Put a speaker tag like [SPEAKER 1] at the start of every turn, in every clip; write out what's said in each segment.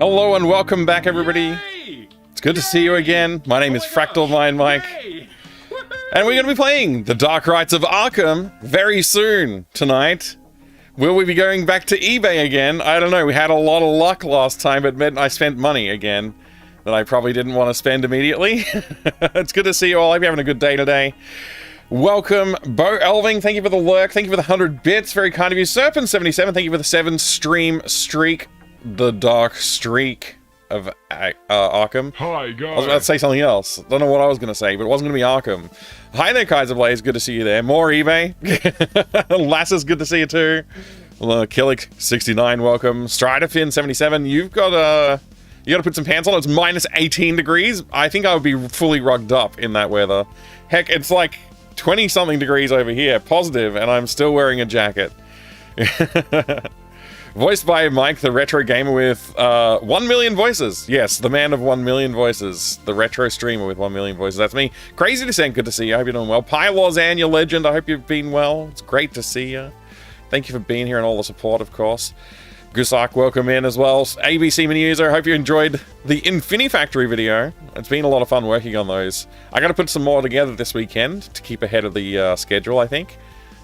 [SPEAKER 1] Hello and welcome back, everybody.
[SPEAKER 2] Yay!
[SPEAKER 1] It's good to see you again. My name is Fractal Mind Mike,
[SPEAKER 2] Yay!
[SPEAKER 1] and we're going to be playing the Dark Rites of Arkham very soon tonight. Will we be going back to eBay again? I don't know. We had a lot of luck last time, but meant I spent money again that I probably didn't want to spend immediately. It's good to see you all. I hope you're having a good day today. Welcome, Bo Elving. Thank you for the lurk. Thank you for the 100 bits. Very kind of you. Serpent77, thank you for the 7 stream streak. The dark streak of Arkham.
[SPEAKER 2] Hi, guys.
[SPEAKER 1] I was about to say something else. Don't know what I was going to say, but it wasn't going to be Arkham. Hi there, Kaiser Blaze. Good to see you there. More eBay. Lassus, good to see you too. Killick69, welcome. Striderfin77, you've got you got to put some pants on. It's minus 18 degrees. I think I would be fully rugged up in that weather. Heck, it's like 20-something degrees over here, positive, and I'm still wearing a jacket. Voiced by Mike, the retro gamer with 1 million voices. Yes, the man of 1 million voices. The retro streamer with 1 million voices. That's me. Crazy Descent, good to see you. I hope you're doing well. Pylozan, your legend. I hope you've been well. It's great to see you. Thank you for being here and all the support, of course. Gusak, welcome in as well. ABC Mini User, I hope you enjoyed the Infinifactory video. It's been a lot of fun working on those. I got to put some more together this weekend to keep ahead of the schedule, I think.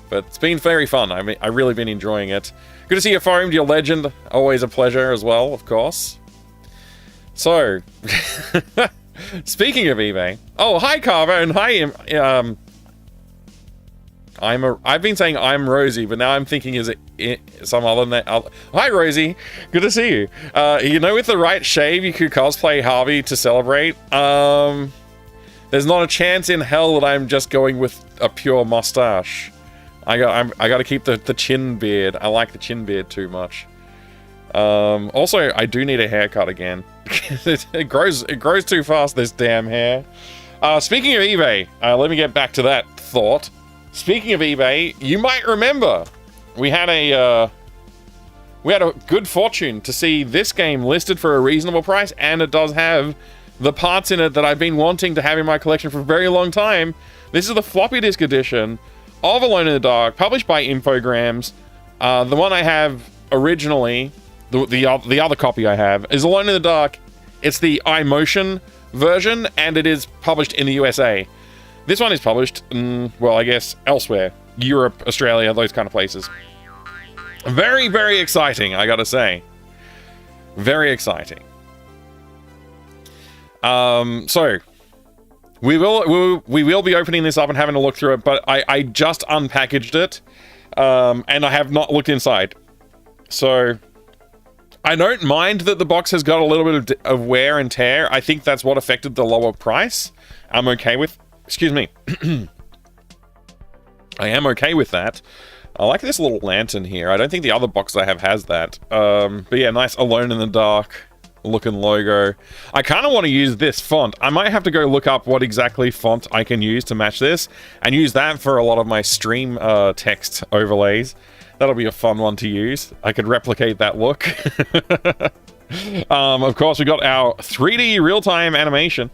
[SPEAKER 1] But it's been very fun. I mean, I've really been enjoying it. Good to see you, Foamed, your legend. Always a pleasure as well, of course. So, speaking of eBay. Oh, hi, Carver, and hi, I've been saying I'm Rosie, but now I'm thinking is it some other name? Hi, Rosie. Good to see you. You know, with the right shave, you could cosplay Harvey to celebrate. There's not a chance in hell that I'm just going with a pure mustache. I got to keep the chin beard. I like the chin beard too much. Also, I do need a haircut again. it grows too fast, this damn hair. Speaking of eBay, let me get back to that thought. Speaking of eBay, you might remember we had a good fortune to see this game listed for a reasonable price, and it does have the parts in it that I've been wanting to have in my collection for a very long time. This is the floppy disk edition of Alone in the Dark, published by Infogrames. The one I have originally, the other copy I have, is Alone in the Dark. It's the iMotion version, and it is published in the USA. This one is published, well, I guess, elsewhere. Europe, Australia, those kind of places. Very, very exciting, I gotta say. Very exciting. So, we will be opening this up and having a look through it, but I just unpackaged it, and I have not looked inside. So, I don't mind that the box has got a little bit of wear and tear. I think that's what affected the lower price. I'm okay with... Excuse me. I am okay with that. I like this little lantern here. I don't think the other box I have has that. But yeah, nice Alone in the Dark looking logo. I kind of want to use this font. I might have to go look up what exactly font I can use to match this and use that for a lot of my stream text overlays. That'll be a fun one to use. I could replicate that look. Of course, we got our 3D real-time animation.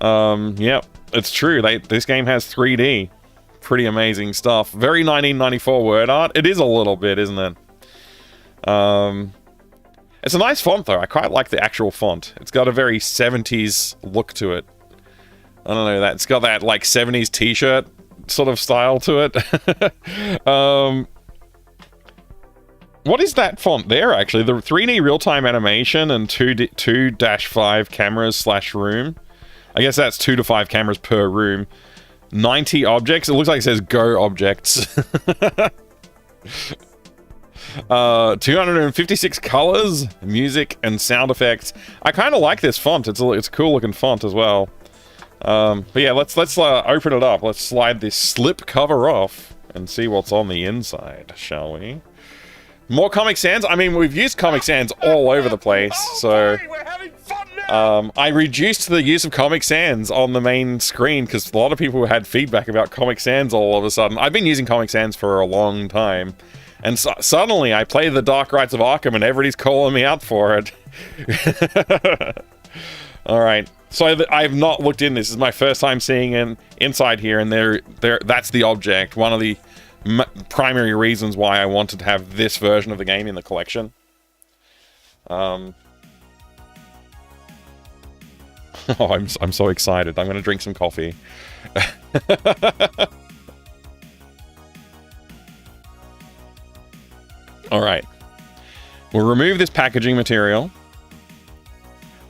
[SPEAKER 1] Yeah, it's true. This game has 3D. Pretty amazing stuff. Very 1994 word art. It is a little bit, isn't it? It's a nice font, though. I quite like the actual font. It's got a very 70s look to it. I don't know, it's got that, like, 70s t-shirt sort of style to it. What is that font there, actually? The 3D real-time animation and 2-5 cameras / room. I guess that's 2 to 5 cameras per room. 90 objects. It looks like it says Go Objects. 256 colors, music, and sound effects. I kind of like this font. It's a cool looking font as well. But yeah, let's open it up. Let's slide this slip cover off and see what's on the inside, shall we? More Comic Sans. I mean, we've used Comic Sans all over the place, so I reduced the use of Comic Sans on the main screen because a lot of people had feedback about Comic Sans all of a sudden. I've been using Comic Sans for a long time, and suddenly I play the Dark Rites of Arkham and everybody's calling me out for it. Alright, so I've not looked in. This is my first time seeing inside here, and that's the object. One of the primary reasons why I wanted to have this version of the game in the collection. Oh, I'm so excited. I'm going to drink some coffee. All right. We'll remove this packaging material.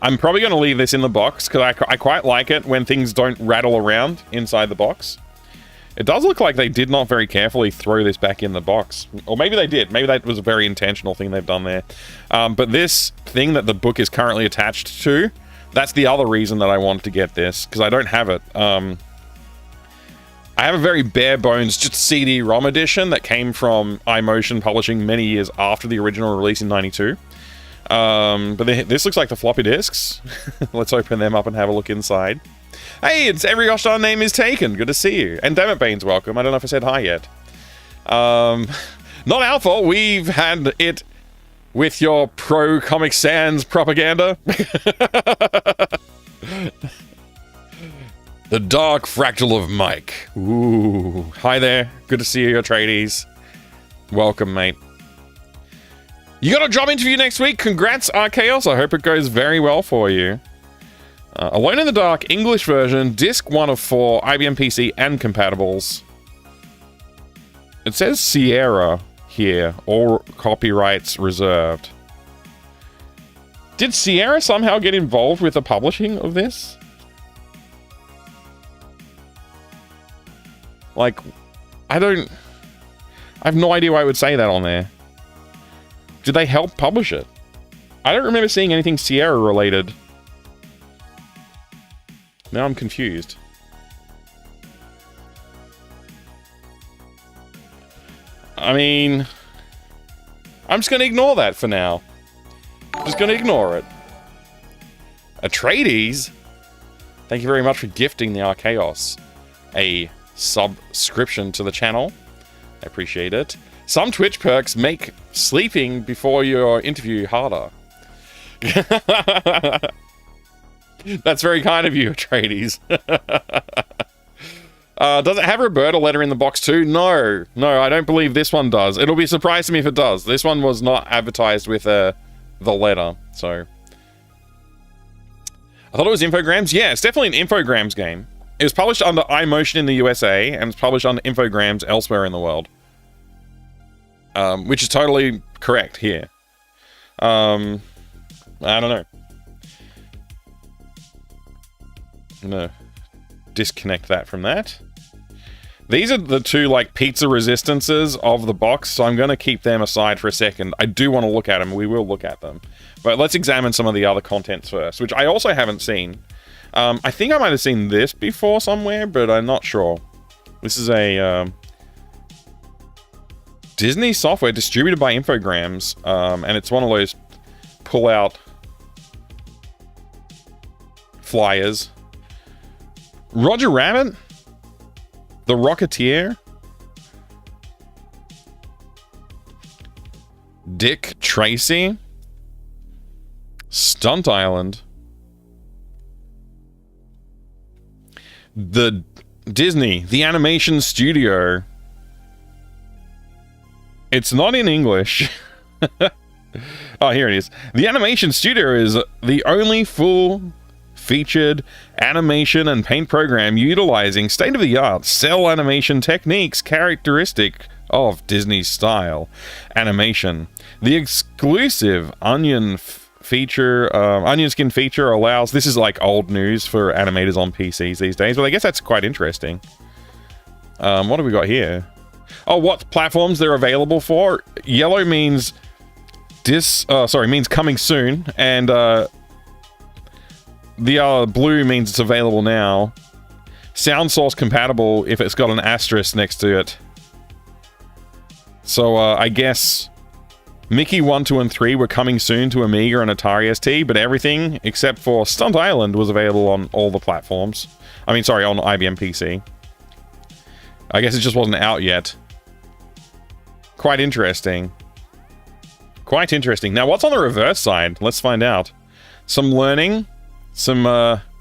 [SPEAKER 1] I'm probably going to leave this in the box because I quite like it when things don't rattle around inside the box. It does look like they did not very carefully throw this back in the box. Or maybe they did. Maybe that was a very intentional thing they've done there. But this thing that the book is currently attached to, that's the other reason that I wanted to get this, because I don't have it. I have a very bare bones, just CD-ROM edition that came from iMotion Publishing many years after the original release in '92. But this looks like the floppy disks. Let's open them up and have a look inside. Hey, it's every gosh darn name is taken. Good to see you. And Dammit Bane's welcome. I don't know if I said hi yet. Not our fault. We've had it with your pro Comic Sans propaganda. The Dark Fractal of Mike. Ooh. Hi there. Good to see you, Atreides. Welcome, mate. You got a job interview next week. Congrats, Archaeos. I hope it goes very well for you. Alone in the Dark, English version, disc 1 of 4, IBM PC and compatibles. It says Sierra here, all copyrights reserved. Did Sierra somehow get involved with the publishing of this? Like, I have no idea why I would say that on there. Did they help publish it? I don't remember seeing anything Sierra related. Now I'm confused. I mean, I'm just going to ignore that for now. Just going to ignore it. Atreides, thank you very much for gifting the Archaeos a subscription to the channel. I appreciate it. Some Twitch perks make sleeping before your interview harder. That's very kind of you, Atreides. Does it have Roberta letter in the box too? No, I don't believe this one does. It'll be a surprise to me if it does. This one was not advertised with the letter, so... I thought it was Infogrames. Yeah, it's definitely an Infogrames game. It was published under iMotion in the USA, and it's published under Infogrames elsewhere in the world. Which is totally correct here. I don't know. I'm gonna disconnect that from that. These are the two, like, pizza resistances of the box, so I'm gonna keep them aside for a second. I do want to look at them. We will look at them. But let's examine some of the other contents first, which I also haven't seen. I think I might have seen this before somewhere, but I'm not sure. This is a Disney software distributed by Infogrames, and it's one of those pull-out flyers. Roger Rabbit? The Rocketeer? Dick Tracy? Stunt Island? The Disney, the animation studio. It's not in English. Oh, here it is. The animation studio is the only full-featured animation and paint program utilizing state-of-the-art cell animation techniques characteristic of Disney-style animation. The exclusive onion skin feature allows... This is like old news for animators on PCs these days, but I guess that's quite interesting. What have we got here? Oh, what platforms they're available for? Yellow means means coming soon, and the blue means it's available now. Sound source compatible if it's got an asterisk next to it. So I guess Mickey 1, 2, and 3 were coming soon to Amiga and Atari ST, but everything except for Stunt Island was available on all the platforms. I mean, sorry, on IBM PC. I guess it just wasn't out yet. Quite interesting. Quite interesting. Now, what's on the reverse side? Let's find out. Some learning. Some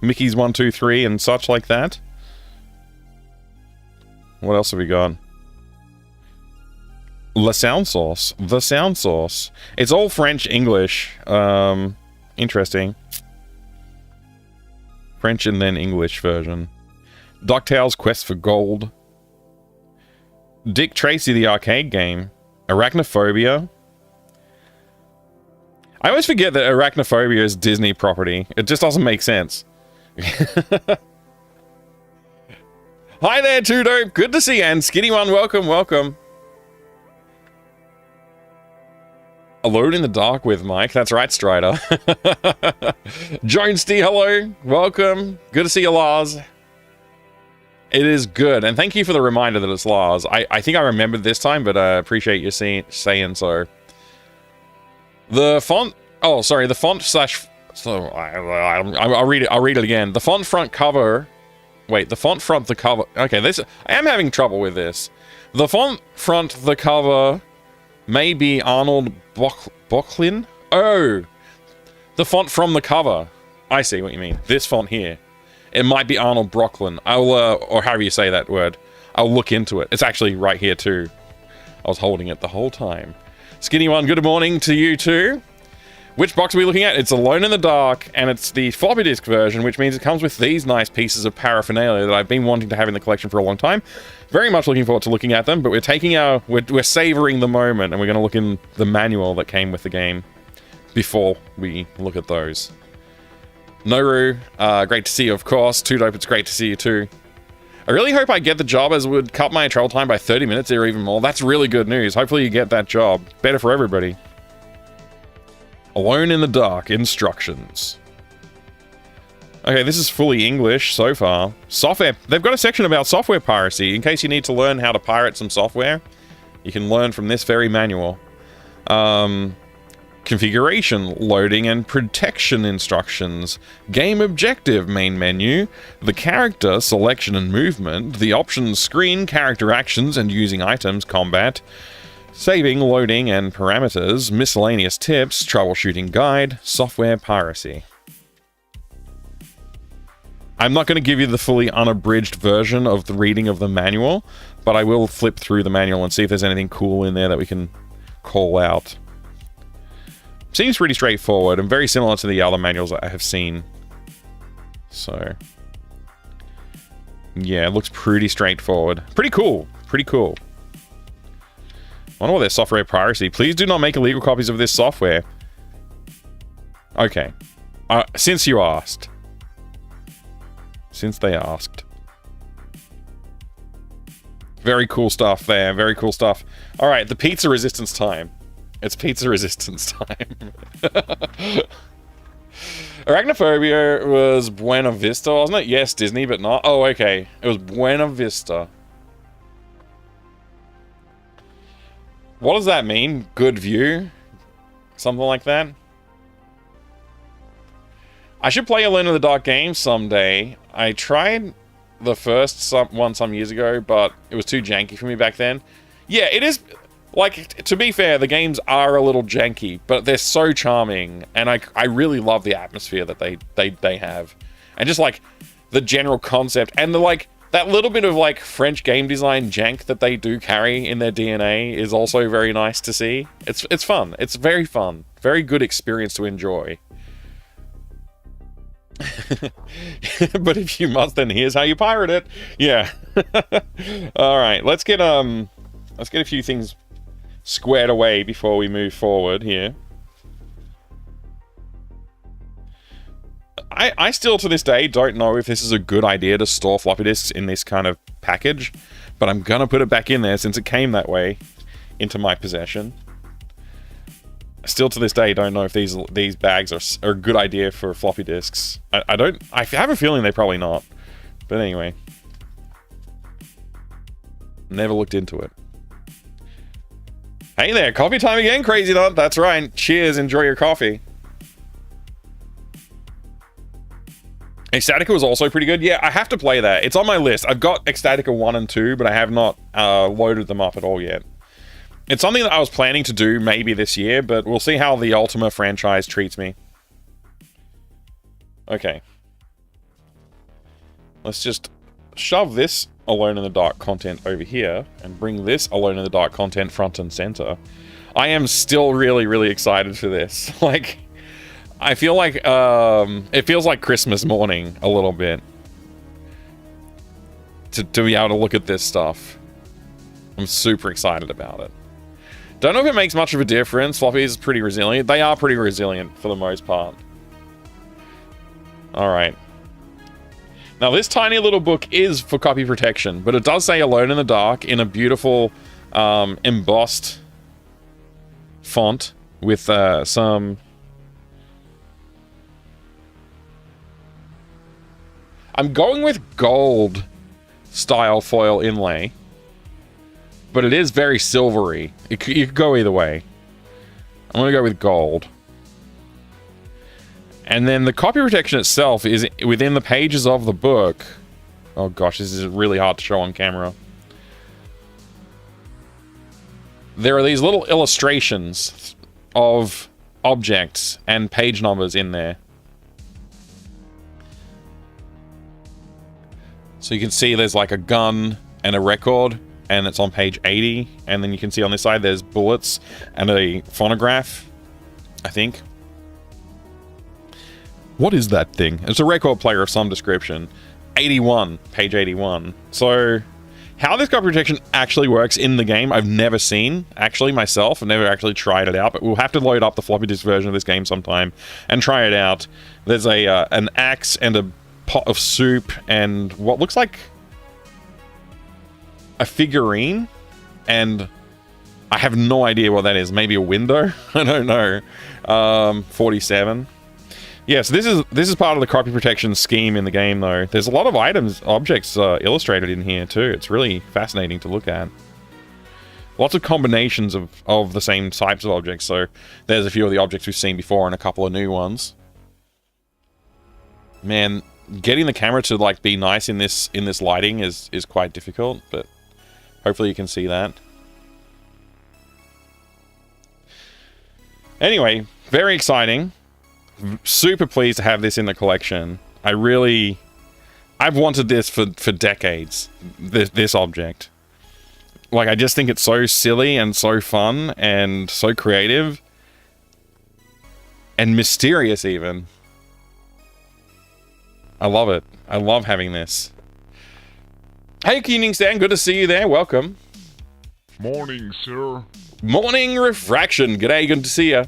[SPEAKER 1] Mickey's 1, 2, 3 and such like that. What else have we got? The sound source. The sound source. It's all French, English. Interesting. French and then English version. DuckTales Quest for Gold. Dick Tracy, the arcade game. Arachnophobia. I always forget that Arachnophobia is Disney property. It just doesn't make sense. Hi there, Too Dope. Good to see you. And Skinny One, welcome, welcome. Alone in the Dark with Mike. That's right, Strider. Jones D, hello. Welcome. Good to see you, Lars. It is good. And thank you for the reminder that it's Lars. I think I remembered this time, but I appreciate you saying so. The font... Oh, sorry. The font slash... So, I'll read it. I'll read it again. The font front cover... Wait, the font front the cover... Okay, this... I am having trouble with this. The font front the cover may be Arnold Bocklin? Oh! The font from the cover. I see what you mean. This font here. It might be Arnold Brocklin. I'll, or however you say that word. I'll look into it. It's actually right here too. I was holding it the whole time. Skinny One, good morning to you too. Which box are we looking at? It's Alone in the Dark, and it's the floppy disk version, which means it comes with these nice pieces of paraphernalia that I've been wanting to have in the collection for a long time. Very much looking forward to looking at them, but we're taking our... We're savoring the moment, and we're going to look in the manual that came with the game before we look at those. Noru, great to see you, of course. Too Dope, it's great to see you too. I really hope I get the job, as it would cut my travel time by 30 minutes or even more. That's really good news. Hopefully you get that job. Better for everybody. Alone in the Dark instructions. Okay, this is fully English so far. Software. They've got a section about software piracy. In case you need to learn how to pirate some software, you can learn from this very manual. Configuration, loading and protection instructions, game objective main menu, the character selection and movement, the options screen, character actions and using items, combat, saving, loading and parameters, miscellaneous tips, troubleshooting guide, software piracy. I'm not going to give you the fully unabridged version of the reading of the manual, but I will flip through the manual and see if there's anything cool in there that we can call out. Seems pretty straightforward and very similar to the other manuals that I have seen. So, yeah, it looks pretty straightforward. Pretty cool. Pretty cool. I wonder what their software piracy. Please do not make illegal copies of this software. Okay. Since you asked. Since they asked. Very cool stuff there. Very cool stuff. All right, the pizza resistance time. It's pizza resistance time. Arachnophobia was Buena Vista, wasn't it? Yes, Disney, but not. Oh, okay. It was Buena Vista. What does that mean? Good view? Something like that? I should play Alone in the Dark game someday. I tried the first one some years ago, but it was too janky for me back then. Yeah, it is... Like, to be fair, the games are a little janky, but they're so charming, and I really love the atmosphere that they have. And just, like, the general concept, and the, like, that little bit of, like, French game design jank that they do carry in their DNA is also very nice to see. It's fun. It's very fun. Very good experience to enjoy. But if you must, then here's how you pirate it. Yeah. Alright, let's get a few things squared away before we move forward here. I still, to this day, don't know if this is a good idea to store floppy disks in this kind of package, but I'm gonna put it back in there since it came that way into my possession. Still, to this day, don't know if these bags are a good idea for floppy disks. I have a feeling they're probably not. But anyway. Never looked into it. Hey there, coffee time again, Crazy Nut. That's right. Cheers, enjoy your coffee. Ecstatica was also pretty good. Yeah, I have to play that. It's on my list. I've got Ecstatica 1 and 2, but I have not loaded them up at all yet. It's something that I was planning to do maybe this year, but we'll see how the Ultima franchise treats me. Okay. Let's just shove this Alone in the Dark content over here and bring this Alone in the Dark content front and center. I am still really, really excited for this. Like, I feel like it feels like Christmas morning a little bit to be able to look at this stuff. I'm super excited about it. Don't know if it makes much of a difference. Floppy is pretty resilient. They are pretty resilient for the most part. All right. Now this tiny little book is for copy protection, but it does say Alone in the Dark in a beautiful embossed font with some... I'm going with gold style foil inlay, but it is very silvery. You could go either way. I'm going to go with gold. And then the copy protection itself is within the pages of the book. Oh gosh, this is really hard to show on camera. There are these little illustrations of objects and page numbers in there. So you can see there's like a gun and a record, and it's on page 80. And then you can see on this side there's bullets and a phonograph, I think. What is that thing? It's a record player of some description. 81, page 81. So how this copy protection actually works in the game, I've never seen, actually, myself. I've never actually tried it out, but we'll have to load up the floppy disk version of this game sometime and try it out. There's an axe and a pot of soup and what looks like a figurine, and I have no idea what that is. Maybe a window? I don't know. 47. Yes, this is part of the copy protection scheme in the game, though. There's a lot of items, objects illustrated in here too. It's really fascinating to look at. Lots of combinations of the same types of objects. So there's a few of the objects we've seen before and a couple of new ones. Man, getting the camera to like be nice in this lighting is quite difficult, but hopefully you can see that. Anyway, very exciting. Super pleased to have this in the collection. I've wanted this for decades, this object. Like, I just think it's so silly and so fun and so creative and mysterious even. I love it. I love having this. Hey, Keening Stan, good to see you there. Welcome.
[SPEAKER 2] Morning, sir.
[SPEAKER 1] Morning, Refraction. G'day, good to see you.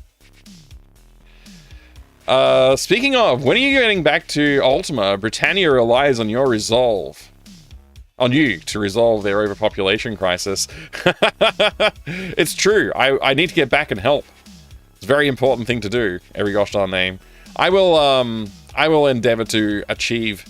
[SPEAKER 1] Speaking of, when are you getting back to Ultima? Britannia relies on your resolve. On you to resolve their overpopulation crisis. It's true. I need to get back and help. It's a very important thing to do, every gosh darn name. I will endeavor to achieve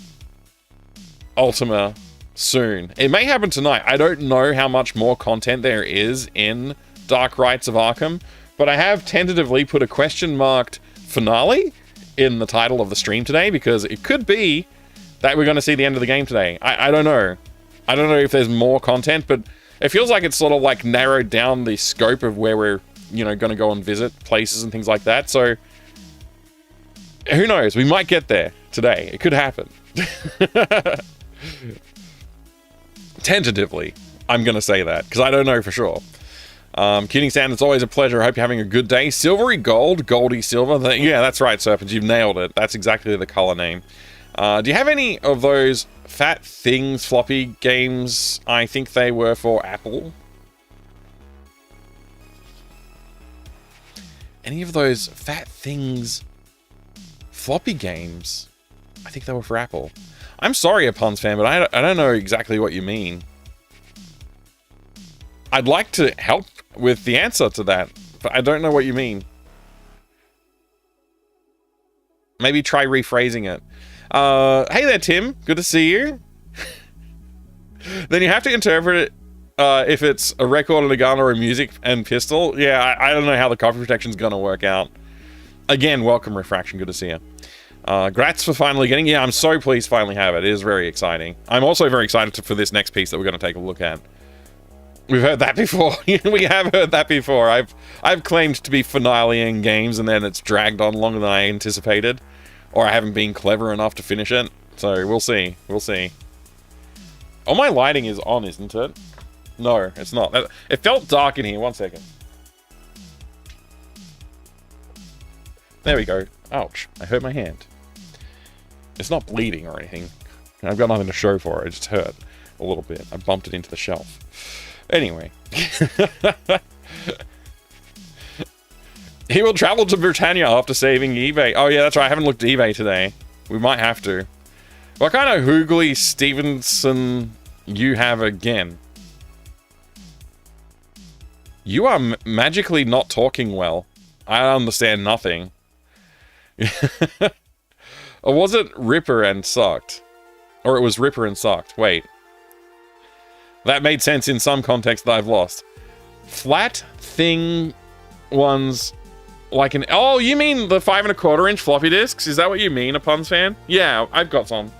[SPEAKER 1] Ultima soon. It may happen tonight. I don't know how much more content there is in Dark Rites of Arkham, but I have tentatively put a question marked finale in the title of the stream today, because it could be that we're going to see the end of the game today. I don't know. I don't know if there's more content, but it feels like it's sort of like narrowed down the scope of where we're, going to go and visit places and things like that. So who knows? We might get there today. It could happen. Tentatively, I'm going to say that, because I don't know for sure. Kidding Stan, it's always a pleasure. I hope you're having a good day. Silvery gold, goldy silver. Yeah, that's right, Serpent. You've nailed it. That's exactly the color name. Do you have any of those Fat Things floppy games? I think they were for Apple. Any of those Fat Things floppy games? I think they were for Apple. I'm sorry, a puns fan, but I don't know exactly what you mean. I'd like to help with the answer to that, but I don't know what you mean. Maybe try rephrasing it. Hey there, Tim. Good to see you. Then you have to interpret it if it's a record and a gun or a music and pistol. Yeah, I don't know how the copy protection's gonna work out. Again, welcome, Refraction. Good to see you. Grats for finally getting... Yeah, I'm so pleased to finally have it. It is very exciting. I'm also very excited for this next piece that we're going to take a look at. We've heard that before. We have heard that before. I've claimed to be finaleing games, and then it's dragged on longer than I anticipated. Or I haven't been clever enough to finish it. So, we'll see. We'll see. Oh, my lighting is on, isn't it? No, it's not. It felt dark in here. 1 second. There we go. Ouch. I hurt my hand. It's not bleeding or anything. I've got nothing to show for it. It just hurt a little bit. I bumped it into the shelf. Anyway. He will travel to Britannia after saving eBay. Oh yeah, that's right. I haven't looked at eBay today. We might have to. What kind of Hoogly Stevenson you have again? You are magically not talking well. I understand nothing. Or was it Ripper and Sucked? Or it was Ripper and Sucked. Wait. That made sense in some context that I've lost. Flat thing ones like an... Oh, you mean the 5 1/4 inch floppy disks? Is that what you mean, a puns fan? Yeah, I've got some.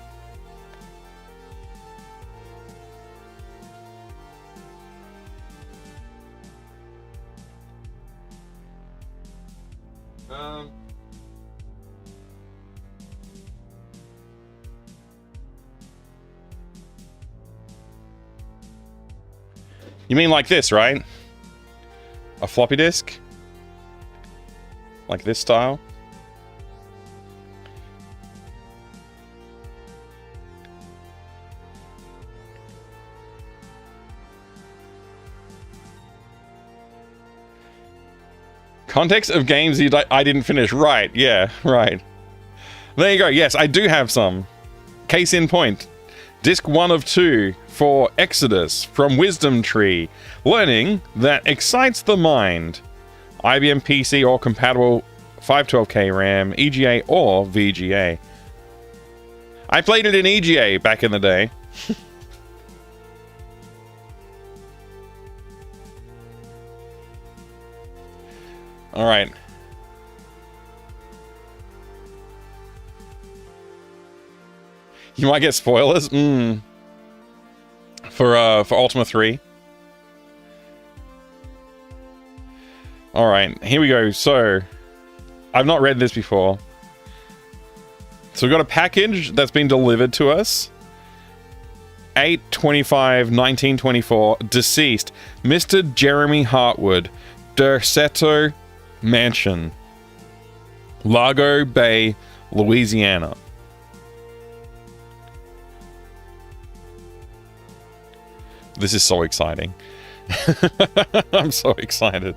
[SPEAKER 1] You mean like this, right? A floppy disk? Like this style? Context of games I didn't finish. Right, yeah, right. There you go. Yes, I do have some. Case in point. Disc 1 of 2 for Exodus from Wisdom Tree. Learning that excites the mind. IBM PC or compatible 512K RAM, EGA or VGA. I played it in EGA back in the day. Alright. You might get spoilers? For Ultima 3. Alright, here we go. So, I've not read this before. So we've got a package that's been delivered to us. 8/25/1924. Deceased. Mr. Jeremy Hartwood. Derceto Mansion. Largo Bay, Louisiana. This is so exciting. I'm so excited.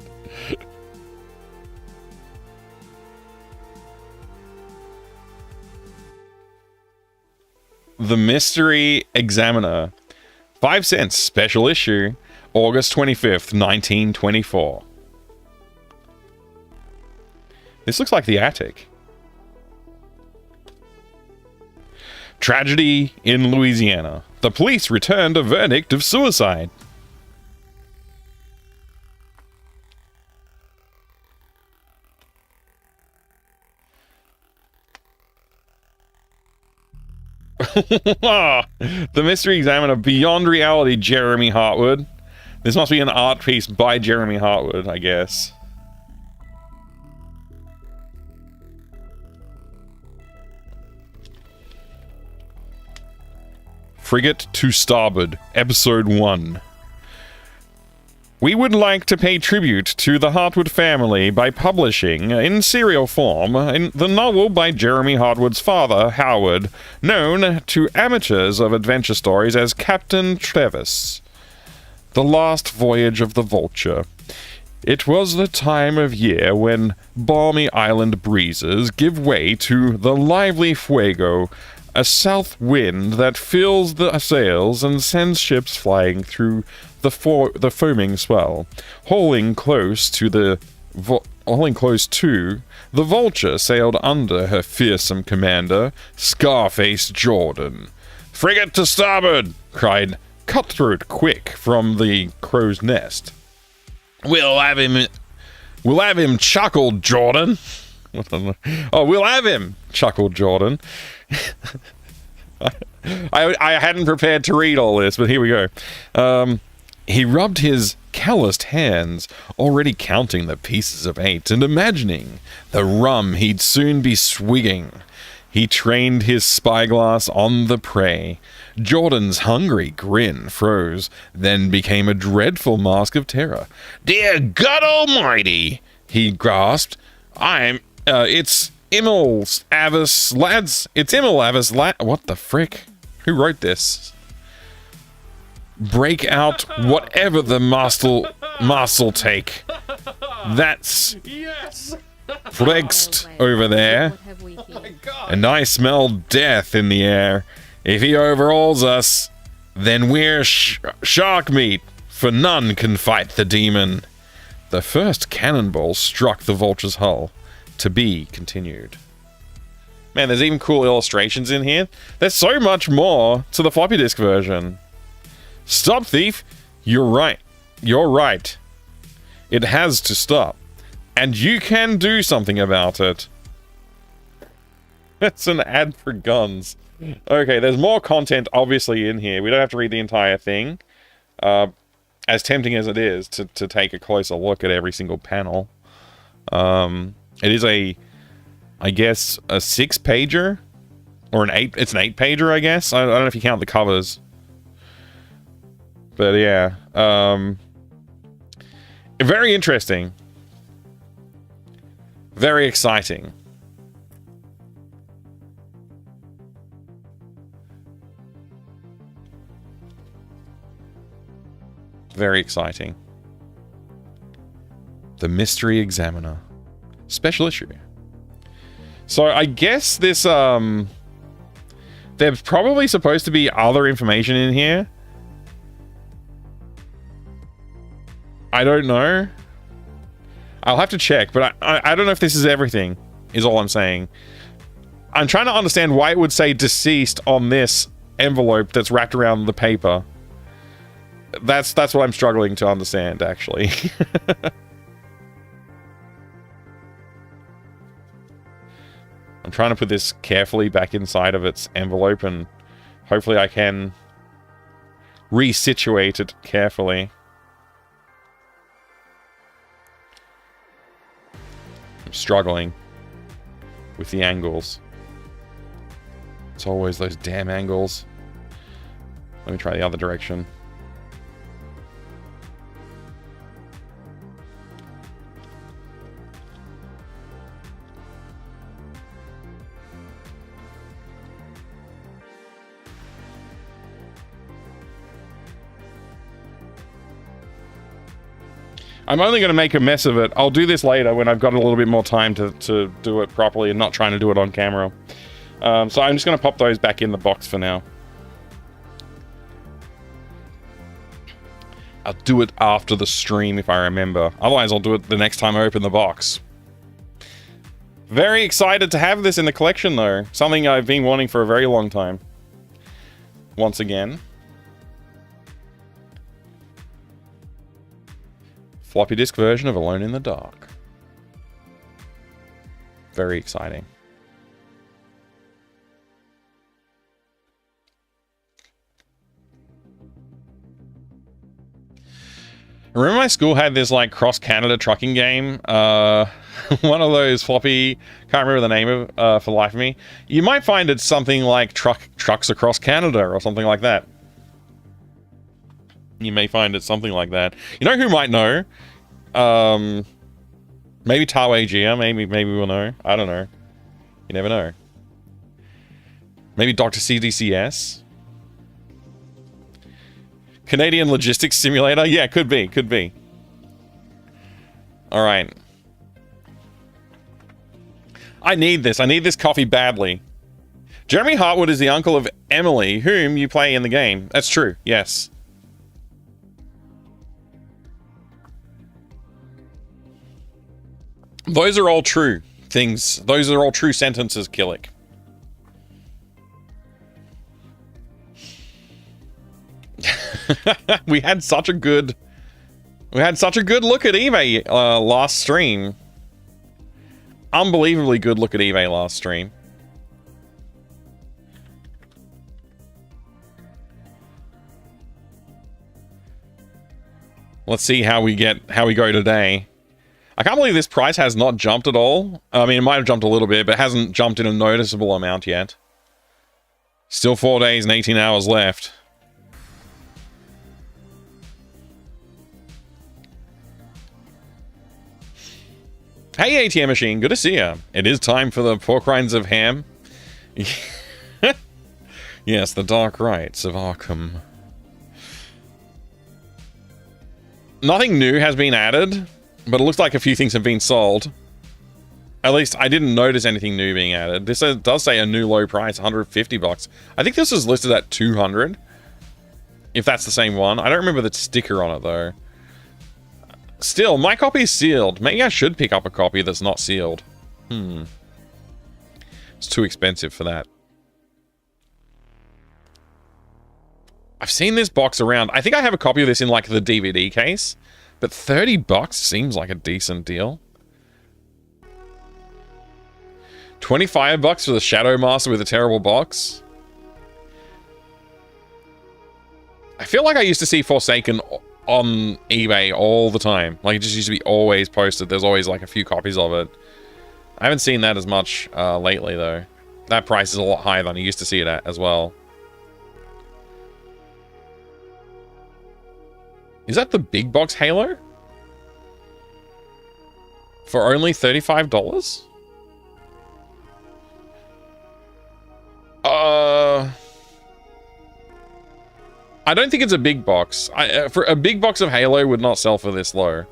[SPEAKER 1] The Mystery Examiner. 5 cents special issue. August 25th, 1924. This looks like the attic. Tragedy in Louisiana. The police returned a verdict of suicide. The Mystery Examiner Beyond Reality, Jeremy Hartwood. This must be an art piece by Jeremy Hartwood, I guess. Frigate to Starboard, Episode 1. We would like to pay tribute to the Hartwood family by publishing, in serial form, the novel by Jeremy Hartwood's father, Howard, known to amateurs of adventure stories as Captain Trevis. The Last Voyage of the Vulture. It was the time of year when balmy island breezes give way to the lively fuego, a south wind that fills the sails and sends ships flying through the foaming swell. Hauling close to, the Vulture sailed under her fearsome commander, Scarface Jordan. "Frigate to starboard!" cried Cutthroat Quick from the crow's nest. We'll have him, chuckled Jordan. Oh, we'll have him, chuckled Jordan. I hadn't prepared to read all this, but here we go. He rubbed his calloused hands, already counting the pieces of 8 and imagining the rum he'd soon be swigging. He trained his spyglass on the prey. Jordan's hungry grin froze, then became a dreadful mask of terror. "Dear God Almighty!" he gasped. "I'm It's Immel Avis, lads. It's Immel Avis, what the frick? Who wrote this? Break out whatever the master'll take. That's
[SPEAKER 3] Yes.
[SPEAKER 1] flexed over there.
[SPEAKER 4] What have we here?
[SPEAKER 1] And I smell death in the air. If he overhauls us, then we're shark meat, for none can fight the demon. The first cannonball struck the vulture's hull. To be continued. Man, there's even cool illustrations in here. There's so much more to the floppy disk version. Stop, thief! You're right. You're right. It has to stop. And you can do something about it. That's an ad for guns. Okay, there's more content obviously in here. We don't have to read the entire thing. As tempting as it is to take a closer look at every single panel. It is I guess, a 6-pager? Or it's an 8-pager, I guess? I don't know if you count the covers. But yeah. Very interesting. Very exciting. Very exciting. The Mystery Examiner. Special issue. So I guess this, there's probably supposed to be other information in here. I don't know. I'll have to check, but I don't know if this is everything, is all I'm saying. I'm trying to understand why it would say deceased on this envelope that's wrapped around the paper. That's what I'm struggling to understand, actually. I'm trying to put this carefully back inside of its envelope, and hopefully I can resituate it carefully. I'm struggling with the angles. It's always those damn angles. Let me try the other direction. I'm only going to make a mess of it. I'll do this later when I've got a little bit more time to do it properly and not trying to do it on camera. So I'm just going to pop those back in the box for now. I'll do it after the stream if I remember. Otherwise, I'll do it the next time I open the box. Very excited to have this in the collection, though. Something I've been wanting for a very long time. Once again. Floppy disk version of Alone in the Dark. Very exciting. Remember my school had this like cross-Canada trucking game? One of those floppy, can't remember the name of for the life of me. You might find it's something like Trucks Across Canada or something like that. You may find it something like that. You know who might know? Maybe Tawe Gia. Maybe we'll know. I don't know. You never know. Maybe Dr. CDCS? Canadian Logistics Simulator? Yeah, could be. Could be. Alright. I need this. I need this coffee badly. Jeremy Hartwood is the uncle of Emily, whom you play in the game. That's true. Yes. Those are all true things. Those are all true sentences, Killick. we had such a good look at eBay last stream. Unbelievably good look at eBay last stream. Let's see how we go today. I can't believe this price has not jumped at all. I mean, it might have jumped a little bit, but it hasn't jumped in a noticeable amount yet. Still 4 days and 18 hours left. Hey, ATM machine, good to see ya. It is time for the pork rinds of ham. Yes, the dark rites of Arkham. Nothing new has been added, but it looks like a few things have been sold. At least I didn't notice anything new being added. This does say a new low price, 150 bucks. I think this was listed at 200. If that's the same one. I don't remember the sticker on it though. Still, my copy is sealed. Maybe I should pick up a copy that's not sealed. It's too expensive for that. I've seen this box around. I think I have a copy of this in like the DVD case, but 30 bucks seems like a decent deal. 25 bucks for the Shadow Master with a terrible box. I feel like I used to see Forsaken on eBay all the time. Like, it just used to be always posted. There's always like a few copies of it. I haven't seen that as much lately though. That price is a lot higher than I used to see it at as well. Is that the big box Halo? For only $35? I don't think it's a big box. For a big box of Halo would not sell for this low.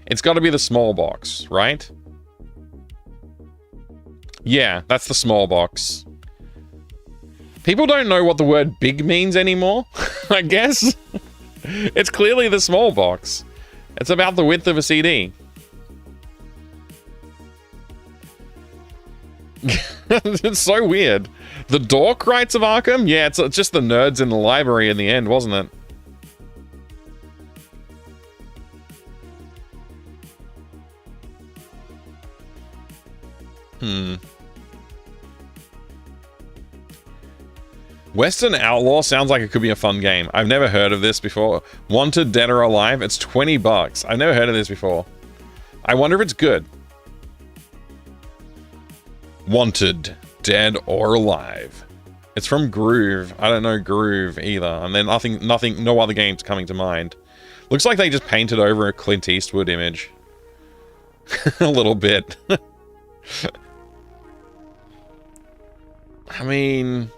[SPEAKER 1] It's got to be the small box, right? Yeah, that's the small box. People don't know what the word big means anymore, I guess. It's clearly the small box. It's about the width of a CD. It's so weird. The Dork Rites of Arkham? Yeah, it's just the nerds in the library in the end, wasn't it? Western Outlaw sounds like it could be a fun game. I've never heard of this before. Wanted Dead or Alive? It's 20 bucks. I've never heard of this before. I wonder if it's good. Wanted Dead or Alive. It's from Groove. I don't know Groove either. And then no other games coming to mind. Looks like they just painted over a Clint Eastwood image. A little bit. I mean,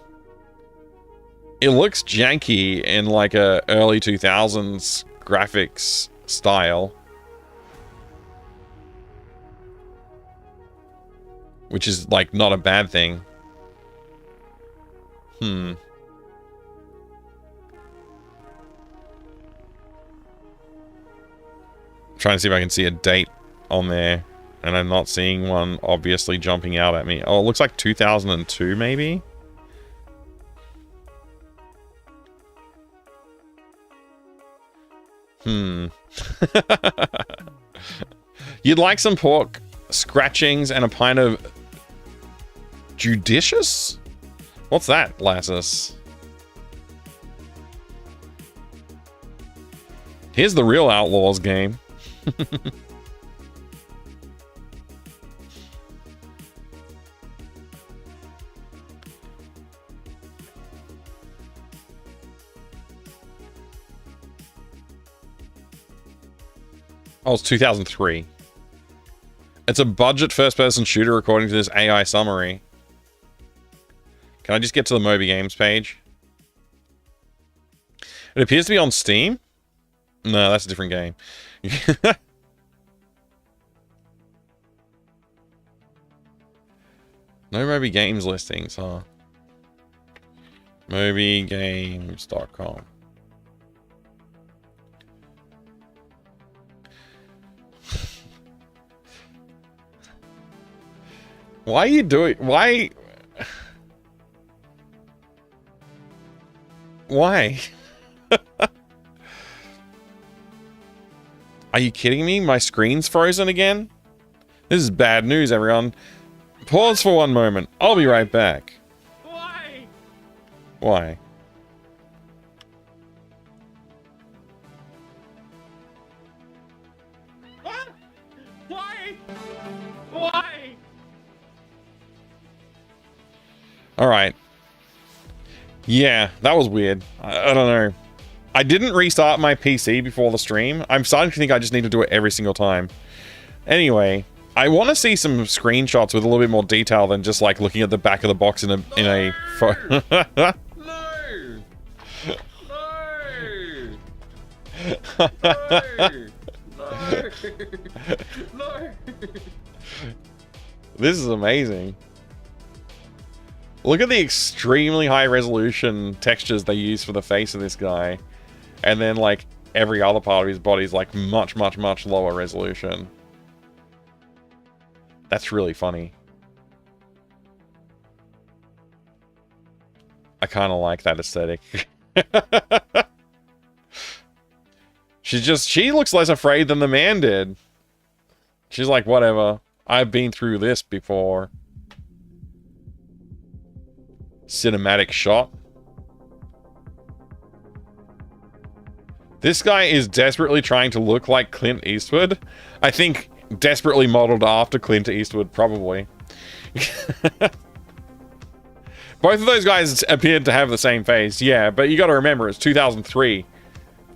[SPEAKER 1] it looks janky in like a early 2000s graphics style. Which is like not a bad thing. Trying to see if I can see a date on there. And I'm not seeing one obviously jumping out at me. Oh, it looks like 2002 maybe? You'd like some pork scratchings and a pint of judicious? What's that, Lassus? Here's the real Outlaws game. Oh, it's 2003. It's a budget first-person shooter according to this AI summary. Can I just get to the Moby Games page? It appears to be on Steam. No, that's a different game. No Moby Games listings, huh? MobyGames.com. Why are you doing... Why? Why? Are you kidding me? My screen's frozen again? This is bad news, everyone. Pause for one moment. I'll be right back.
[SPEAKER 3] Why?
[SPEAKER 1] Why?
[SPEAKER 3] What? Why? Why?
[SPEAKER 1] Alright. Yeah, that was weird. I don't know. I didn't restart my PC before the stream. I'm starting to think I just need to do it every single time. Anyway, I want to see some screenshots with a little bit more detail than just like looking at the back of the box in a
[SPEAKER 3] No! No! No!
[SPEAKER 1] This is amazing. Look at the extremely high resolution textures they use for the face of this guy. And then like every other part of his body is like much, much, much lower resolution. That's really funny. I kind of like that aesthetic. She looks less afraid than the man did. She's like, whatever. I've been through this before. Cinematic shot. This guy is desperately trying to look like Clint Eastwood. I think desperately modeled after Clint Eastwood, probably. Both of those guys appeared to have the same face, yeah, but you gotta remember, it's 2003.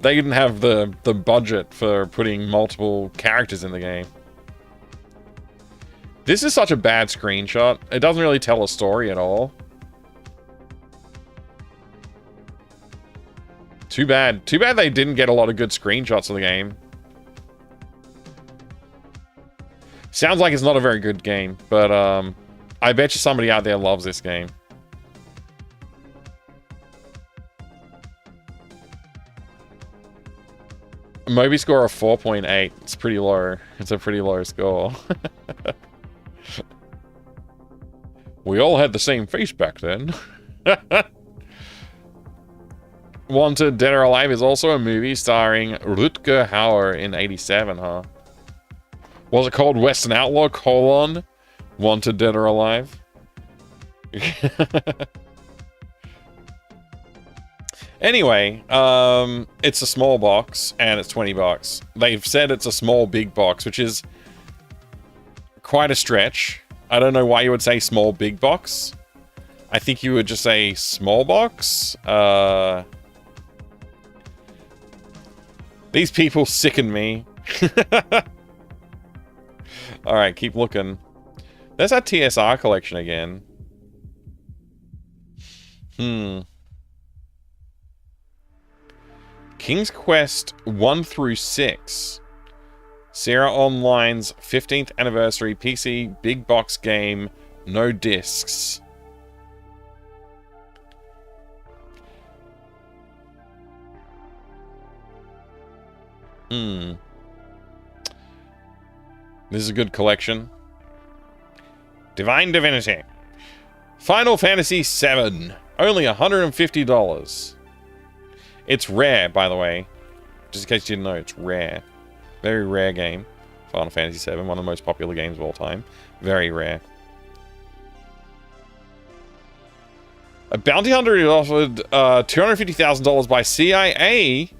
[SPEAKER 1] They didn't have the budget for putting multiple characters in the game. This is such a bad screenshot. It doesn't really tell a story at all. Too bad. Too bad they didn't get a lot of good screenshots of the game. Sounds like it's not a very good game, but I bet you somebody out there loves this game. Moby score of 4.8. It's pretty low. It's a pretty low score. We all had the same face back then. Wanted Dead or Alive is also a movie starring Rutger Hauer in 87, huh? Was it called Western Outlaw, Wanted Dead or Alive? Anyway, it's a small box, and it's $20. They've said it's a small big box, which is quite a stretch. I don't know why you would say small big box. I think you would just say small box. These people sicken me. Alright, keep looking. There's that TSR collection again. King's Quest 1 through 6. Sierra Online's 15th anniversary PC big box game. No discs. This is a good collection. Divine Divinity. Final Fantasy VII. Only $150. It's rare, by the way. Just in case you didn't know, it's rare. Very rare game. Final Fantasy VII, one of the most popular games of all time. Very rare. A bounty hunter is offered $250,000 by CIA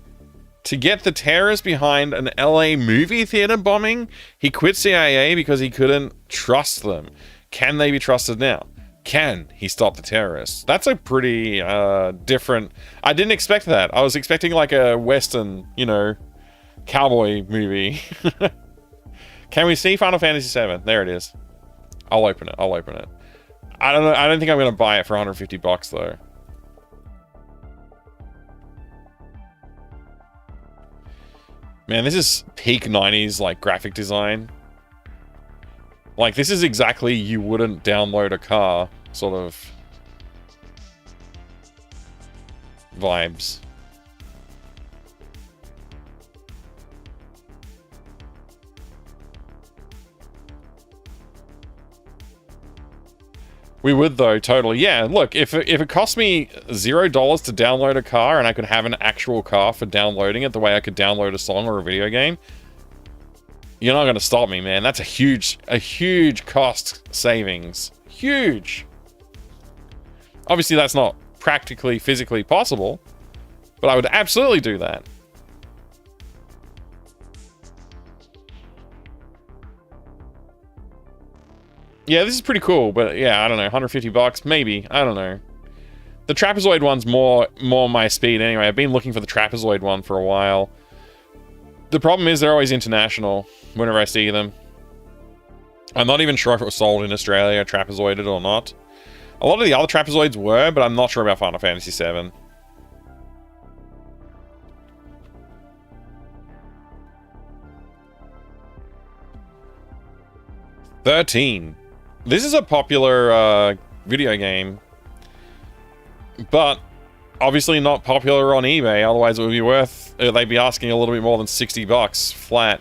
[SPEAKER 1] to get the terrorists behind an LA movie theater bombing. He quit CIA because he couldn't trust them. Can they be trusted now? Can he stop the terrorists? That's a pretty different... I didn't expect that. I was expecting like a Western, you know, cowboy movie. Can we see Final Fantasy VII? There it is. I'll open it. I'll open it. I don't know. I don't think I'm going to buy it for $150 though. Man, this is peak 90s like graphic design. Like, this is exactly you wouldn't download a car sort of vibes. We would though, totally. Yeah, look, if it cost me $0 to download a car and I could have an actual car for downloading it the way I could download a song or a video game, you're not going to stop me, man. That's a huge cost savings. Huge. Obviously, that's not practically, physically possible, but I would absolutely do that. Yeah, this is pretty cool, but yeah, I don't know, $150, maybe. I don't know. The trapezoid one's more my speed anyway. I've been looking for the trapezoid one for a while. The problem is they're always international whenever I see them. I'm not even sure if it was sold in Australia, trapezoided or not. A lot of the other trapezoids were, but I'm not sure about Final Fantasy VII. $13. This is a popular video game, but obviously not popular on eBay. Otherwise, it would be worth. They'd be asking a little bit more than $60 flat.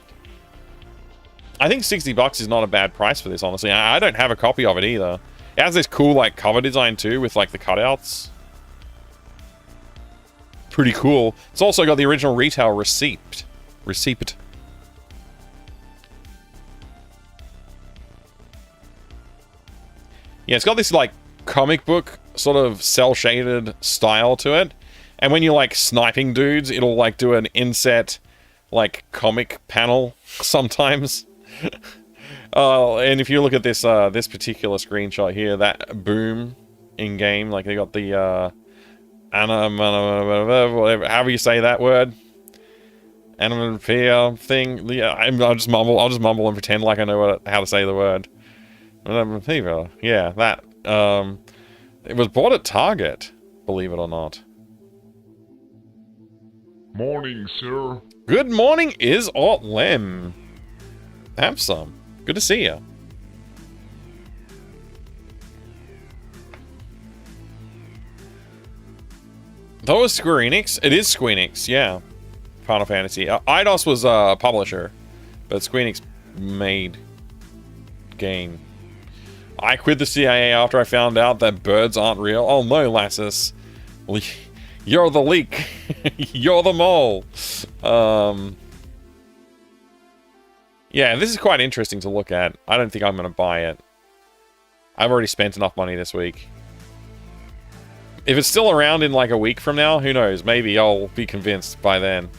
[SPEAKER 1] I think $60 is not a bad price for this. Honestly, I don't have a copy of it either. It has this cool like cover design too, with like the cutouts. Pretty cool. It's also got the original retail receipt. Yeah, it's got this like comic book sort of cel-shaded style to it. And when you're like sniping dudes, it'll like do an inset like comic panel sometimes. And if you look at this this particular screenshot here, that boom in game, like they got the whatever, however you say that word, animal thing. Yeah, I'll just mumble and pretend like I know how to say the word. Yeah, that. It was bought at Target, believe it or not.
[SPEAKER 2] Morning, sir.
[SPEAKER 1] Good morning, is Lem. Have some. Good to see you. That was Square Enix? It is Square Enix, yeah. Final Fantasy. Eidos was a publisher, but Square Enix made game. I quit the CIA after I found out that birds aren't real. Oh no, Lassus. You're the leak. You're the mole. Yeah, this is quite interesting to look at. I don't think I'm going to buy it. I've already spent enough money this week. If it's still around in like a week from now, who knows? Maybe I'll be convinced by then.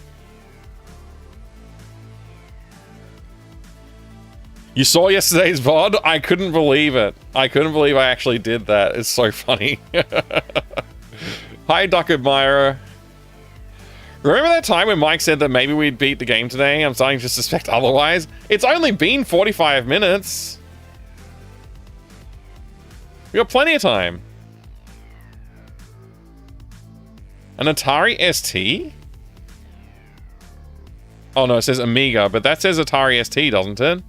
[SPEAKER 1] You saw yesterday's VOD? I couldn't believe it. I couldn't believe I actually did that. It's so funny. Hi, Duck Admirer. Remember that time when Mike said that maybe we'd beat the game today? I'm starting to suspect otherwise. It's only been 45 minutes. We got plenty of time. An Atari ST? Oh no, it says Amiga, but that says Atari ST, doesn't it?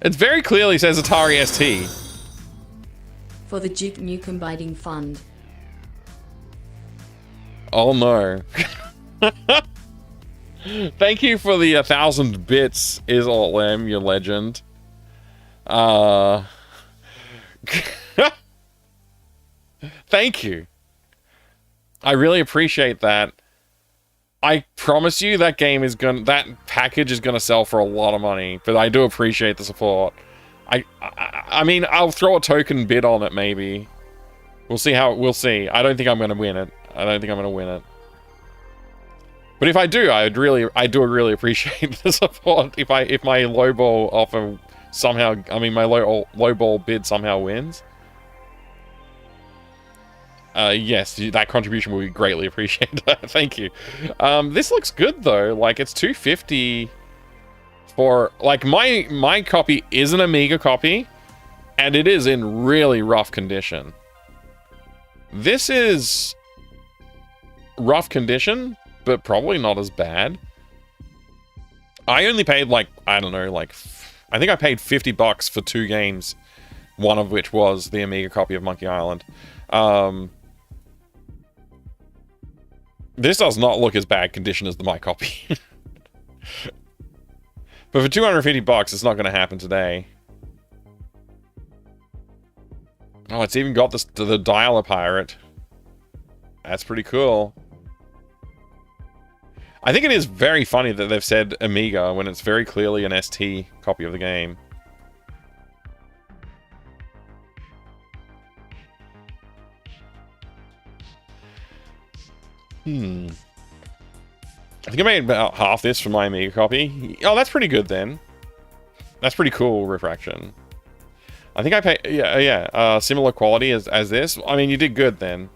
[SPEAKER 1] It very clearly says Atari ST.
[SPEAKER 4] For the Duke Nukem Biting Fund.
[SPEAKER 1] Oh no. Thank you for the 1,000 bits, is Lem, you legend. Thank you. I really appreciate that. I promise you that that package is gonna sell for a lot of money, but I do appreciate the support. I mean, I'll throw a token bid on it, maybe. We'll see we'll see. I don't think I'm gonna win it. But if I do, I do really appreciate the support. If my lowball offer somehow, I mean, my lowball bid somehow wins. Yes, that contribution will be greatly appreciated. Thank you. This looks good though. Like, it's $250 for, like, my copy is an Amiga copy, and it is in really rough condition. This is rough condition, but probably not as bad. I only paid, like, I don't know, like, I think I paid $50 for 2 games, one of which was the Amiga copy of Monkey Island. This does not look as bad condition as my copy. But for $250, it's not going to happen today. Oh, it's even got the dialer pirate. That's pretty cool. I think it is very funny that they've said Amiga when it's very clearly an ST copy of the game. I think I made about half this for my Amiga copy. Oh, that's pretty good then. That's pretty cool, Refraction. I think I pay, similar quality as this. I mean, you did good then.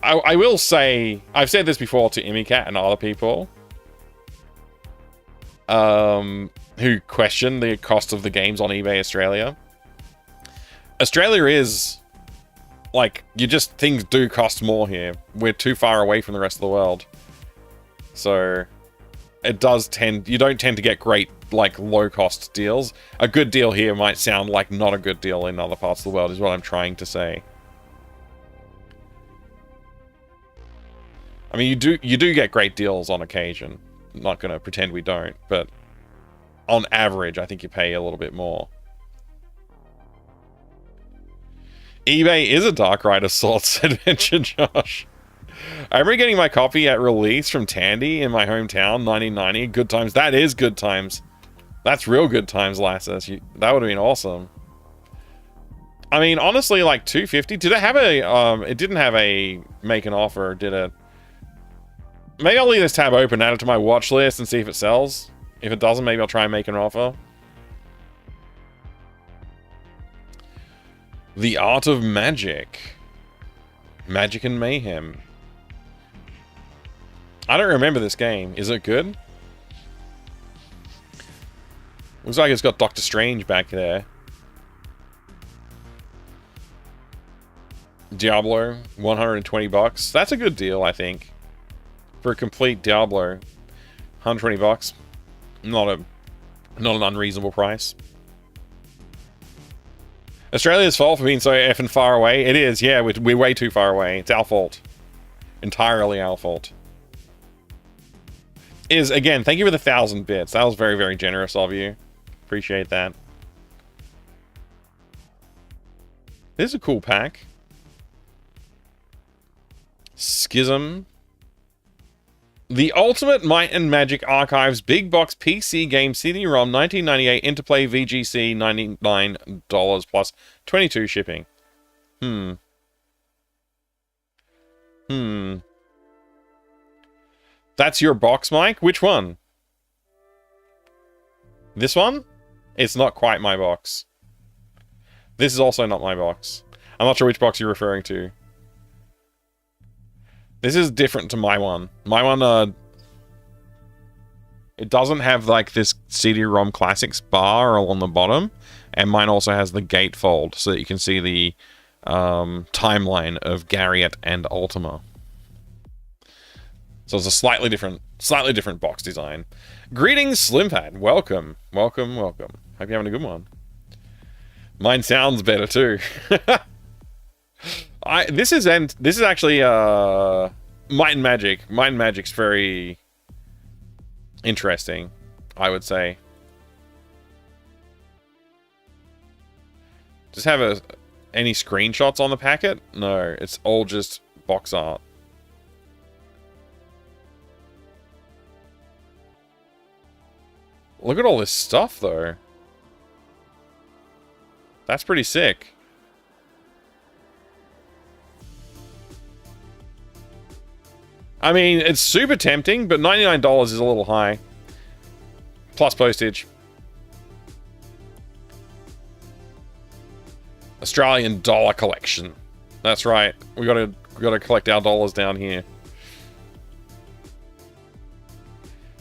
[SPEAKER 1] I will say, I've said this before to Imicat and other people who question the cost of the games on eBay Australia. Australia is, like, things do cost more here. We're too far away from the rest of the world. So, you don't tend to get great, like, low-cost deals. A good deal here might sound like not a good deal in other parts of the world, is what I'm trying to say. I mean, you do get great deals on occasion. I'm not going to pretend we don't, but on average, I think you pay a little bit more. eBay is a Dark Ride of sorts, adventure Josh. I remember getting my copy at release from Tandy in my hometown, 1990. Good times. That is good times. That's real good times, Lassus. That would have been awesome. I mean, honestly, like $250. Did it have a? It didn't have a make an offer, did it? Maybe I'll leave this tab open, add it to my watch list, and see if it sells. If it doesn't, maybe I'll try and make an offer. The Art of Magic. Magic and Mayhem. I don't remember this game. Is it good? Looks like it's got Doctor Strange back there. Diablo, 120 bucks. That's a good deal, I think. For a complete Diablo, 120 bucks. Not an unreasonable price. Australia's fault for being so effing far away. It is, yeah, we're way too far away. It's our fault. Entirely our fault. Again, thank you for the 1,000 bits. That was very, very generous of you. Appreciate that. This is a cool pack. Schism. The Ultimate Might and Magic Archives Big Box PC Game CD-ROM 1998 Interplay VGC $99 plus 22 shipping. That's your box, Mike? Which one? This one? It's not quite my box. This is also not my box. I'm not sure which box you're referring to. This is different to my one. My one, it doesn't have, like, this CD-ROM Classics bar on the bottom. And mine also has the gatefold, so that you can see the timeline of Garriott and Ultima. So it's a slightly different box design. Greetings, Slimpad. Welcome. Welcome, welcome. Hope you're having a good one. Mine sounds better, too. This is actually Might and Magic. Might and Magic's very interesting, I would say. Does it have any screenshots on the packet? No, it's all just box art. Look at all this stuff, though. That's pretty sick. I mean, it's super tempting, but $99 is a little high. Plus postage. Australian dollar collection. That's right. We gotta collect our dollars down here.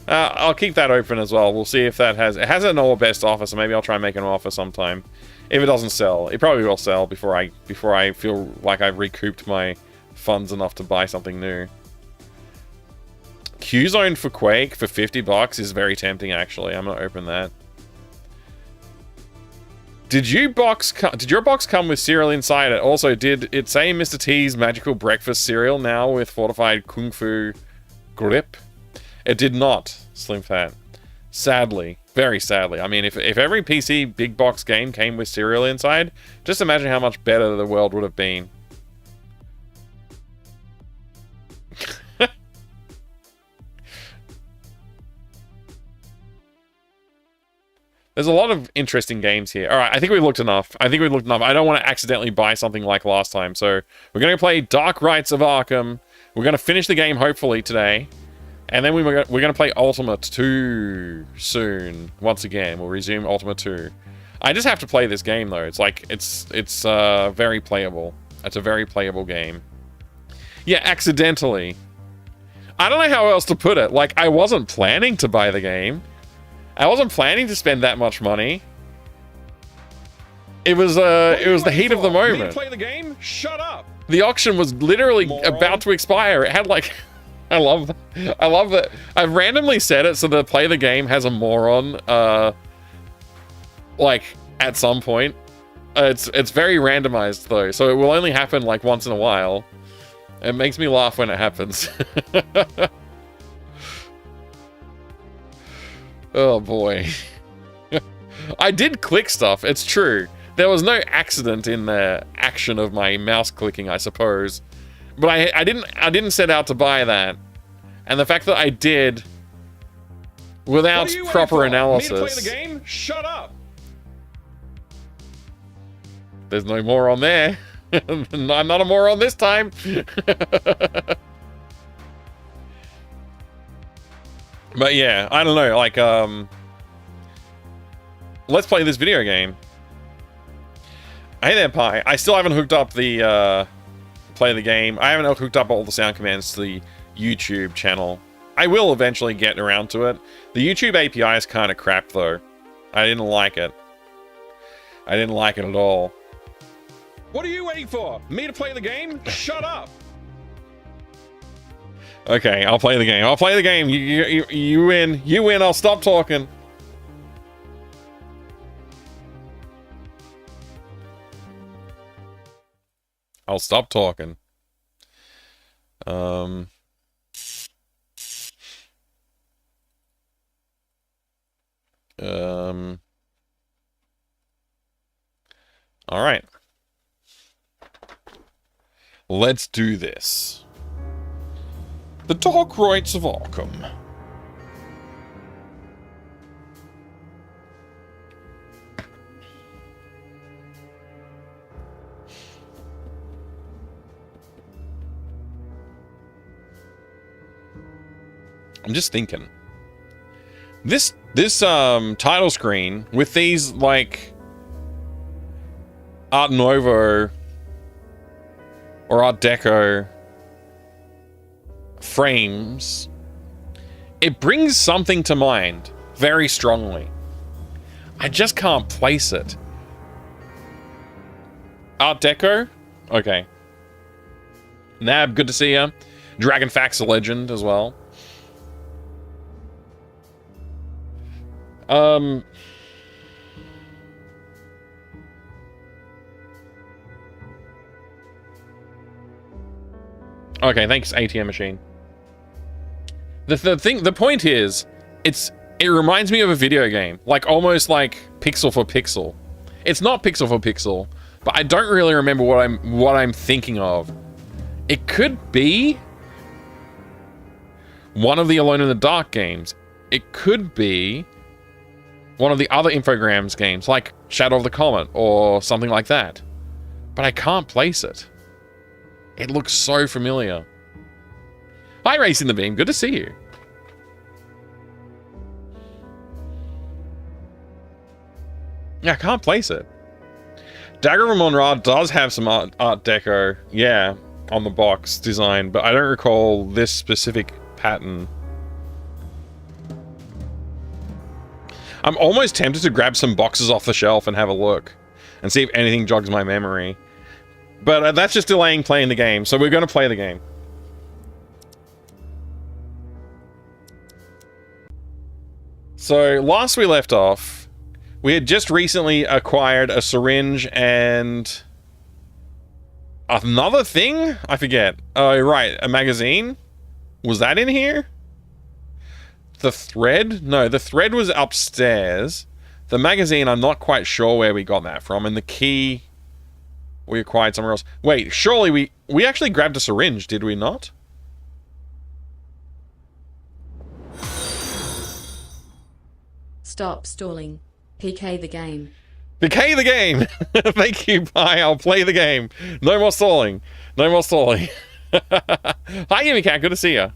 [SPEAKER 1] I'll keep that open as well. We'll see if that has... It has an all best offer, so maybe I'll try and make an offer sometime. If it doesn't sell, it probably will sell before I feel like I've recouped my funds enough to buy something new. Q-Zone for Quake for 50 bucks is very tempting, actually. I'm gonna open that. Did your box come with cereal inside it? Also, did it say Mr. T's magical breakfast cereal now with fortified Kung Fu grip? It did not, Slim Fat. Sadly. Very sadly. I mean, if every PC big box game came with cereal inside, just imagine how much better the world would have been. There's a lot of interesting games here. Alright, I think we've looked enough. I don't want to accidentally buy something like last time, so we're going to play Dark Rites of Arkham. We're going to finish the game, hopefully, today. And then we're going to play Ultima 2 soon. Once again, we'll resume Ultima 2. I just have to play this game though. It's like it's very playable. It's a very playable game. Yeah, accidentally. I don't know how else to put it. Like, I wasn't planning to buy the game. I wasn't planning to spend that much money. It was the heat of the moment.
[SPEAKER 3] Me to play the game? Shut up.
[SPEAKER 1] The auction was literally about to expire. It had like, I love that. I've randomly set it so the play the game has a moron, like at some point. It's very randomized though, so it will only happen like once in a while. It makes me laugh when it happens. Oh boy. I did click stuff, it's true. There was no accident in the action of my mouse clicking, I suppose. But I didn't set out to buy that. And the fact that I did without proper analysis. Me to play the game?
[SPEAKER 3] Shut up.
[SPEAKER 1] There's no moron there. I'm not a moron this time. But yeah, I don't know, like let's play this video game. Hey there, Pi. I still haven't hooked up the play the game. I haven't hooked up all the sound commands to the YouTube channel. I will eventually get around to it. The YouTube API is kind of crap though. I didn't like it. I didn't like it at all.
[SPEAKER 3] What are you waiting for? Me to play the game? Shut up.
[SPEAKER 1] Okay, I'll play the game. I'll play the game. You win. You win. I'll stop talking. I'll stop talking. All right. Let's do this. The Dark Rites of Arkham. I'm just thinking. This title screen with these like Art Nouveau or Art Deco frames, it brings something to mind very strongly. I just can't place it. Art Deco? Okay. Nab, good to see ya. Dragon Fax, a legend as well. Okay, thanks, ATM machine. The point is, it reminds me of a video game, like almost like pixel for pixel. It's not pixel for pixel, but I don't really remember what I'm thinking of. It could be one of the Alone in the Dark games. It could be one of the other Infogrames games, like Shadow of the Comet or something like that. But I can't place it. It looks so familiar. Hi, Racing the Beam. Good to see you. Yeah, I can't place it. Dagger of Amon-Ra does have some art deco, yeah, on the box design, but I don't recall this specific pattern. I'm almost tempted to grab some boxes off the shelf and have a look and see if anything jogs my memory. But that's just delaying playing the game, so we're going to play the game. So, last we left off, we had just recently acquired a syringe and another thing? I forget. Oh, right, a magazine? Was that in here? The thread? No, the thread was upstairs. The magazine, I'm not quite sure where we got that from, and the key we acquired somewhere else. Wait, surely we actually grabbed a syringe, did we not?
[SPEAKER 4] Stop stalling. PK the game.
[SPEAKER 1] PK the game! Thank you, bye, I'll play the game. No more stalling. No more stalling. Hi, Yumi Cat, good to see ya.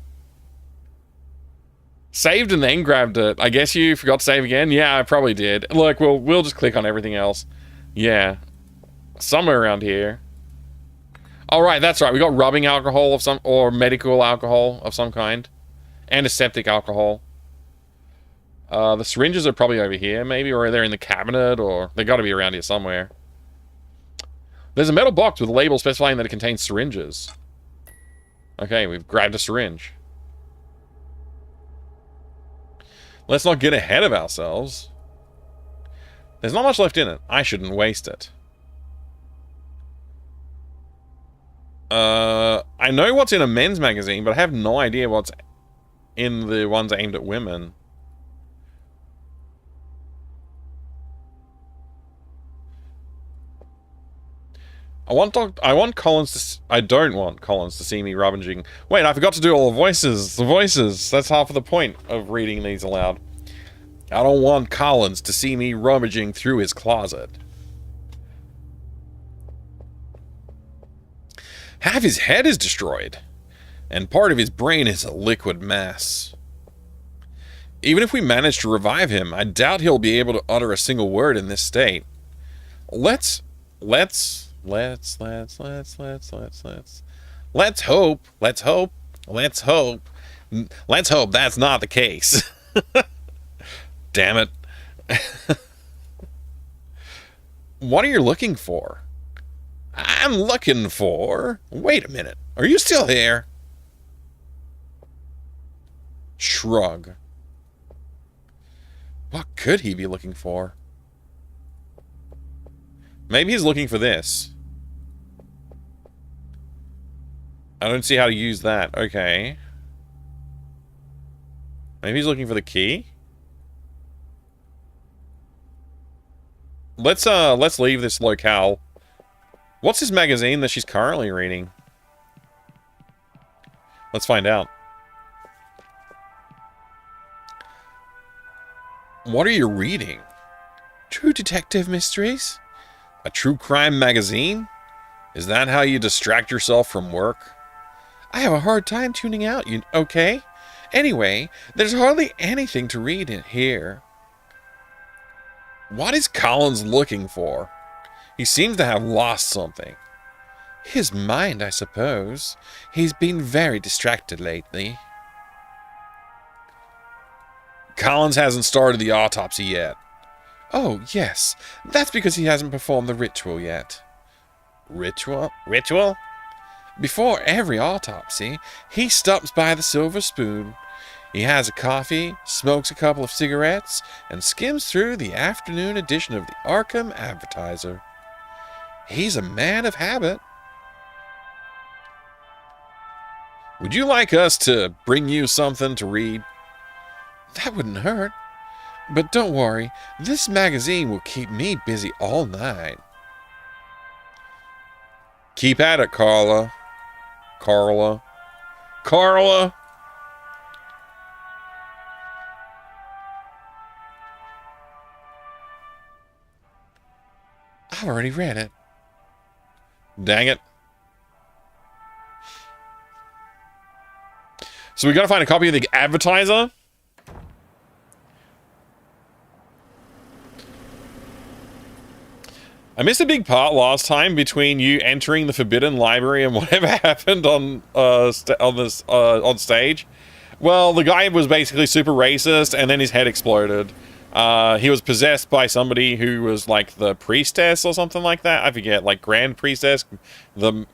[SPEAKER 1] Saved and then grabbed it. I guess you forgot to save again? Yeah, I probably did. Look, we'll just click on everything else. Yeah. Somewhere around here. All right, that's right. We got rubbing alcohol of some, or medical alcohol of some kind. Antiseptic alcohol. The syringes are probably over here, maybe, or they're in the cabinet, or they got to be around here somewhere. There's a metal box with a label specifying that it contains syringes. Okay, we've grabbed a syringe. Let's not get ahead of ourselves. There's not much left in it. I shouldn't waste it. I know what's in a men's magazine, but I have no idea what's in the ones aimed at women. I want Collins to... I don't want Collins to see me rummaging. Wait, I forgot to do all the voices. The voices. That's half of the point of reading these aloud. I don't want Collins to see me rummaging through his closet. Half his head is destroyed, and part of his brain is a liquid mass. Even if we manage to revive him, I doubt he'll be able to utter a single word in this state. Let's hope that's not the case. Damn it. What are you looking for? I'm looking for... Wait a minute. Are you still here? Shrug. What could he be looking for? Maybe he's looking for this. I don't see how to use that. Okay. Maybe he's looking for the key? Let's leave this locale. What's his magazine that she's currently reading? Let's find out. What are you reading? True detective mysteries? A true crime magazine? Is that how you distract yourself from work? I have a hard time tuning out, okay? Anyway, there's hardly anything to read in here. What is Collins looking for? He seems to have lost something. His mind, I suppose. He's been very distracted lately. Collins hasn't started the autopsy yet. Oh, yes. That's because he hasn't performed the ritual yet. Ritual? Ritual? Before every autopsy, he stops by the Silver Spoon. He has a coffee, smokes a couple of cigarettes, and skims through the afternoon edition of the Arkham Advertiser. He's a man of habit. Would you like us to bring you something to read? That wouldn't hurt. But don't worry, this magazine will keep me busy all night. Keep at it, Carla. Carla. Carla! I've already read it. Dang it. So we gotta find a copy of the Advertiser. I missed a big part last time between you entering the Forbidden Library and whatever happened on stage. Well, the guy was basically super racist, and then his head exploded. He was possessed by somebody who was like the priestess or something like that. I forget, like Grand Priestess, the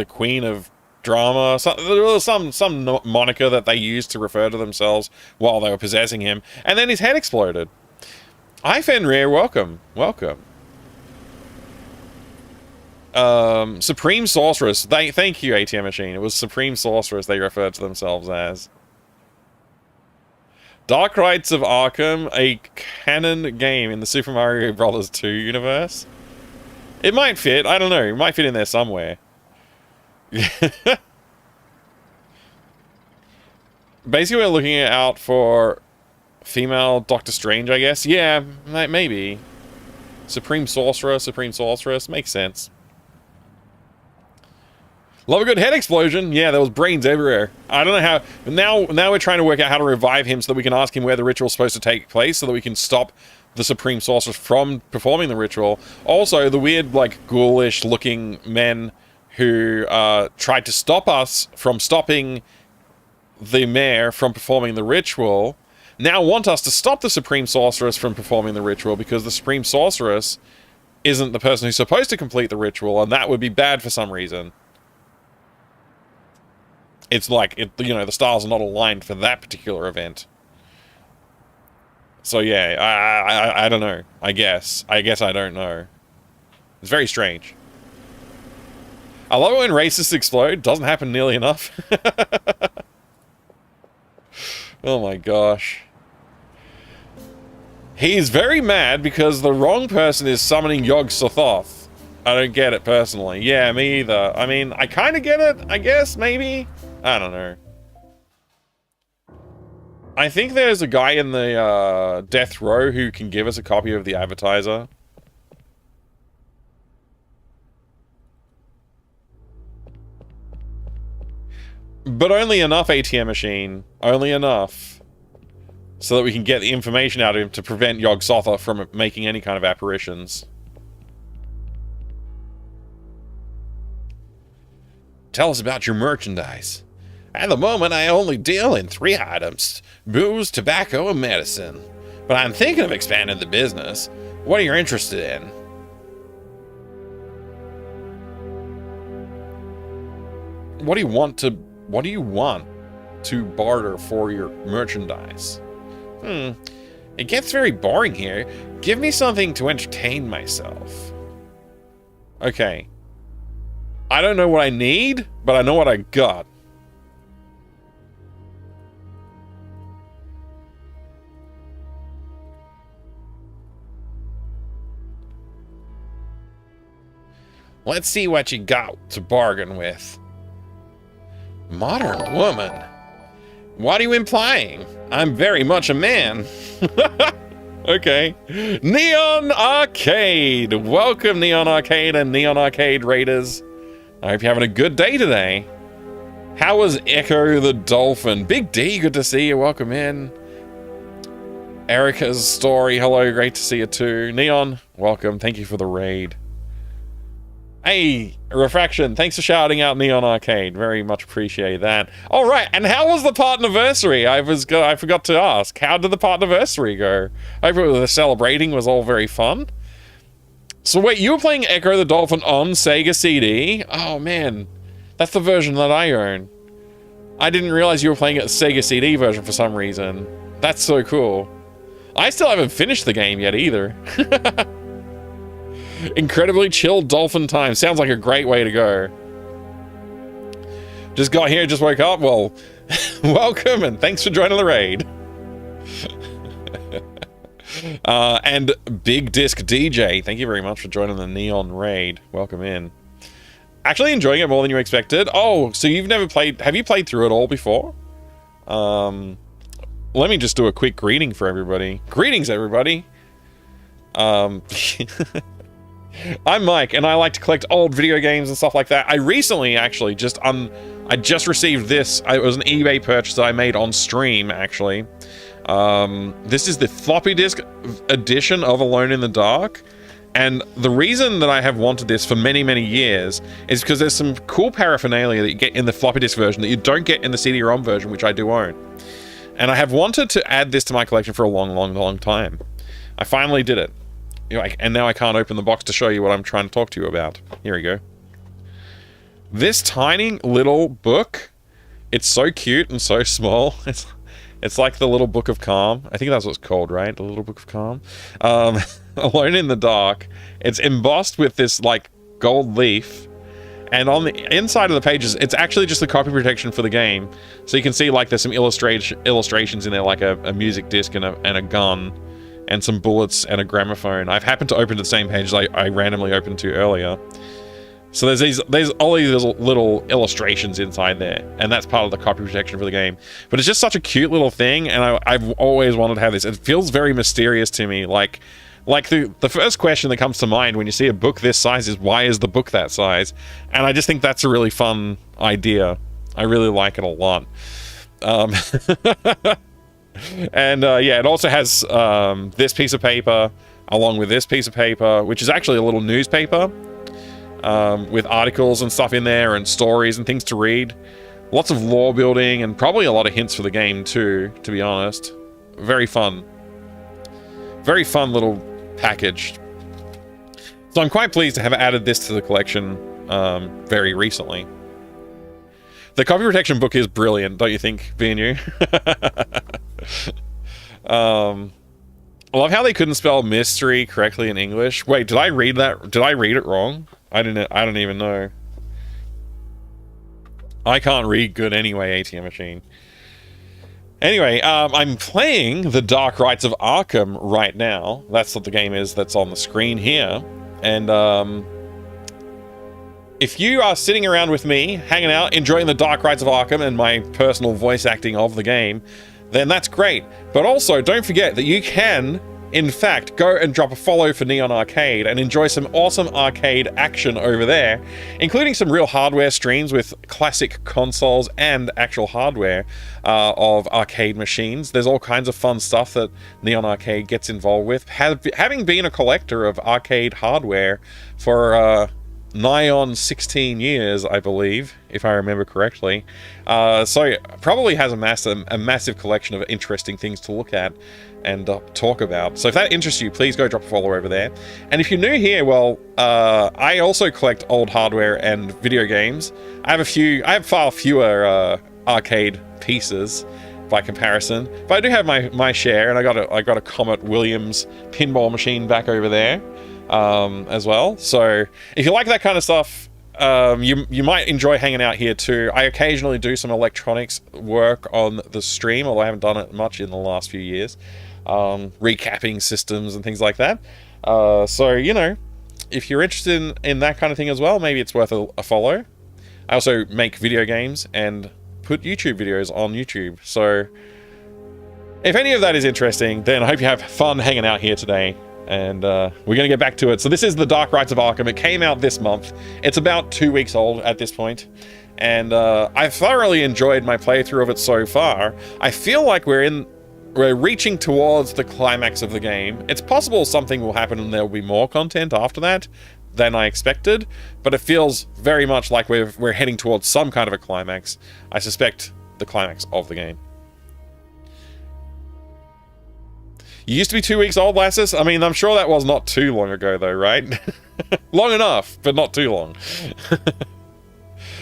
[SPEAKER 1] Queen of Drama. There was some moniker that they used to refer to themselves while they were possessing him, and then his head exploded. Hi, Fenrir. Welcome. Welcome. Supreme Sorceress. Thank you, ATM Machine. It was Supreme Sorceress they referred to themselves as. Dark Rites of Arkham, a canon game in the Super Mario Bros. 2 universe. It might fit. I don't know. It might fit in there somewhere. Basically, we're looking out for female Doctor Strange, I guess. Yeah, maybe. Supreme Sorceress. Makes sense. Love a good head explosion. Yeah, there was brains everywhere. I don't know how. Now we're trying to work out how to revive him so that we can ask him where the ritual's supposed to take place so that we can stop the Supreme Sorceress from performing the ritual. Also, the weird, like, ghoulish looking men who tried to stop us from stopping the mayor from performing the ritual now want us to stop the Supreme Sorceress from performing the ritual because the Supreme Sorceress isn't the person who's supposed to complete the ritual, and that would be bad for some reason. It's like, the stars are not aligned for that particular event. So yeah, I don't know. I guess I don't know. It's very strange. I love it when racists explode. Doesn't happen nearly enough. Oh my gosh. He's very mad because the wrong person is summoning Yog-Sothoth. I don't get it personally. Yeah, me either. I mean, I kind of get it, I guess, maybe. I don't know. I think there's a guy in the death row who can give us a copy of the advertiser. But only enough, ATM machine. Only enough. So that we can get the information out of him to prevent Yog-Sothoth from making any kind of apparitions. Tell us about your merchandise. At the moment, I only deal in 3 items: booze, tobacco, and medicine. But I'm thinking of expanding the business. What are you interested in? What do you want to barter for your merchandise? It gets very boring here. Give me something to entertain myself. Okay. I don't know what I need, but I know what I got. Let's see what you got to bargain with. Modern woman? What are you implying? I'm very much a man. Okay. Neon Arcade! Welcome, Neon Arcade and Neon Arcade Raiders. I hope you're having a good day today. How was Echo the Dolphin? Big D, good to see you. Welcome in. Erica's story, hello, great to see you too. Neon, welcome. Thank you for the raid. Hey, Refraction, thanks for shouting out Neon Arcade. Very much appreciate that. All right, and how was the partnerversary? I forgot to ask. How did the partnerversary go? I hope the celebrating was all very fun. So wait, you were playing Echo the Dolphin on Sega CD? Oh man, that's the version that I own. I didn't realize you were playing a Sega CD version for some reason. That's so cool. I still haven't finished the game yet either. Incredibly chill dolphin time. Sounds like a great way to go. Just got here, just woke up. Well, welcome and thanks for joining the raid. And Big Disc DJ, thank you very much for joining the Neon raid. Welcome in. Actually enjoying it more than you expected. Oh, so you've never played... Have you played through it all before? Let me just do a quick greeting for everybody. Greetings, everybody. I'm Mike, and I like to collect old video games and stuff like that. I recently, actually, I just received this. It was an eBay purchase that I made on stream, actually. This is the floppy disk edition of Alone in the Dark. And the reason that I have wanted this for many, many years is because there's some cool paraphernalia that you get in the floppy disk version that you don't get in the CD-ROM version, which I do own. And I have wanted to add this to my collection for a long, long, long time. I finally did it. And now I can't open the box to show you what I'm trying to talk to you about. Here we go. This tiny little book, it's so cute and so small. It's like the Little Book of Calm. I think that's what it's called, right? The Little Book of Calm. Alone in the Dark. It's embossed with this, like, gold leaf. And on the inside of the pages, it's actually just the copy protection for the game. So you can see, like, there's some illustrations in there, like a music disc and a gun. And some bullets and a gramophone. I've happened to open the same page I randomly opened to earlier. So there's all these little illustrations inside there, and that's part of the copy protection for the game. But it's just such a cute little thing, and I've always wanted to have this. It feels very mysterious to me, like Like, the first question that comes to mind when you see a book this size is, why is the book that size? And I just think that's a really fun idea. I really like it a lot. And yeah, it also has this piece of paper along with this piece of paper, which is actually a little newspaper with articles and stuff in there and stories and things to read. Lots of lore building and probably a lot of hints for the game too, to be honest. Very fun. Very fun little package. So I'm quite pleased to have added this to the collection very recently. The copy protection book is brilliant, don't you think, B&U? I love how they couldn't spell mystery correctly in English. Wait, did I read that? Did I read it wrong? I don't even know. I can't read good anyway, ATM machine. Anyway, I'm playing The Dark Rites of Arkham right now. That's what the game is that's on the screen here. And if you are sitting around with me, hanging out, enjoying The Dark Rites of Arkham and my personal voice acting of the game, then that's great. But also, don't forget that you can, in fact, go and drop a follow for Neon Arcade and enjoy some awesome arcade action over there, including some real hardware streams with classic consoles and actual hardware of arcade machines. There's all kinds of fun stuff that Neon Arcade gets involved with. Having been a collector of arcade hardware for nigh on 16 years, I believe, if I remember correctly. So probably has a massive collection of interesting things to look at and talk about. So if that interests you, please go drop a follow over there. And if you're new here, well, I also collect old hardware and video games. I have far fewer arcade pieces by comparison, but I do have my share, and I got a Comet Williams pinball machine back over there. As well. So if you like that kind of stuff, you might enjoy hanging out here too. I occasionally do some electronics work on the stream, although I haven't done it much in the last few years. Recapping systems and things like that. So, you know, if you're interested in that kind of thing as well, maybe it's worth a follow. I also make video games and put YouTube videos on YouTube. So if any of that is interesting, then I hope you have fun hanging out here today. And we're going to get back to it. So this is The Dark Rites of Arkham. It came out this month. It's about 2 weeks old at this point. And I've thoroughly enjoyed my playthrough of it so far. I feel like we're reaching towards the climax of the game. It's possible something will happen and there will be more content after that than I expected. But it feels very much like we're heading towards some kind of a climax. I suspect the climax of the game. You used to be 2 weeks old, Lassus? I mean, I'm sure that was not too long ago, though, right? Long enough, but not too long.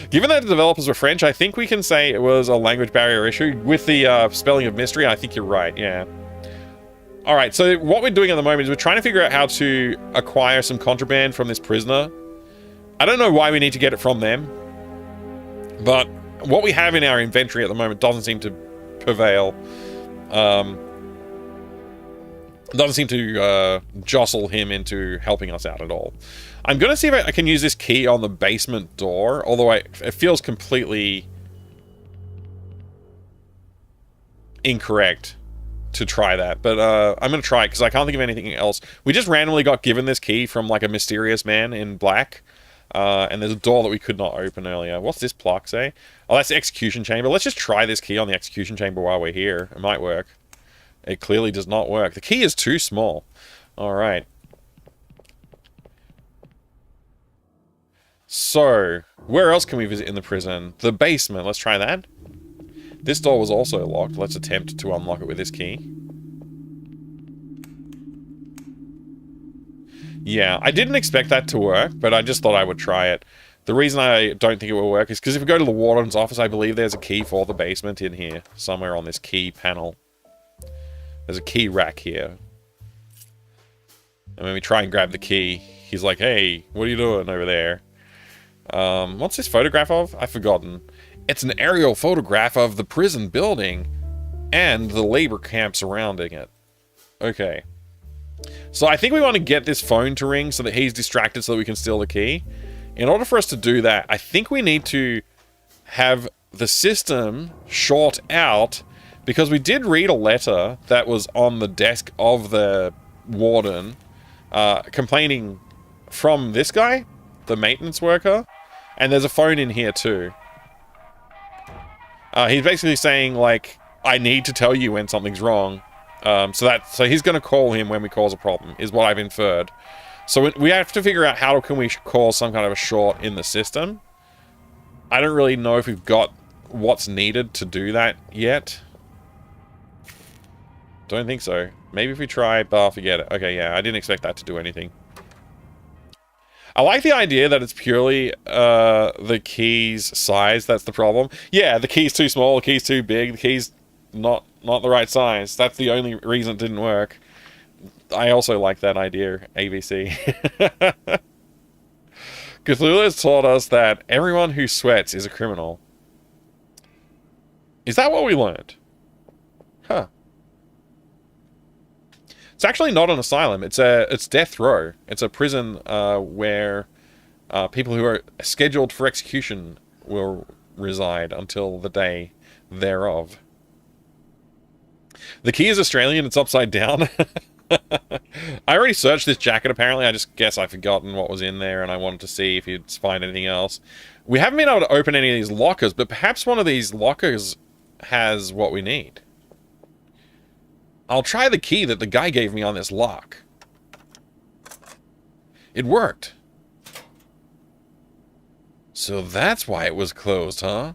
[SPEAKER 1] Given that the developers were French, I think we can say it was a language barrier issue. With the spelling of mystery, I think you're right, yeah. Alright, so what we're doing at the moment is we're trying to figure out how to acquire some contraband from this prisoner. I don't know why we need to get it from them, but what we have in our inventory at the moment doesn't seem to prevail. Doesn't seem to jostle him into helping us out at all. I'm going to see if I can use this key on the basement door, although it feels completely incorrect to try that. But I'm going to try it because I can't think of anything else. We just randomly got given this key from like a mysterious man in black. And there's a door that we could not open earlier. What's this plaque say? Oh, that's the execution chamber. Let's just try this key on the execution chamber while we're here. It might work. It clearly does not work. The key is too small. Alright. So, where else can we visit in the prison? The basement. Let's try that. This door was also locked. Let's attempt to unlock it with this key. Yeah, I didn't expect that to work, but I just thought I would try it. The reason I don't think it will work is because if we go to the warden's office, I believe there's a key for the basement in here. Somewhere on this key panel. There's a key rack here. And when we try and grab the key, he's like, hey, what are you doing over there? What's this photograph of? I've forgotten. It's an aerial photograph of the prison building and the labor camp surrounding it. Okay. So I think we want to get this phone to ring so that he's distracted so that we can steal the key. In order for us to do that, I think we need to have the system short out, because we did read a letter that was on the desk of the warden complaining from this guy, the maintenance worker, and there's a phone in here too. He's basically saying, like, I need to tell you when something's wrong. So he's going to call him when we cause a problem, is what I've inferred. So we have to figure out how can we cause some kind of a short in the system. I don't really know if we've got what's needed to do that yet. Don't think so. Maybe if we try, but forget it. Okay, yeah, I didn't expect that to do anything. I like the idea that it's purely the key's size that's the problem. Yeah, the key's too small, the key's too big, the key's not the right size. That's the only reason it didn't work. I also like that idea, ABC. Cthulhu has taught us that everyone who sweats is a criminal. Is that what we learned? Huh. It's actually not an asylum. It's death row. It's a prison where people who are scheduled for execution will reside until the day thereof. The key is Australian. It's upside down. I already searched this jacket, apparently. I just guess I've forgotten what was in there, and I wanted to see if you'd find anything else. We haven't been able to open any of these lockers, but perhaps one of these lockers has what we need. I'll try the key that the guy gave me on this lock. It worked. So that's why it was closed, huh?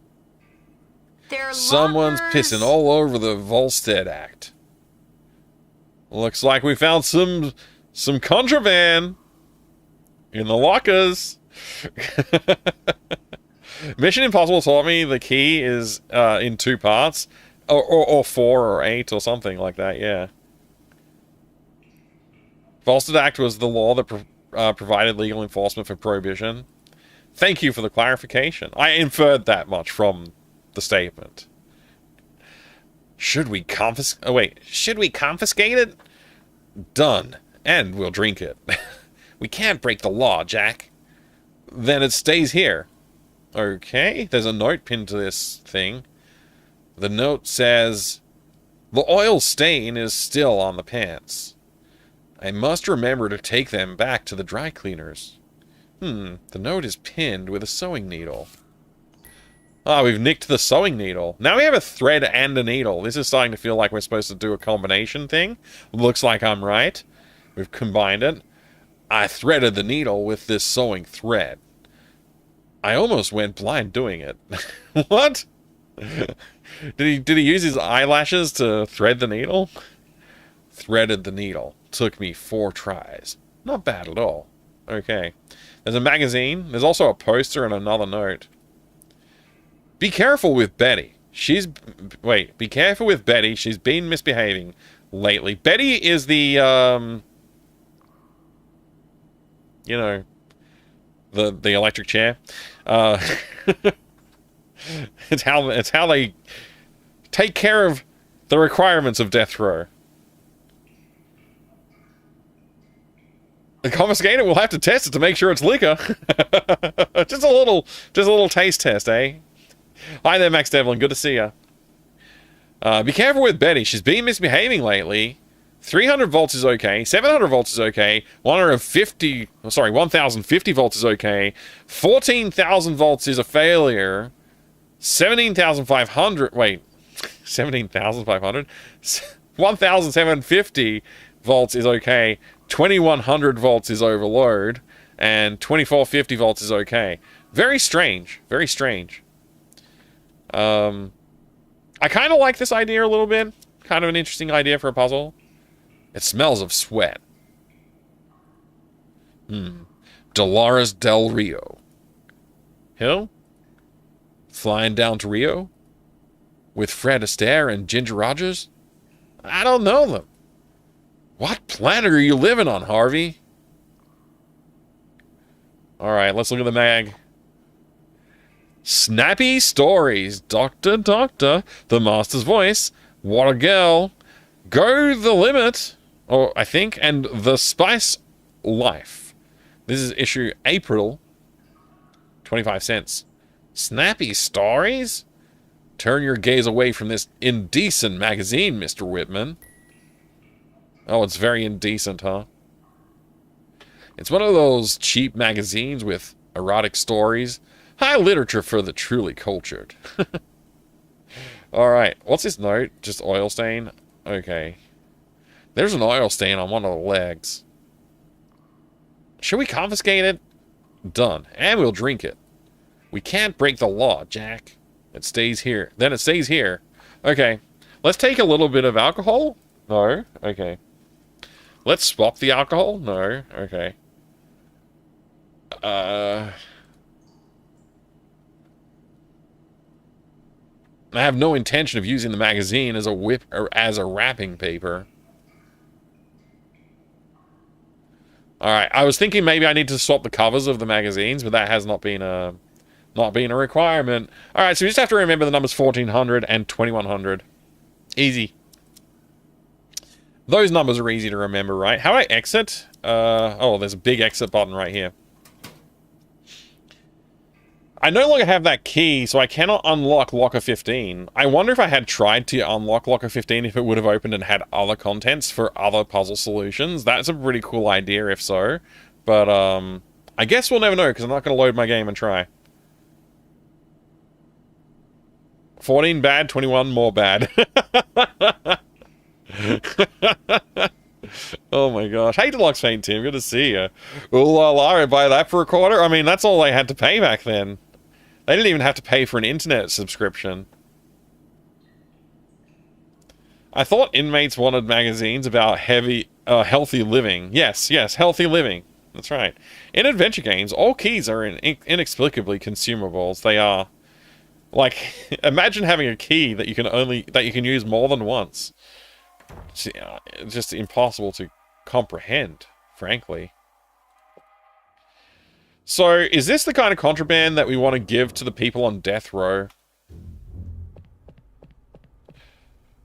[SPEAKER 1] Someone's pissing all over the Volstead Act. Looks like we found some contraband in the lockers. Mission Impossible taught me the key is in 2 parts. Or 4 or 8 or something like that, yeah. Volstead Act was the law that provided legal enforcement for prohibition. Thank you for the clarification. I inferred that much from the statement. Should we confiscate it? Done. And we'll drink it. We can't break the law, Jack. Then it stays here. Okay, there's a note pinned to this thing. The note says, the oil stain is still on the pants. I must remember to take them back to the dry cleaners. The note is pinned with a sewing needle. Ah, we've nicked the sewing needle. Now we have a thread and a needle. This is starting to feel like we're supposed to do a combination thing. Looks like I'm right. We've combined it. I threaded the needle with this sewing thread. I almost went blind doing it. What? Did he use his eyelashes to thread the needle? Threaded the needle. Took me 4 tries. Not bad at all. Okay. There's a magazine. There's also a poster and another note. Be careful with Betty. Be careful with Betty. She's been misbehaving lately. Betty is the, you know, the electric chair. It's how they take care of the requirements of death row. The confiscator will have to test it to make sure it's liquor. just a little taste test, eh? Hi there, Max Devlin. Good to see you. Be careful with Betty. She's been misbehaving lately. 300 volts is okay. 700 volts is okay. 1050 volts is okay. 14,000 volts is a failure. 17,500. Wait, 17,500. 1,750 volts is okay. 2,100 volts is overload, and 2,450 volts is okay. Very strange. Very strange. I kind of like this idea a little bit. Kind of an interesting idea for a puzzle. It smells of sweat. Dolores Del Rio. Hill? Flying down to Rio? With Fred Astaire and Ginger Rogers? I don't know them. What planet are you living on, Harvey? Alright, let's look at the mag. Snappy Stories. Doctor, Doctor. The Master's Voice. What a Girl. Go the Limit. Or I think. And The Spice Life. This is issue April. 25 cents. Snappy Stories? Turn your gaze away from this indecent magazine, Mr. Whitman. Oh, it's very indecent, huh? It's one of those cheap magazines with erotic stories. High literature for the truly cultured. Alright, what's this note? Just oil stain? Okay. There's an oil stain on one of the legs. Should we confiscate it? Done. And we'll drink it. We can't break the law, Jack. It stays here. Then it stays here. Okay. Let's take a little bit of alcohol? No? Okay. Let's swap the alcohol? No? Okay. I have no intention of using the magazine as a whip or as a wrapping paper. Alright, I was thinking maybe I need to swap the covers of the magazines, but that has not been a requirement. Alright, so we just have to remember the numbers 1400 and 2100. Easy. Those numbers are easy to remember, right? How do I exit? Oh, there's a big exit button right here. I no longer have that key, so I cannot unlock Locker 15. I wonder if I had tried to unlock Locker 15 if it would have opened and had other contents for other puzzle solutions. That's a pretty cool idea if so. But, I guess we'll never know because I'm not going to load my game and try. 14 bad, 21 more bad. Oh my gosh. Hey, Deluxe Paint Team, good to see you. Ooh la la, I buy that for a quarter? I mean, that's all they had to pay back then. They didn't even have to pay for an internet subscription. I thought inmates wanted magazines about healthy living. Yes, healthy living. That's right. In adventure games, all keys are inexplicably consumables. They are. Like, imagine having a key that you can use more than once. It's just impossible to comprehend, frankly. So, is this the kind of contraband that we want to give to the people on death row?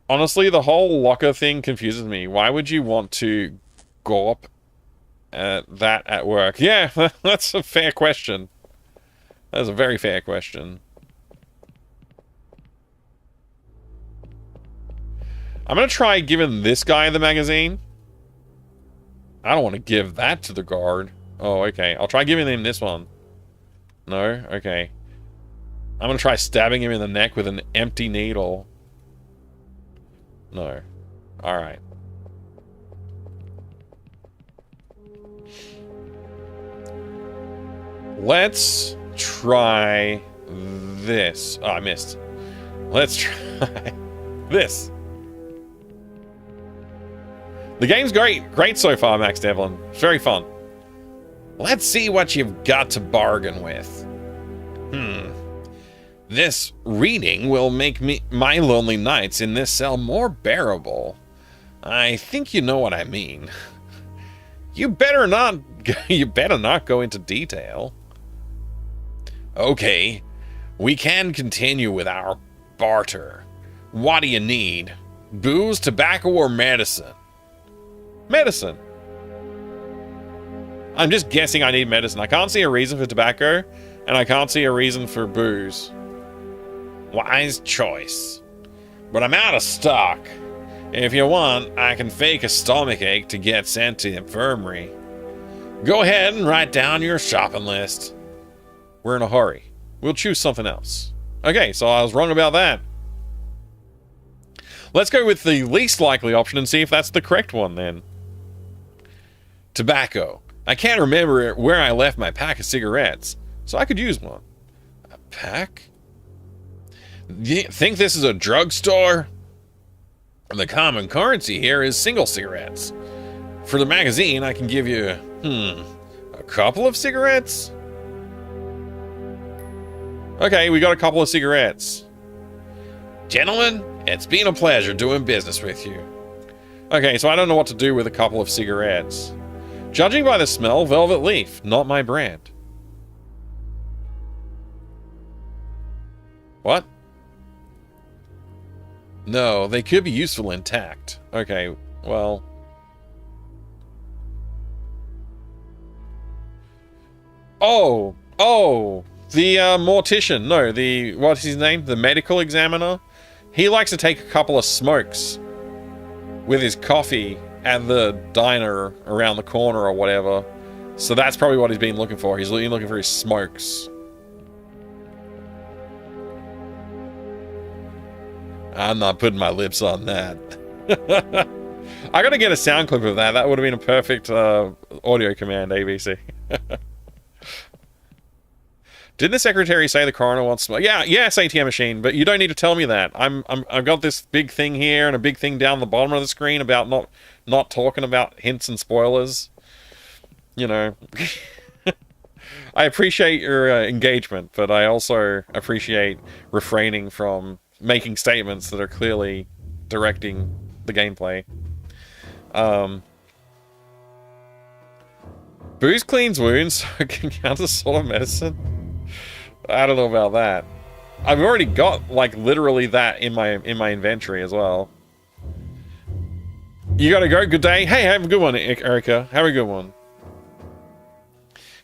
[SPEAKER 1] Honestly, the whole locker thing confuses me. Why would you want to go up that at work? Yeah, that's a fair question. That's a very fair question. I'm going to try giving this guy the magazine. I don't want to give that to the guard. Oh, okay. I'll try giving him this one. No? Okay. I'm going to try stabbing him in the neck with an empty needle. No. Alright. Let's try this. Oh, I missed. Let's try this. The game's great. Great so far, Max Devlin. It's very fun. Let's see what you've got to bargain with. This reading will make my lonely nights in this cell more bearable. I think you know what I mean. You better not go into detail. Okay, we can continue with our barter. What do you need? Booze, tobacco, or medicine? Medicine. I'm just guessing I need medicine. I can't see a reason for tobacco, and I can't see a reason for booze. Wise choice. But I'm out of stock. If you want, I can fake a stomachache to get sent to the infirmary. Go ahead and write down your shopping list. We're in a hurry. We'll choose something else. Okay, so I was wrong about that. Let's go with the least likely option and see if that's the correct one then. Tobacco. I can't remember where I left my pack of cigarettes, so I could use one. A pack? You think this is a drugstore? The common currency here is single cigarettes. For the magazine, I can give you, a couple of cigarettes? Okay, we got a couple of cigarettes. Gentlemen, it's been a pleasure doing business with you. Okay, so I don't know what to do with a couple of cigarettes. Judging by the smell, Velvet Leaf, not my brand. What? No, they could be useful intact. Okay, well... Oh! The mortician. No, what's his name? The medical examiner. He likes to take a couple of smokes with his coffee at the diner around the corner or whatever. So that's probably what he's been looking for. He's looking for his smokes. I'm not putting my lips on that. I gotta get a sound clip of that. That would have been a perfect audio command, ABC. Didn't the secretary say the coroner wants smoke? Yeah, yes, ATM machine, but you don't need to tell me that. I've got this big thing here and a big thing down the bottom of the screen about not talking about hints and spoilers. You know, I appreciate your engagement, but I also appreciate refraining from making statements that are clearly directing the gameplay. Booze cleans wounds, so it can count as sort of medicine. I don't know about that. I've already got, like, literally that in my inventory as well. You gotta go. Good day. Hey, have a good one, Erica. Have a good one.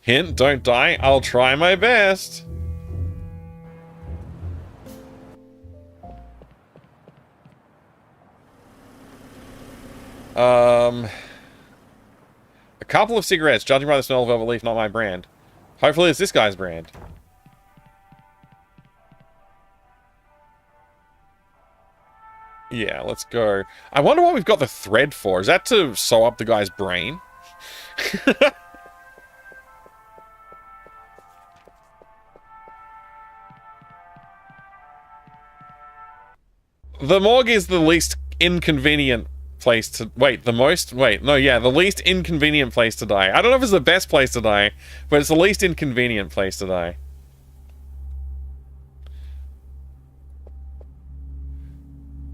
[SPEAKER 1] Hint, don't die. I'll try my best. A couple of cigarettes. Judging by the smell of Velvet Leaf, not my brand. Hopefully it's this guy's brand. Yeah, let's go. I wonder what we've got the thread for. Is that to sew up the guy's brain? The morgue is the least inconvenient place to... Wait, the most... Wait, no, yeah, the least inconvenient place to die. I don't know if it's the best place to die, but it's the least inconvenient place to die.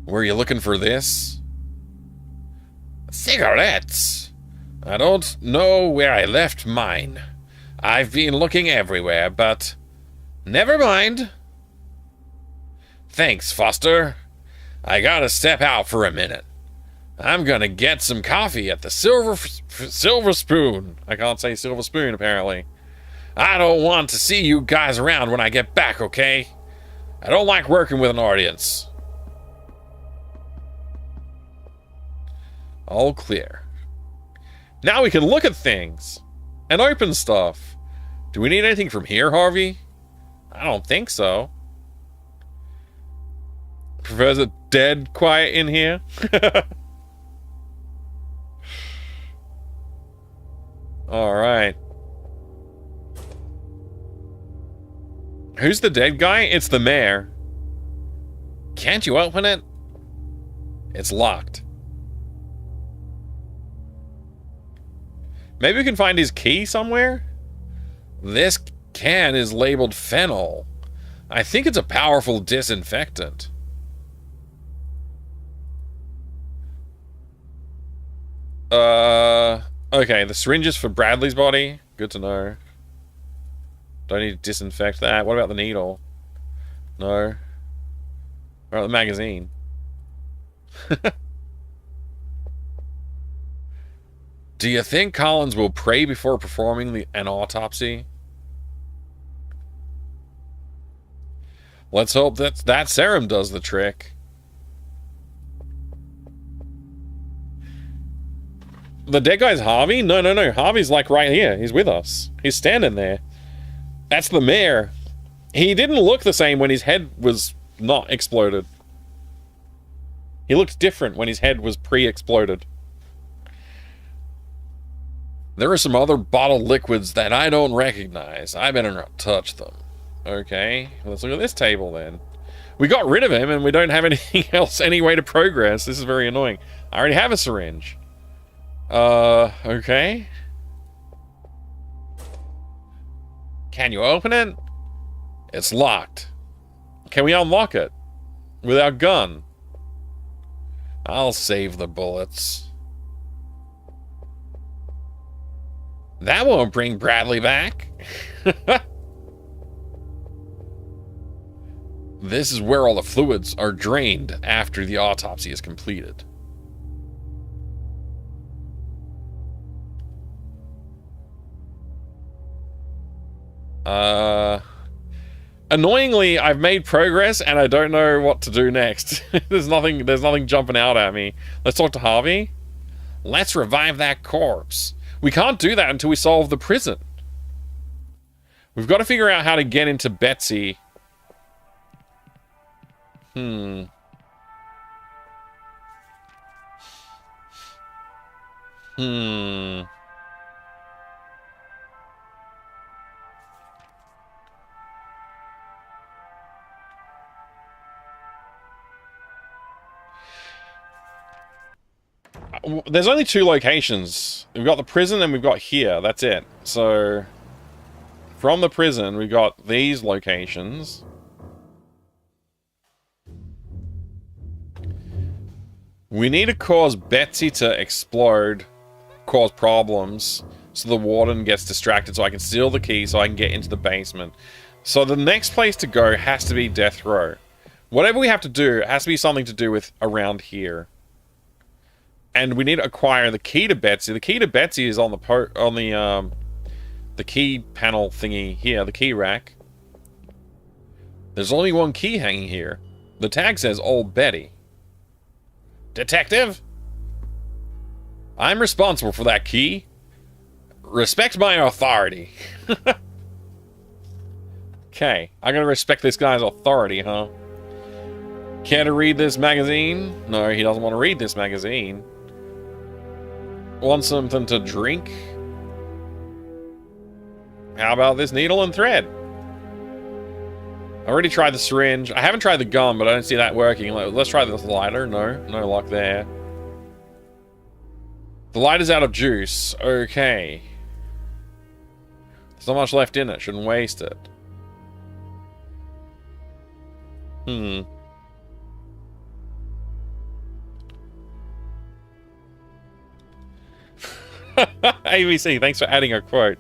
[SPEAKER 1] Were you looking for this? Cigarettes? I don't know where I left mine. I've been looking everywhere, but... Never mind. Thanks, Foster. I gotta step out for a minute. I'm gonna get some coffee at the Silver Spoon. I can't say Silver Spoon, apparently. I don't want to see you guys around when I get back, okay? I don't like working with an audience. All clear. Now we can look at things and open stuff. Do we need anything from here, Harvey? I don't think so. Prefers it dead quiet in here. Alright. Who's the dead guy? It's the mayor. Can't you open it? It's locked. Maybe we can find his key somewhere? This can is labeled phenol. I think it's a powerful disinfectant. Okay, the syringe is for Bradley's body. Good to know. Don't need to disinfect that. What about the needle? No. What about the magazine? Do you think Collins will pray before performing an autopsy? Let's hope that serum does the trick. The dead guy's Harvey? No. Harvey's like right here. He's with us. He's standing there. That's the mayor. He didn't look the same when his head was not exploded. He looked different when his head was pre-exploded. There are some other bottled liquids that I don't recognize. I better not touch them. Okay, let's look at this table then. We got rid of him and we don't have anything else, any way to progress. This is very annoying. I already have a syringe. Okay. Can you open it? It's locked. Can we unlock it? With our gun? I'll save the bullets. That won't bring Bradley back. This is where all the fluids are drained after the autopsy is completed. Annoyingly, I've made progress and I don't know what to do next. There's nothing jumping out at me. Let's talk to Harvey. Let's revive that corpse. We can't do that until we solve the prison. We've got to figure out how to get into Betsy. There's only 2 locations. We've got the prison and we've got here. That's it. So, from the prison, we've got these locations. We need to cause Betsy to explode, cause problems, so the warden gets distracted so I can steal the key so I can get into the basement. So the next place to go has to be Death Row. Whatever we have to do, it has to be something to do with around here. And we need to acquire the key to Betsy. The key to Betsy is on the key panel thingy here, the key rack. There's only one key hanging here. The tag says Old Betty. Detective? I'm responsible for that key. Respect my authority. Okay, I gotta respect this guy's authority, huh? Care to read this magazine? No, he doesn't want to read this magazine. Want something to drink? How about this needle and thread? I already tried the syringe. I haven't tried the gun, but I don't see that working. Let's try the lighter. No luck there. The lighter's out of juice. Okay. There's not much left in it. Shouldn't waste it. ABC, thanks for adding a quote.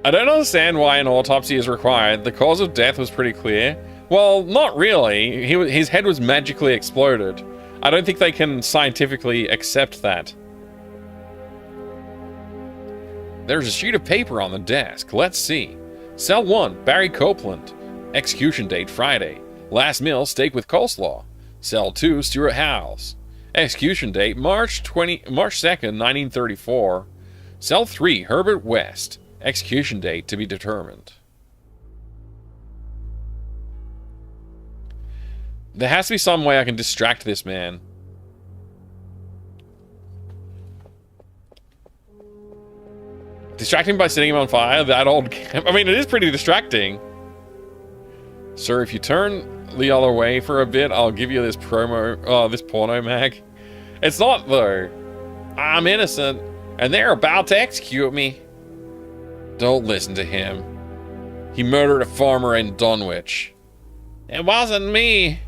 [SPEAKER 1] I don't understand why an autopsy is required. The cause of death was pretty clear. Well, not really. His head was magically exploded. I don't think they can scientifically accept that. There's a sheet of paper on the desk. Let's see. Cell 1, Barry Copeland. Execution date Friday. Last meal, steak with coleslaw. Cell 2, Stuart Howes. Execution date March 2nd, 1934. Cell 3, Herbert West. Execution date to be determined. There has to be some way I can distract this man. Distract him by setting him on fire? That old camp. I mean, it is pretty distracting. Sir, if you turn the other way for a bit, I'll give you this this porno mag. It's not, though. I'm innocent, and they're about to execute me. Don't listen to him. He murdered a farmer in Dunwich. It wasn't me.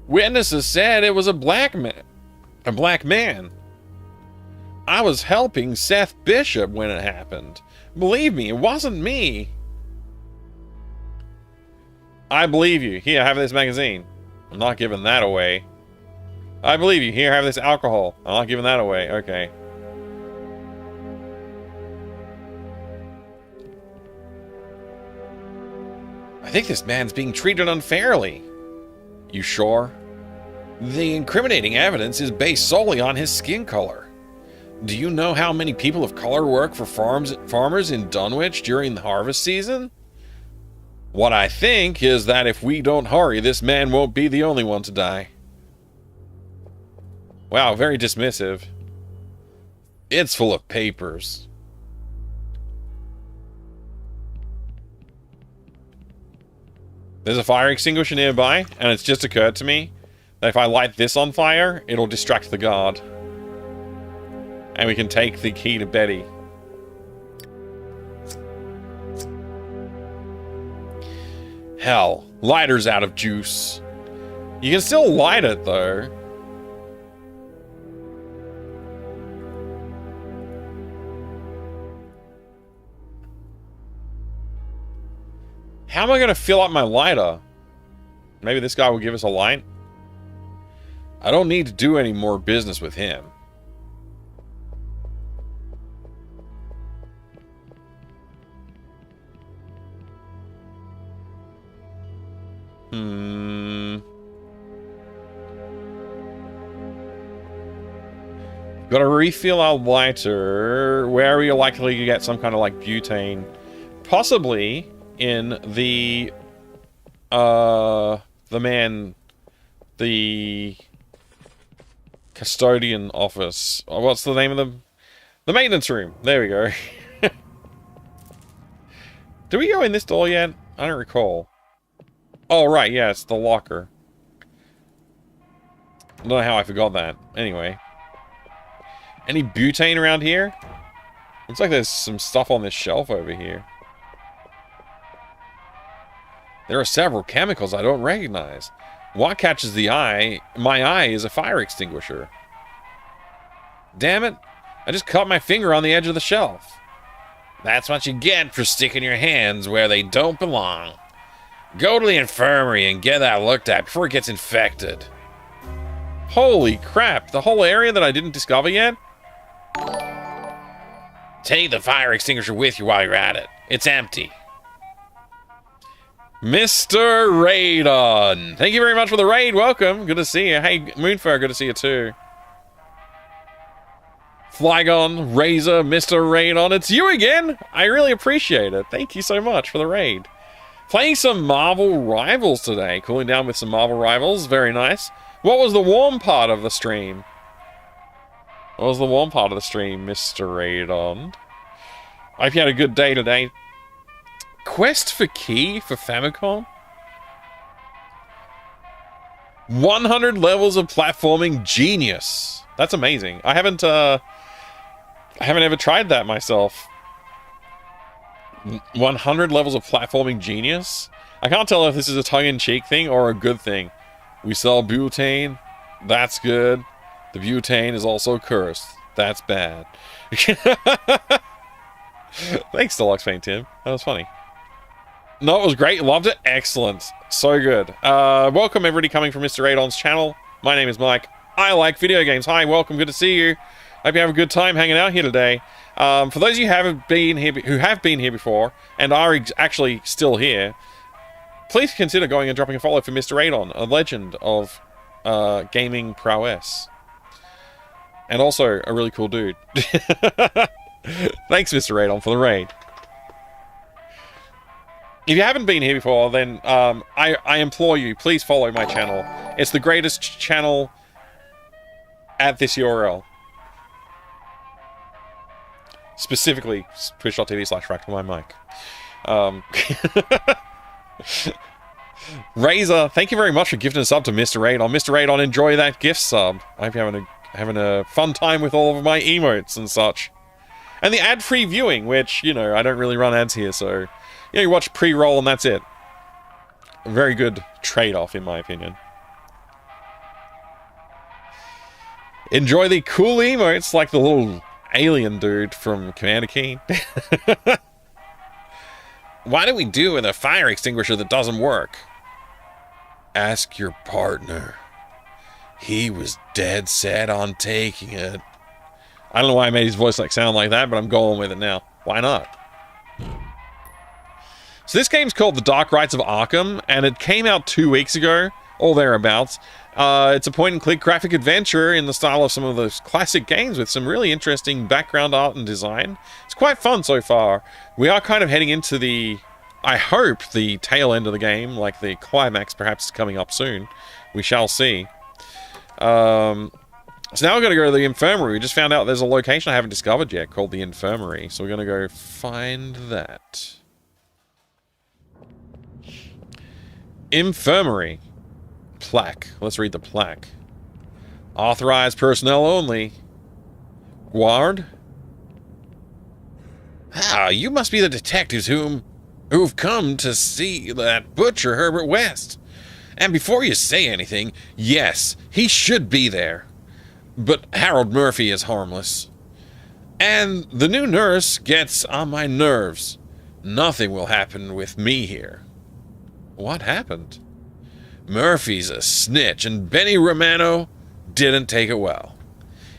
[SPEAKER 1] Witnesses said it was a black man. A black man. I was helping Seth Bishop when it happened. Believe me, it wasn't me. I believe you. Here, have this magazine. I'm not giving that away. I believe you. Here, have this alcohol. I'm not giving that away. Okay. I think this man's being treated unfairly. You sure? The incriminating evidence is based solely on his skin color. Do you know how many people of color work for farmers in Dunwich during the harvest season? What I think is that if we don't hurry, this man won't be the only one to die. Wow, very dismissive. It's full of papers. There's a fire extinguisher nearby, and it's just occurred to me that if I light this on fire, it'll distract the guard. And we can take the key to Betty. Hell, lighter's out of juice. You can still light it, though. How am I going to fill up my lighter? Maybe this guy will give us a light? I don't need to do any more business with him. Gotta refill our lighter. Where are you likely to get some kind of like butane? Possibly in the custodian office. Oh, what's the name of the maintenance room? There we go. Did we go in this door yet? I don't recall. Oh, right, yeah, it's the locker. I don't know how I forgot that. Anyway. Any butane around here? Looks like there's some stuff on this shelf over here. There are several chemicals I don't recognize. What catches my eye is a fire extinguisher. Damn it. I just caught my finger on the edge of the shelf. That's what you get for sticking your hands where they don't belong. Go to the infirmary and get that looked at before it gets infected. Holy crap, the whole area that I didn't discover yet? Take the fire extinguisher with you while you're at it. It's empty. Mr. Radon. Thank you very much for the raid. Welcome. Good to see you. Hey, Moonfur, good to see you too. Flygon, Razor, Mr. Radon. It's you again. I really appreciate it. Thank you so much for the raid. Playing some Marvel Rivals today. Cooling down with some Marvel Rivals. Very nice. What was the warm part of the stream? What was the warm part of the stream, Mr. Radon? I hope you had a good day today. Quest for key for Famicom? 100 levels of platforming genius. That's amazing. I haven't ever tried that myself. 100 levels of platforming genius? I can't tell if this is a tongue-in-cheek thing or a good thing. We sell butane. That's good. The butane is also cursed. That's bad. Thanks, Deluxe Paint Tim. That was funny. No, it was great. Loved it. Excellent. So good. Welcome, everybody coming from Mr. Radon's channel. My name is Mike. I like video games. Hi, welcome. Good to see you. Hope you have a good time hanging out here today. For those of you who have been here before and are actually still here, please consider going and dropping a follow for Mr. Radon, a legend of gaming prowess. And also a really cool dude. Thanks, Mr. Radon, for the raid. If you haven't been here before, then I implore you, please follow my channel. It's the greatest channel at this URL. Specifically, twitch.tv/fractalmymic. Razor, thank you very much for gifting a sub to Mr. Radon. Mr. Radon, enjoy that gift sub. I hope you're having a fun time with all of my emotes and such. And the ad-free viewing, which, you know, I don't really run ads here, so... You know, you watch pre-roll and that's it. A very good trade-off, in my opinion. Enjoy the cool emotes, like the little alien dude from Commander Keen. What do we do with a fire extinguisher that doesn't work? Ask your partner. He was dead set on taking it. I don't know why I made his voice sound like that, but I'm going with it now. Why not? So this game's called The Dark Rites of Arkham, and it came out 2 weeks ago, or thereabouts. It's a point-and-click graphic adventure in the style of some of those classic games with some really interesting background art and design. It's quite fun so far. We are kind of heading into the, I hope, the tail end of the game, like the climax perhaps is coming up soon. We shall see. So now we're going to go to the infirmary. We just found out there's a location I haven't discovered yet called the infirmary. So we're going to go find that. Infirmary. Plaque. Let's read the plaque. Authorized personnel only. Guard? Ah, you must be the detectives who've come to see that butcher Herbert West. And before you say anything, yes, he should be there. But Harold Murphy is harmless. And the new nurse gets on my nerves. Nothing will happen with me here. What happened? Murphy's a snitch, and Benny Romano didn't take it well.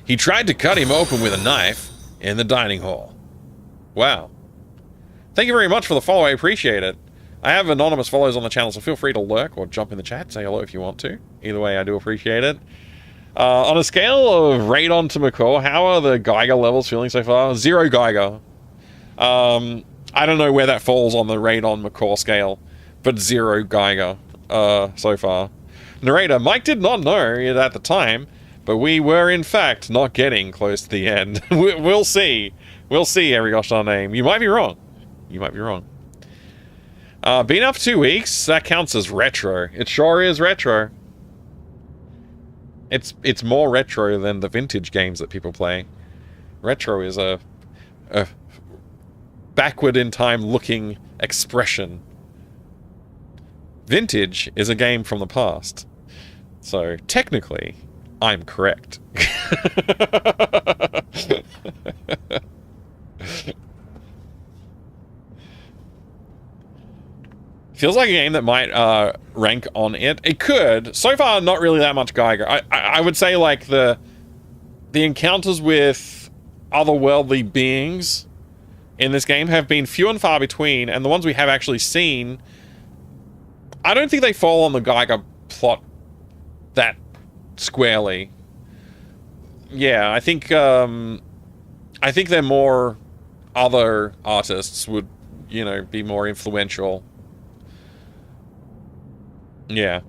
[SPEAKER 1] He tried to cut him open with a knife in the dining hall. Wow. Thank you very much for the follow, I appreciate it. I have anonymous follows on the channel, so feel free to lurk or jump in the chat, say hello if you want to. Either way, I do appreciate it. On a scale of radon to McCall, how are the Geiger levels feeling so far? 0 Geiger. I don't know where that falls on the radon McCall scale, but 0 Geiger so far. Narrator, Mike did not know it at the time, but we were in fact not getting close to the end. We'll see. We'll see, every gosh darn name. You might be wrong. You might be wrong. Been up for 2 weeks? That counts as retro. It sure is retro. It's more retro than the vintage games that people play. Retro is a backward in time looking expression. Vintage is a game from the past. So, technically, I'm correct. Feels like a game that might rank on it. It could. So far, not really that much Geiger. I would say, like, the encounters with otherworldly beings in this game have been few and far between, and the ones we have actually seen, I don't think they fall on the Geiger plot that squarely. Yeah, I think they're more other artists would, you know, be more influential. Yeah.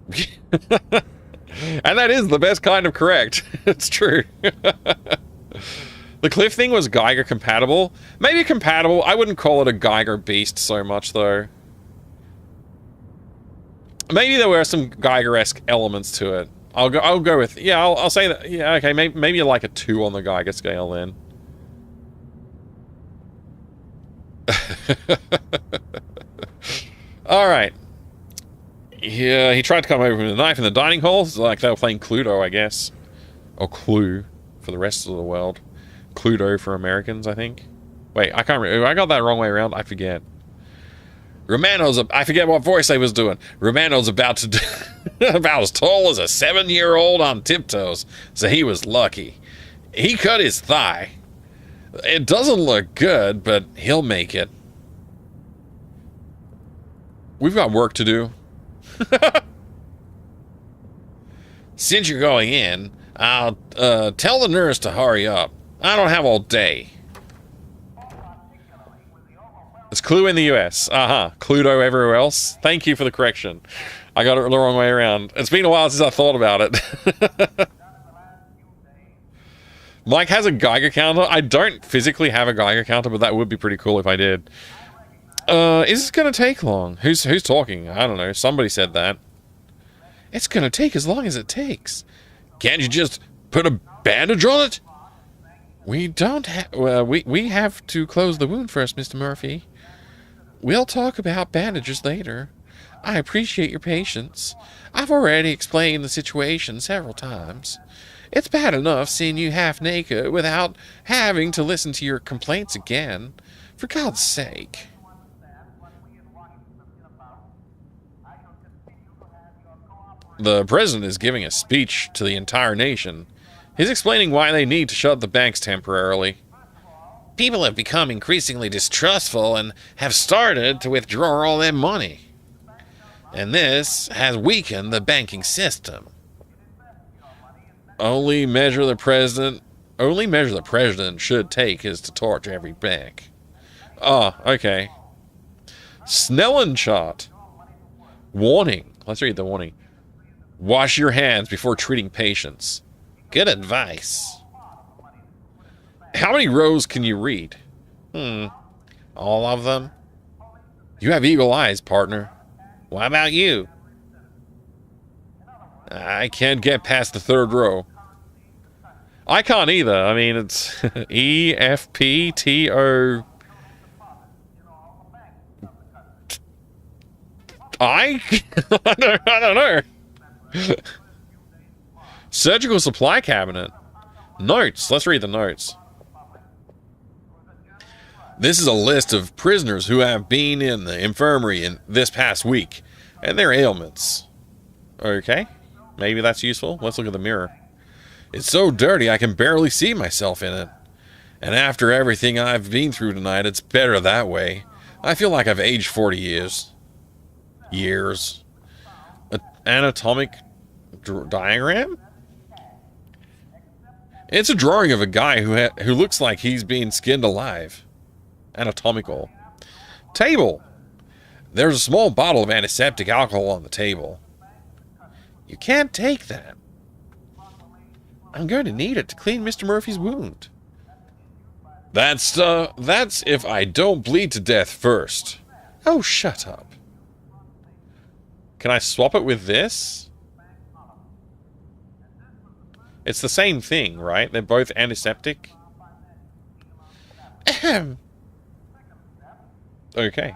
[SPEAKER 1] And that is the best kind of correct. It's true. The cliff thing was Geiger compatible. Maybe compatible. I wouldn't call it a Geiger beast so much, though. Maybe there were some Geiger-esque elements to it. I'll go with, yeah, I'll say that, yeah, okay, maybe like a 2 on the Geiger scale then. Alright. Yeah, he tried to come over with a knife in the dining hall. It's like they were playing Cluedo, I guess. Or Clue for the rest of the world. Cluedo for Americans, I think. Wait, I can't remember. I got that wrong way around. I forget. Romano's, I forget what voice I was doing. Romano's about to do, about as tall as a 7-year-old on tiptoes, so he was lucky. He cut his thigh. It doesn't look good, but he'll make it. We've got work to do. Since you're going in, I'll tell the nurse to hurry up. I don't have all day. It's Clue in the US. Cluedo everywhere else. Thank you for the correction. I got it the wrong way around. It's been a while since I thought about it. Mike has a Geiger counter. I don't physically have a Geiger counter, but that would be pretty cool if I did. Is this gonna take long? Who's talking? I don't know. Somebody said that. It's gonna take as long as it takes. Can't you just put a bandage on it? We don't have... Well, we have to close the wound first, Mr. Murphy. We'll talk about bandages later. I appreciate your patience. I've already explained the situation several times. It's bad enough seeing you half naked without having to listen to your complaints again. For God's sake. The president is giving a speech to the entire nation. He's explaining why they need to shut the banks temporarily. People have become increasingly distrustful and have started to withdraw all their money. And this has weakened the banking system. Only measure the president should take is to torch every bank. Oh, okay. Snellen chart. Warning. Let's read the warning. Wash your hands before treating patients. Good advice. How many rows can you read? All of them? You have eagle eyes, partner. What about you? I can't get past the 3rd row. I can't either. I mean, it's EFPTO. I don't know. Surgical supply cabinet. Notes. Let's read the notes. This is a list of prisoners who have been in the infirmary in this past week and their ailments. Okay. Maybe that's useful. Let's look at the mirror. It's so dirty I can barely see myself in it. And after everything I've been through tonight, it's better that way. I feel like I've aged 40 years. Anatomic diagram? It's a drawing of a guy who looks like he's being skinned alive. Anatomical. Table. There's a small bottle of antiseptic alcohol on the table. You can't take that. I'm going to need it to clean Mr. Murphy's wound. That's if I don't bleed to death first. Oh, shut up. Can I swap it with this? It's the same thing, right? They're both antiseptic. Ahem. Okay.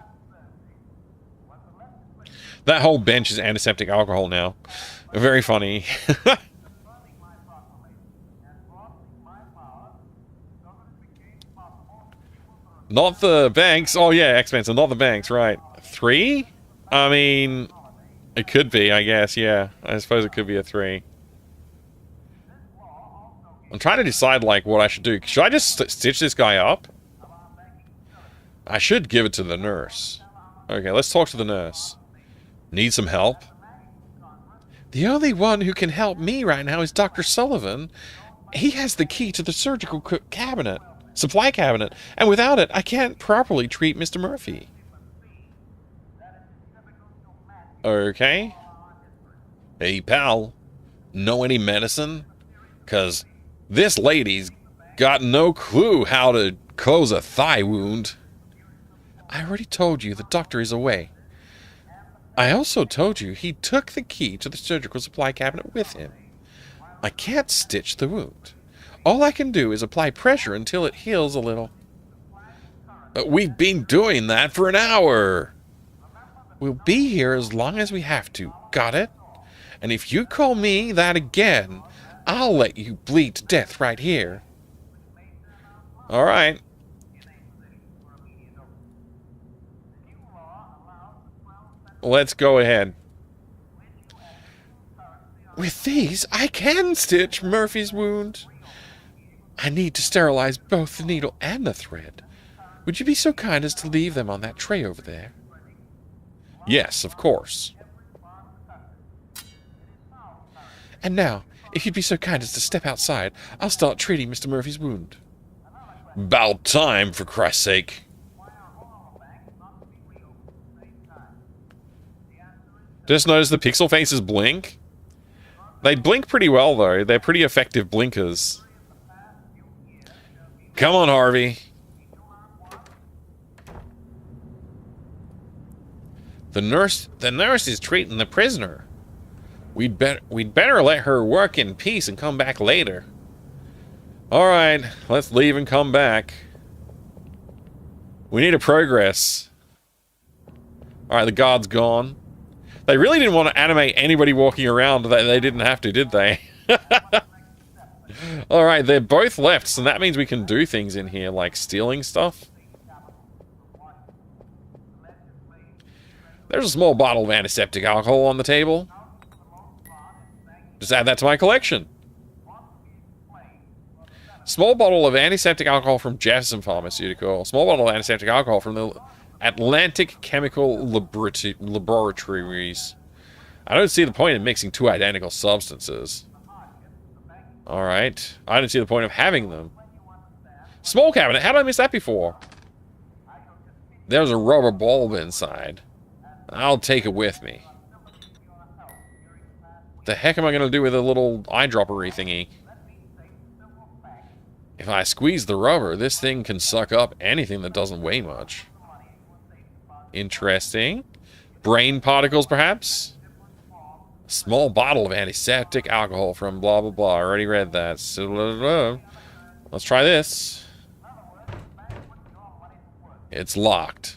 [SPEAKER 1] That whole bench is antiseptic alcohol now. Very funny. Not the banks. Oh, yeah, expensive. Not the banks, right. 3? I mean, it could be, I guess, yeah. I suppose it could be a 3. I'm trying to decide, like, what I should do. Should I just stitch this guy up? I should give it to the nurse. Okay, let's talk to the nurse. Need some help? The only one who can help me right now is Dr. Sullivan. He has the key to the surgical cabinet. Supply cabinet, and without it, I can't properly treat Mr. Murphy. Okay. Hey, pal. Know any medicine? 'Cause this lady's got no clue how to close a thigh wound. I already told you the doctor is away. I also told you he took the key to the surgical supply cabinet with him. I can't stitch the wound. All I can do is apply pressure until it heals a little. We've been doing that for an hour. We'll be here as long as we have to. Got it? And if you call me that again, I'll let you bleed to death right here. All right. Let's go ahead. With these, I can stitch Murphy's wound. I need to sterilize both the needle and the thread. Would you be so kind as to leave them on that tray over there? Yes, of course. And now, if you'd be so kind as to step outside, I'll start treating Mr. Murphy's wound. About time, for Christ's sake. Just notice the pixel faces blink. They blink pretty well, though. They're pretty effective blinkers. Come on, Harvey. The nurse is treating the prisoner. We'd better let her work in peace and come back later. All right, let's leave and come back. We need to progress. All right, the guard's gone. They really didn't want to animate anybody walking around. They didn't have to, did they? Alright, they're both left, so that means we can do things in here, like stealing stuff. There's a small bottle of antiseptic alcohol on the table. Just add that to my collection. Small bottle of antiseptic alcohol from Jefferson Pharmaceutical. Small bottle of antiseptic alcohol from the Atlantic Chemical Laboratories. I don't see the point in mixing two identical substances. Alright. I don't see the point of having them. Small cabinet. How did I miss that before? There's a rubber bulb inside. I'll take it with me. The heck am I going to do with a little eyedroppery thingy? If I squeeze the rubber, this thing can suck up anything that doesn't weigh much. Interesting. Brain particles, perhaps? Small bottle of antiseptic alcohol from blah, blah, blah. I already read that. So, blah, blah, blah. Let's try this. It's locked.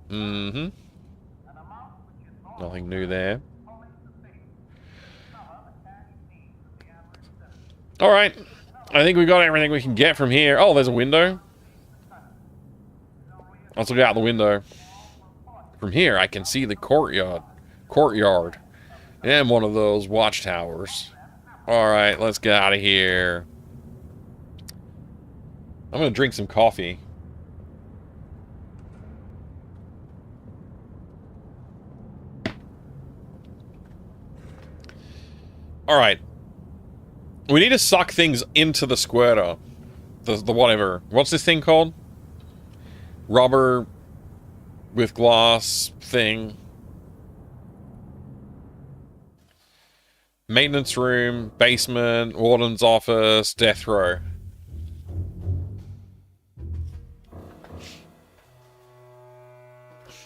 [SPEAKER 1] Mm-hmm. Nothing new there. Alright. I think we got everything we can get from here. Oh, there's a window. Let's look out the window. From here, I can see the courtyard. And one of those watchtowers. Alright, let's get out of here. I'm gonna drink some coffee. Alright. We need to suck things into the squirter. The whatever. What's this thing called? Rubber with glass thing. Maintenance room, basement, warden's office, death row.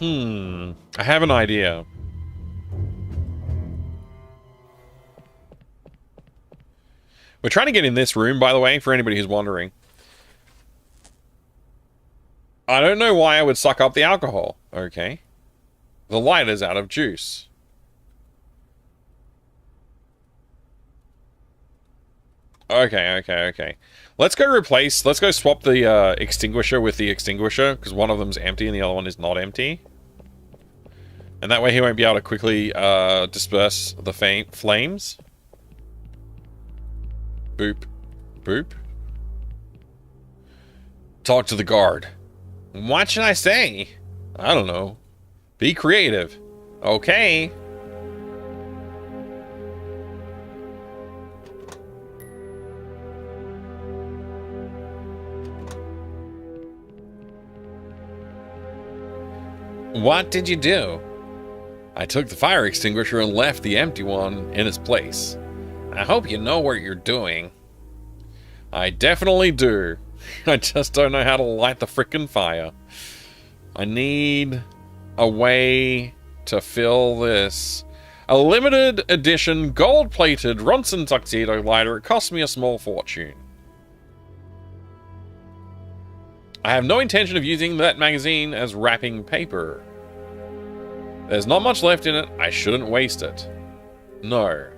[SPEAKER 1] I have an idea. We're trying to get in this room, by the way, for anybody who's wondering. I don't know why I would suck up the alcohol. Okay. The light is out of juice. Okay. Let's go swap the extinguisher with the extinguisher, because one of them's empty and the other one is not empty. And that way he won't be able to quickly disperse the flames. Boop. Boop. Talk to the guard. What should I say? I don't know. Be creative. Okay. What did you do? I took the fire extinguisher and left the empty one in its place. I hope you know what you're doing. I definitely do. I just don't know how to light the frickin' fire. I need a way to fill this. A limited edition gold-plated Ronson tuxedo lighter. It cost me a small fortune. I have no intention of using that magazine as wrapping paper. There's not much left in it. I shouldn't waste it. No.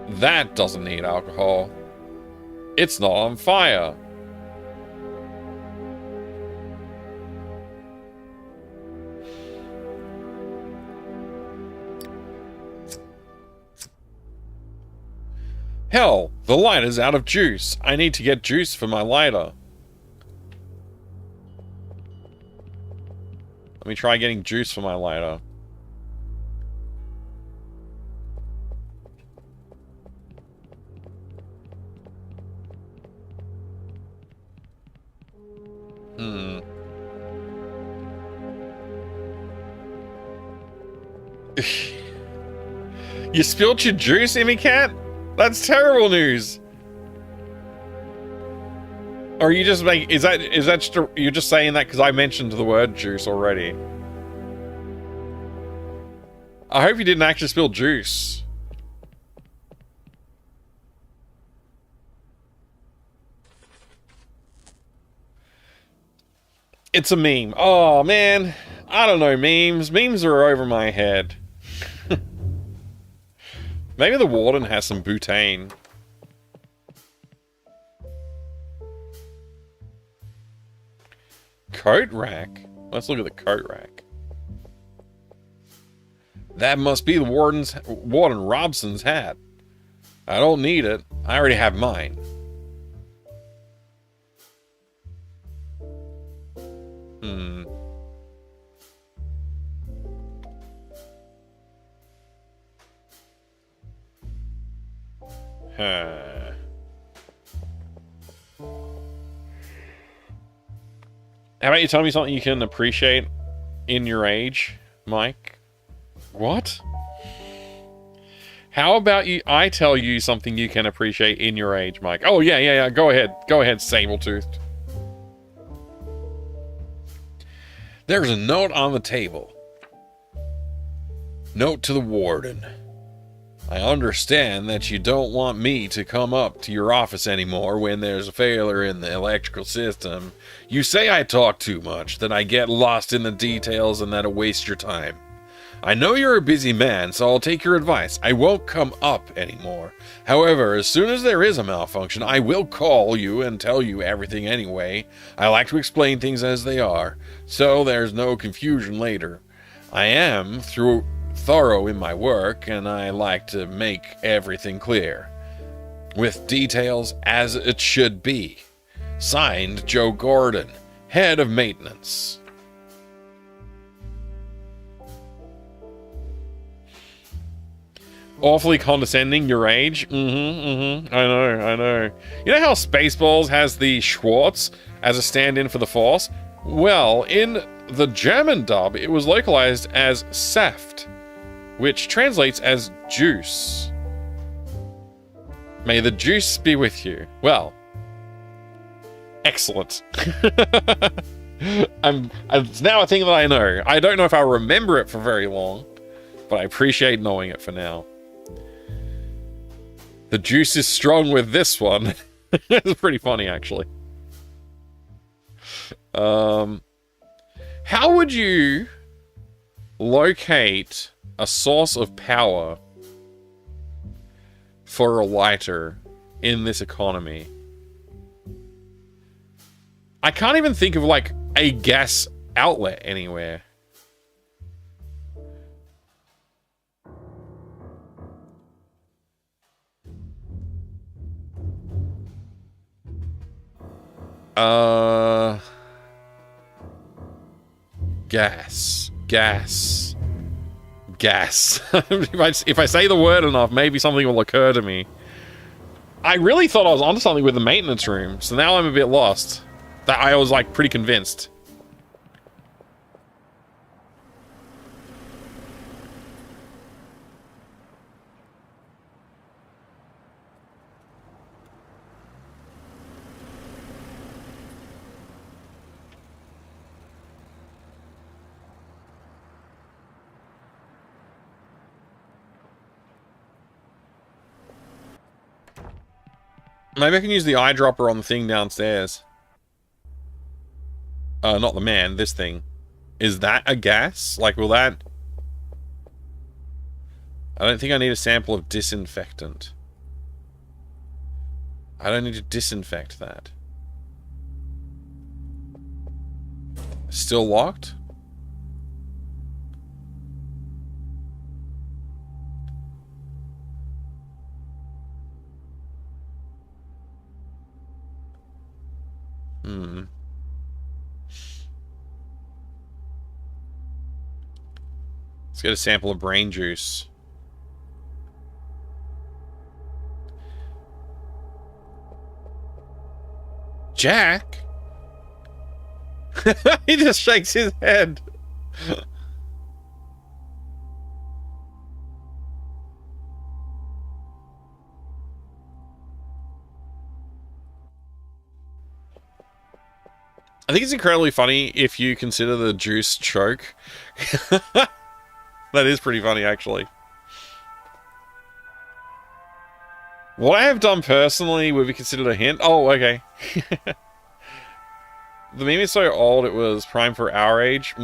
[SPEAKER 1] That doesn't need alcohol. It's not on fire. Hell, the lighter's out of juice. I need to get juice for my lighter. Let me try getting juice for my lighter. You spilled your juice, Emmy Cat? That's terrible news. Or you just make is that just you're just saying that because I mentioned the word juice already? I hope you didn't actually spill juice. It's a meme. Oh man, I don't know memes. Memes are over my head. Maybe the warden has some butane. Coat rack? Let's look at the coat rack. That must be the Warden Robson's hat. I don't need it. I already have mine. How about you tell me something you can appreciate in your age, Mike? What? How about I tell you something you can appreciate in your age, Mike? Oh, yeah. Go ahead, Sabletoothed. There's a note on the table. Note to the warden. I understand that you don't want me to come up to your office anymore when there's a failure in the electrical system. You say I talk too much, that I get lost in the details and that I waste your time. I know you're a busy man, so I'll take your advice. I won't come up anymore. However, as soon as there is a malfunction, I will call you and tell you everything anyway. I like to explain things as they are, so there's no confusion later. I am thorough in my work, and I like to make everything clear, with details as it should be. Signed, Joe Gordon, Head of Maintenance. Awfully condescending, your age. I know. You know how Spaceballs has the Schwartz as a stand-in for the Force? Well, in the German dub, it was localized as Saft, which translates as juice. May the juice be with you. Well, excellent. It's now a thing that I know. I don't know if I'll remember it for very long, but I appreciate knowing it for now. The juice is strong with this one. It's pretty funny, actually. How would you locate a source of power for a lighter in this economy? I can't even think of, like, a gas outlet anywhere. Gas. If I say the word enough, maybe something will occur to me. I really thought I was onto something with the maintenance room, so now I'm a bit lost. That I was, like, pretty convinced. Maybe I can use the eyedropper on the thing downstairs. Not the man, this thing. Is that a gas? Like, will that... I don't think I need a sample of disinfectant. I don't need to disinfect that. Still locked? Let's get a sample of brain juice. Jack? He just shakes his head. I think it's incredibly funny if you consider the juice choke. That is pretty funny, actually. What I have done personally would be considered a hint. Oh, okay. The meme is so old it was prime for our age.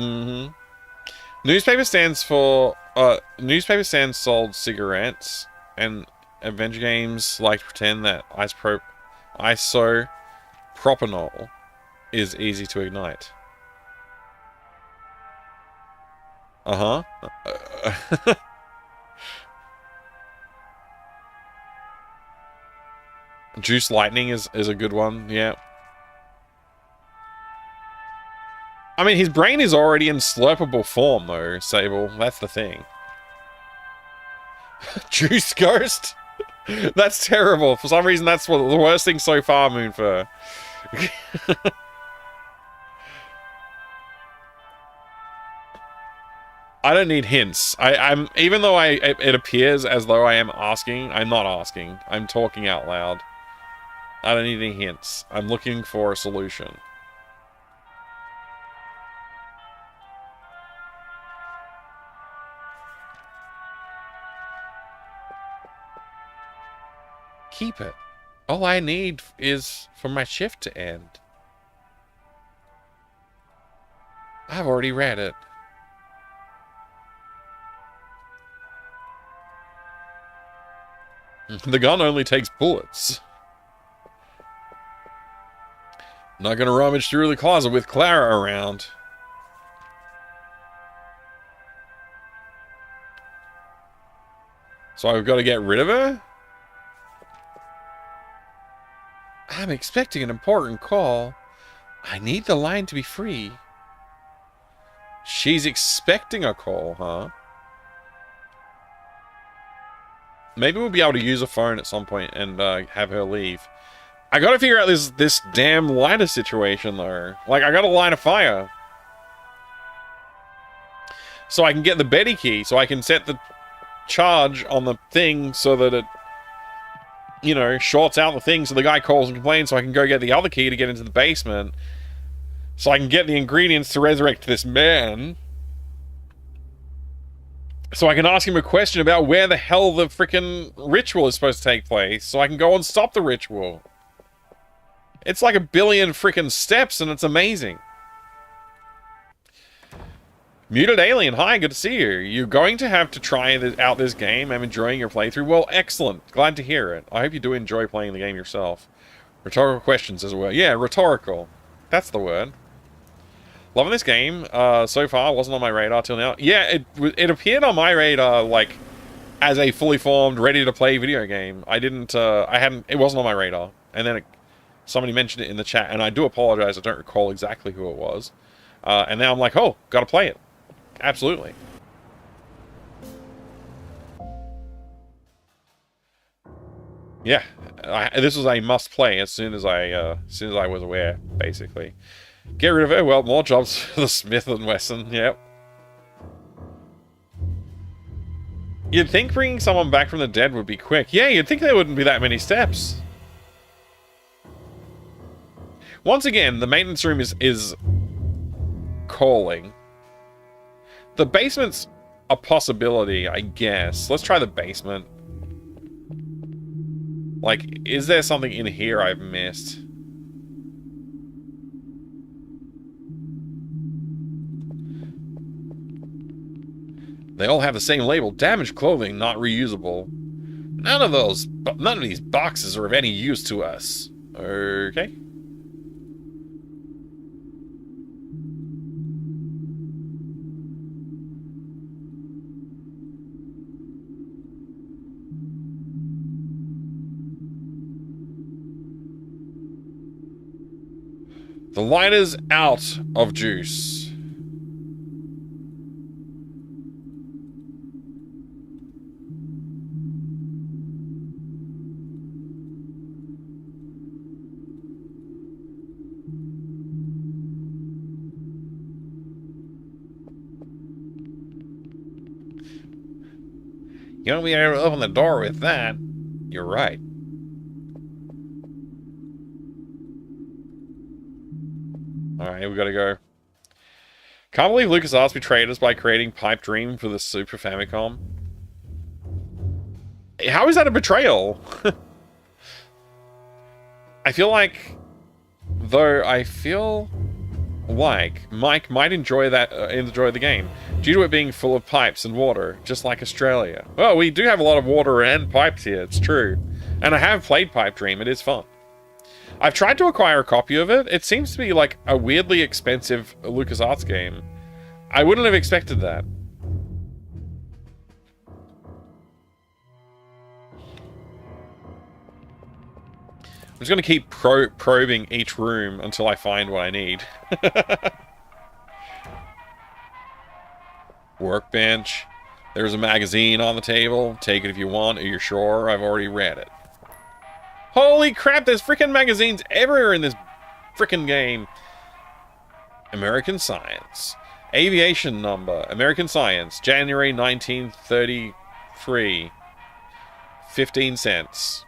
[SPEAKER 1] Newspaper stands for... newspaper stands sold cigarettes, and adventure games like to pretend that isopropanol is easy to ignite. Juice lightning is a good one, yeah. I mean, his brain is already in slurpable form, though, Sable. That's the thing. Juice ghost? That's terrible. For some reason, that's the worst thing so far, Moonfur. I don't need hints. I'm even though it appears as though I am asking, I'm not asking. I'm talking out loud. I don't need any hints. I'm looking for a solution. Keep it. All I need is for my shift to end. I've already read it. The gun only takes bullets. Not gonna rummage through the closet with Clara around. So I've got to get rid of her? I'm expecting an important call. I need the line to be free. She's expecting a call, huh? Maybe we'll be able to use a phone at some point and have her leave. I gotta figure out this damn lighter situation, though. Like, I gotta light a fire. So I can get the Betty key, so I can set the charge on the thing so that it, you know, shorts out the thing so the guy calls and complains, so I can go get the other key to get into the basement. So I can get the ingredients to resurrect this man. So I can ask him a question about where the hell the freaking ritual is supposed to take place, so I can go and stop the ritual. It's like 1 billion freaking steps, and it's amazing. Muted Alien, hi, good to see you. You're going to have to try out this game. I'm enjoying your playthrough. Well, excellent. Glad to hear it. I hope you do enjoy playing the game yourself. Rhetorical questions as well. Yeah, rhetorical. That's the word. Loving this game so far. Wasn't on my radar till now. Yeah, it appeared on my radar like as a fully formed, ready to play video game. It wasn't on my radar. And then somebody mentioned it in the chat, and I do apologize. I don't recall exactly who it was. And now I'm like, oh, gotta play it. Absolutely. Yeah, this was a must play as soon as I was aware, basically. Get rid of it. Well, more jobs for the Smith & Wesson. Yep. You'd think bringing someone back from the dead would be quick. Yeah, you'd think there wouldn't be that many steps. Once again, the maintenance room is calling. The basement's a possibility, I guess. Let's try the basement. Like, is there something in here I've missed? They all have the same label. Damaged clothing, not reusable. None of these boxes are of any use to us. Okay. The lighter's out of juice. You won't be able to open the door with that. You're right. Alright, we gotta go. Can't believe LucasArts betrayed us by creating Pipe Dream for the Super Famicom. How is that a betrayal? I feel like Mike might enjoy the game, due to it being full of pipes and water, just like Australia. Well, we do have a lot of water and pipes here, it's true. And I have played Pipe Dream, it is fun. I've tried to acquire a copy of it. It seems to be like a weirdly expensive LucasArts game. I wouldn't have expected that. I'm just going to keep probing each room until I find what I need. Workbench. There's a magazine on the table. Take it if you want. Are you sure? I've already read it. Holy crap, there's freaking magazines everywhere in this freaking game. American Science. Aviation number. American Science. January 1933. 15 cents.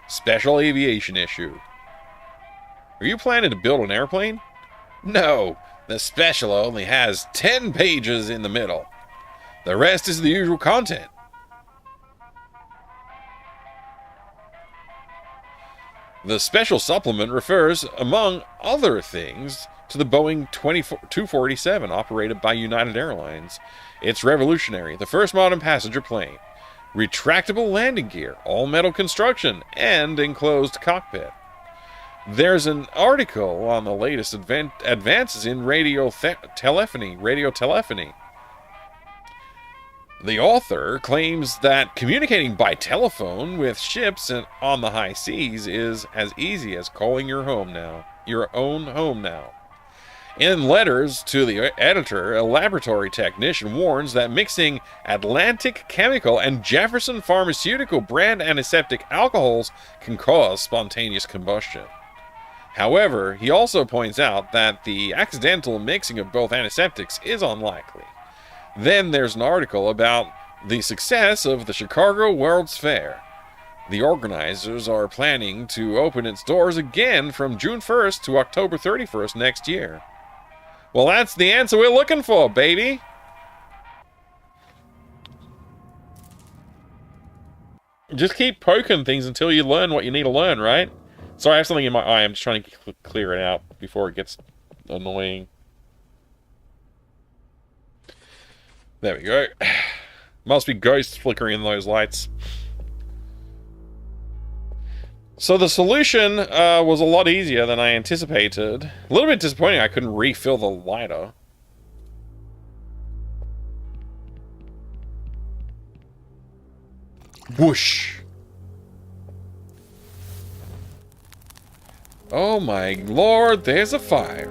[SPEAKER 1] Special aviation issue. Are you planning to build an airplane? No, the special only has 10 pages in the middle. The rest is the usual content. The special supplement refers, among other things, to the Boeing 247 operated by United Airlines. It's revolutionary, the first modern passenger plane. Retractable landing gear, all-metal construction, and enclosed cockpit. There's an article on the latest advances in radio telephony. The author claims that communicating by telephone with ships on the high seas is as easy as calling your own home now. In letters to the editor, a laboratory technician warns that mixing Atlantic Chemical and Jefferson Pharmaceutical brand antiseptic alcohols can cause spontaneous combustion. However, he also points out that the accidental mixing of both antiseptics is unlikely. Then there's an article about the success of the Chicago World's Fair. The organizers are planning to open its doors again from June 1st to October 31st next year. Well, that's the answer we're looking for, baby! Just keep poking things until you learn what you need to learn, right? Sorry, I have something in my eye. I'm just trying to clear it out before it gets annoying. There we go. Must be ghosts flickering in those lights. So the solution was a lot easier than I anticipated. A little bit disappointing I couldn't refill the lighter. Whoosh! Oh my lord, there's a fire.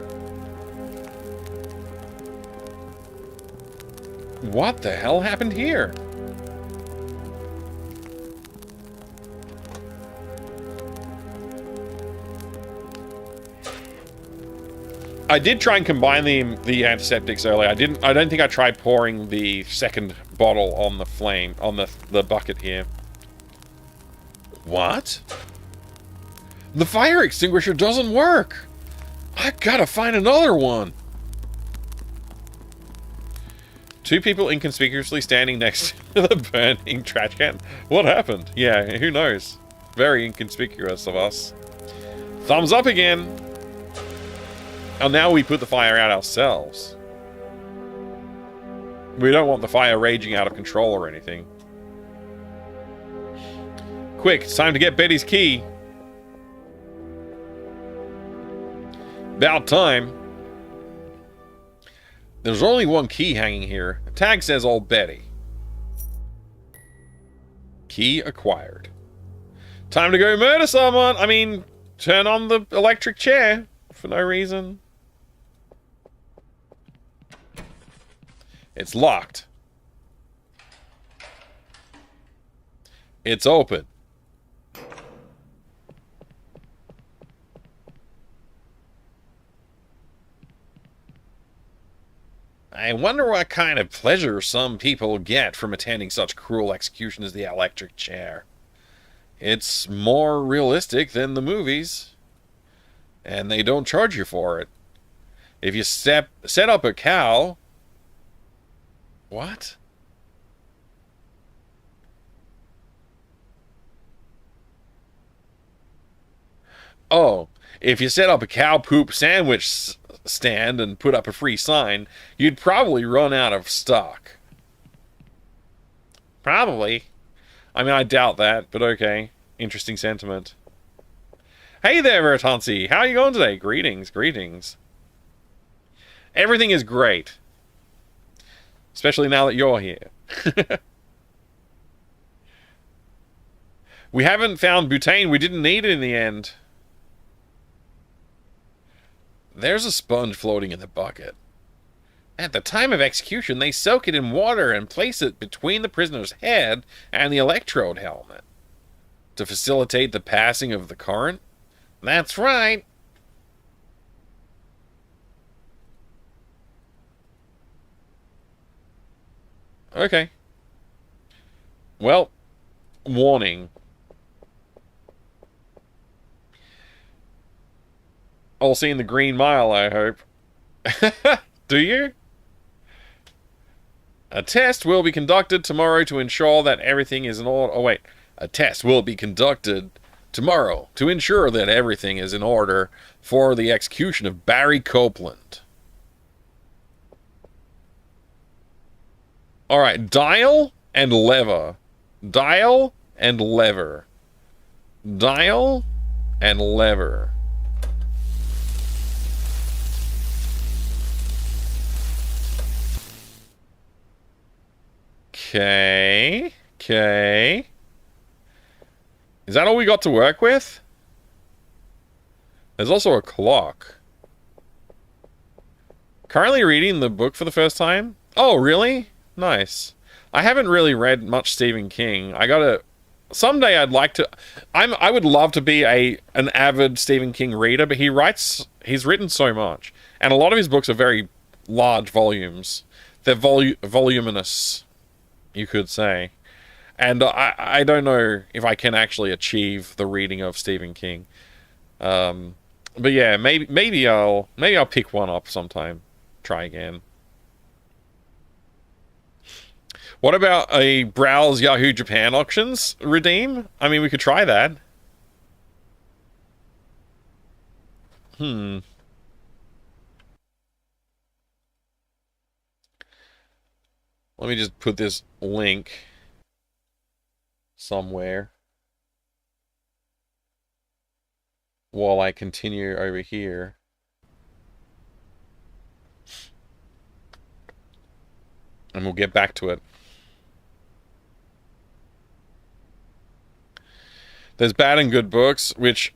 [SPEAKER 1] What the hell happened here? I did try and combine the antiseptics earlier. I don't think I tried pouring the second bottle on the flame, on the bucket here. What? The fire extinguisher doesn't work. I gotta find another one. Two people inconspicuously standing next to the burning trash can. What happened? Yeah, who knows? Very inconspicuous of us. Thumbs up again. Oh, now we put the fire out ourselves. We don't want the fire raging out of control or anything. Quick, it's time to get Betty's key. About time. There's only one key hanging here. The tag says Old Betty. Key acquired. Time to go murder someone. I mean, turn on the electric chair for no reason. It's locked. It's open. I wonder what kind of pleasure some people get from attending such cruel execution as the electric chair. It's more realistic than the movies, and they don't charge you for it. If you set up a cow... What? Oh, if you set up a cow poop sandwich stand and put up a free sign, you'd probably run out of stock. Probably. I mean, I doubt that, but okay. Interesting sentiment. Hey there, Vertansi. How are you going today? Greetings, greetings. Everything is great. Especially now that you're here. We haven't found butane. We didn't need it in the end. There's a sponge floating in the bucket. At the time of execution, they soak it in water and place it between the prisoner's head and the electrode helmet to facilitate the passing of the current. That's right. Okay. Well, warning. All seen the Green Mile, I hope. Do you? A test will be conducted tomorrow to ensure that everything is in order. Oh, wait. A test will be conducted tomorrow to ensure that everything is in order for the execution of Barry Copeland. Alright, dial and lever. Dial and lever. Dial and lever. Okay. Okay. Is that all we got to work with? There's also a clock. Currently reading the book for the first time. Oh, really? Nice. I haven't really read much Stephen King. I gotta... Someday I'd like to... I would love to be an avid Stephen King reader, but he's written so much. And a lot of his books are very large volumes. They're voluminous, you could say. And I don't know if I can actually achieve the reading of Stephen King. But yeah, maybe I'll pick one up sometime. Try again. What about a browse Yahoo Japan auctions redeem? I mean, we could try that. Let me just put this link somewhere while I continue over here. And we'll get back to it. There's bad and good books, which,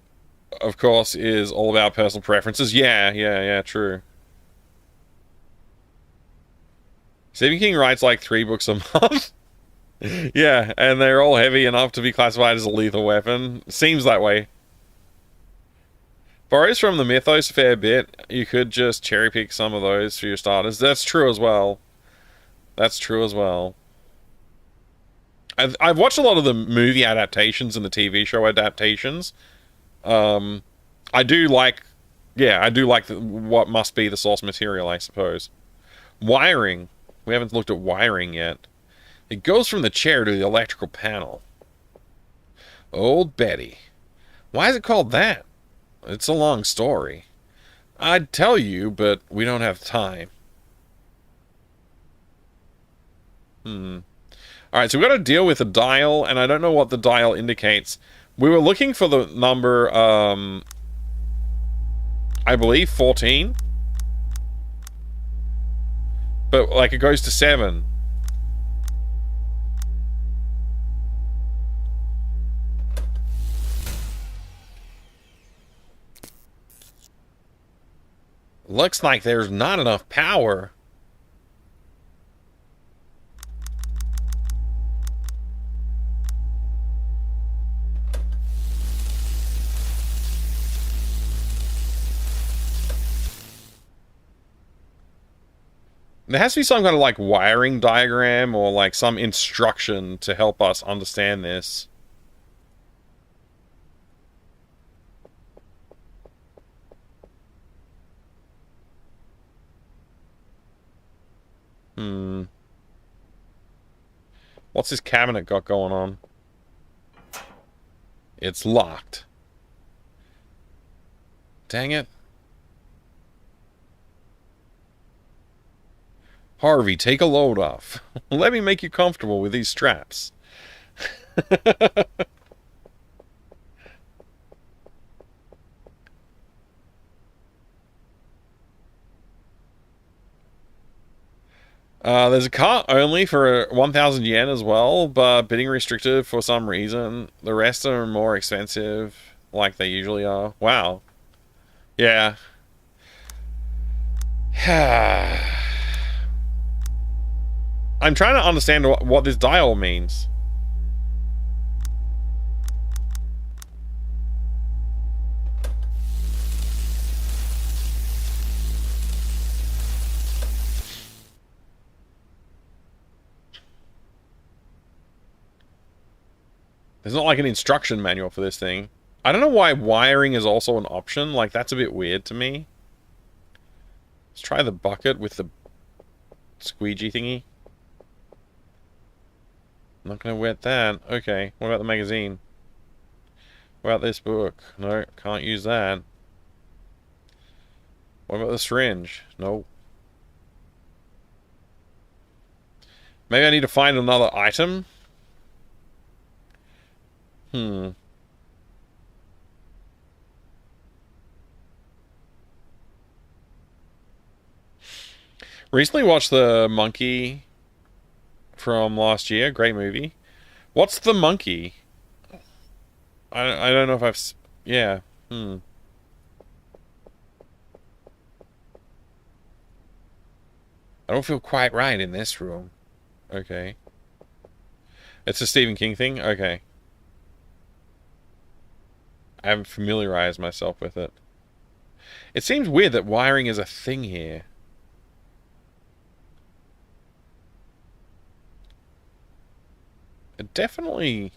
[SPEAKER 1] of course, is all about personal preferences. Yeah, true. Stephen King writes like 3 books a month. Yeah, and they're all heavy enough to be classified as a lethal weapon. Seems that way. Borrows from the mythos a fair bit. You could just cherry pick some of those for your starters. That's true as well. I've watched a lot of the movie adaptations and the TV show adaptations. I do like what must be the source material, I suppose. Wiring. We haven't looked at wiring yet. It goes from the chair to the electrical panel. Old Betty. Why is it called that? It's a long story. I'd tell you, but we don't have time. Alright, so we've got to deal with a dial, and I don't know what the dial indicates. We were looking for the number, I believe 14. But, like, it goes to 7. Looks like there's not enough power. There has to be some kind of, like, wiring diagram or, like, some instruction to help us understand this. What's this cabinet got going on? It's locked. Dang it. Harvey, take a load off. Let me make you comfortable with these straps. There's a cart only for 1,000 yen as well, but bidding restricted for some reason. The rest are more expensive, like they usually are. Wow. Yeah. I'm trying to understand what this dial means. There's not like an instruction manual for this thing. I don't know why wiring is also an option. Like, that's a bit weird to me. Let's try the bucket with the squeegee thingy. I'm not going to wet that. Okay, what about the magazine? What about this book? No, can't use that. What about the syringe? No. Maybe I need to find another item? Recently watched The Monkey from last year. Great movie. What's The Monkey? I don't know if I've... Yeah. I don't feel quite right in this room. Okay. It's a Stephen King thing? Okay. I haven't familiarized myself with it. It seems weird that wiring is a thing here. It definitely...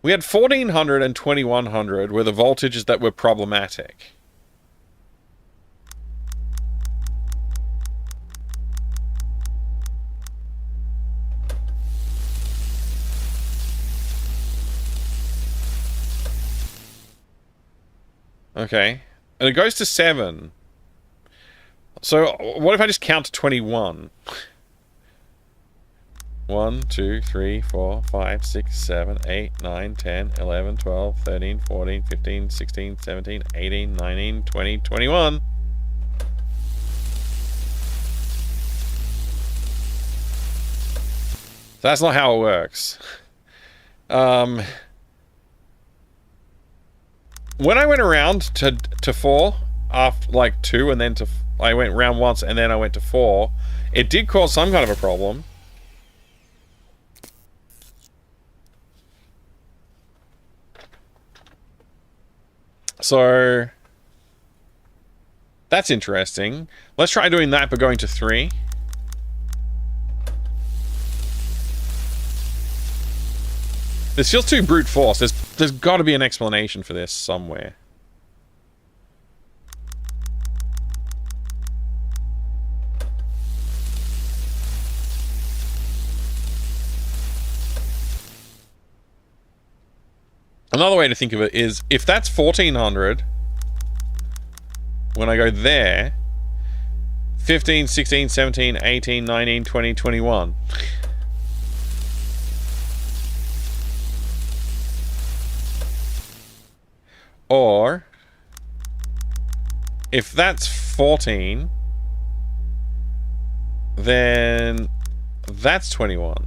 [SPEAKER 1] We had 1400 and 2100 were the voltages that were problematic. Okay. And it goes to 7. So, what if I just count to 21? 1, 2, 3, 4, 5, 6, 7, 8, 9, 10, 11, 12, 13, 14, 15, 16, 17, 18, 19, 20, 21. So that's not how it works. When I went around to 4, after like 2, and then I went round once, and then I went to 4, it did cause some kind of a problem. So that's interesting. Let's try doing that, but going to 3. This feels too brute force. There's got to be an explanation for this somewhere. Another way to think of it is, if that's 1400, when I go there, 15, 16, 17, 18, 19, 20, 21. Or, if that's 14, then that's 21.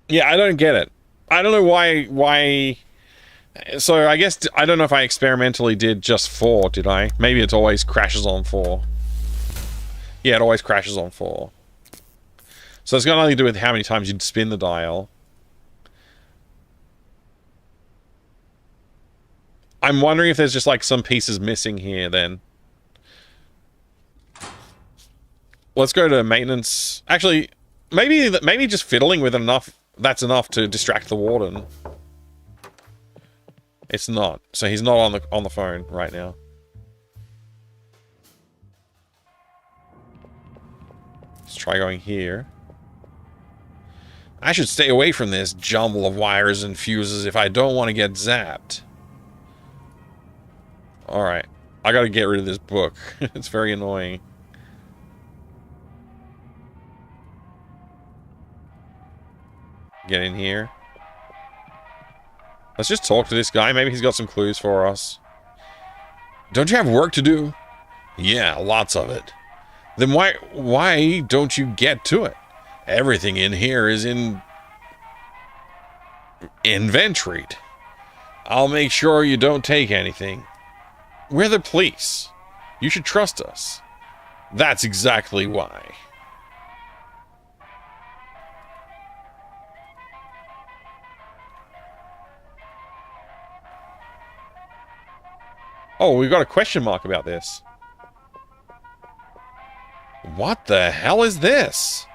[SPEAKER 1] Yeah, I don't get it. I don't know why... So, I guess... I don't know if I experimentally did just 4, did I? Maybe it always crashes on 4. Yeah, it always crashes on 4. So it's got nothing to do with how many times you'd spin the dial. I'm wondering if there's just like some pieces missing here then. Let's go to maintenance. Actually, maybe just fiddling with enough, that's enough to distract the warden. It's not. So he's not on the phone right now. Let's try going here. I should stay away from this jumble of wires and fuses if I don't want to get zapped. Alright. I gotta get rid of this book. It's very annoying. Get in here. Let's just talk to this guy. Maybe he's got some clues for us. Don't you have work to do? Yeah, lots of it. Then why don't you get to it? Everything in here is in inventory. I'll make sure you don't take anything. We're the police. You should trust us. That's exactly why. Oh, we've got a question mark about this. What the hell is this?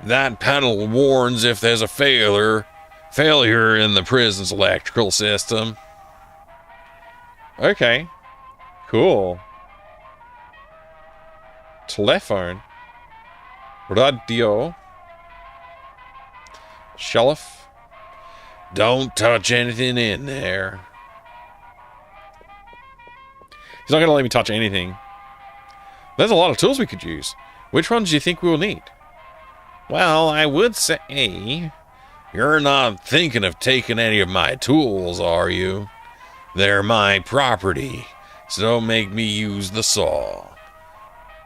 [SPEAKER 1] That panel warns if there's a failure in the prison's electrical system. Okay. Cool. Telephone. Radio. Shelf. Don't touch anything in there. He's not going to let me touch anything. There's a lot of tools we could use. Which ones do you think we'll need? Well, I would say... You're not thinking of taking any of my tools, are you? They're my property, so don't make me use the saw.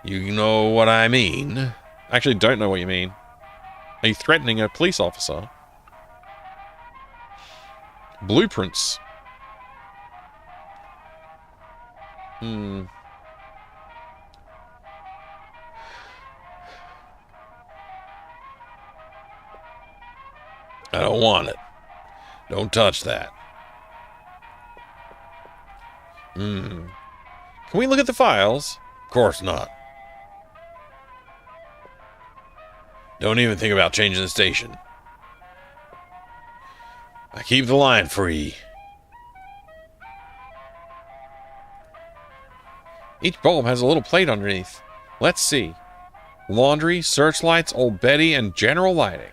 [SPEAKER 1] You know what I mean? I actually don't know what you mean. Are you threatening a police officer? Blueprints. Hmm. I don't want it. Don't touch that. Hmm. Can we look at the files? Of course not. Don't even think about changing the station. I keep the line free. Each bulb has a little plate underneath. Let's see. Laundry, searchlights, Old Betty, and general lighting.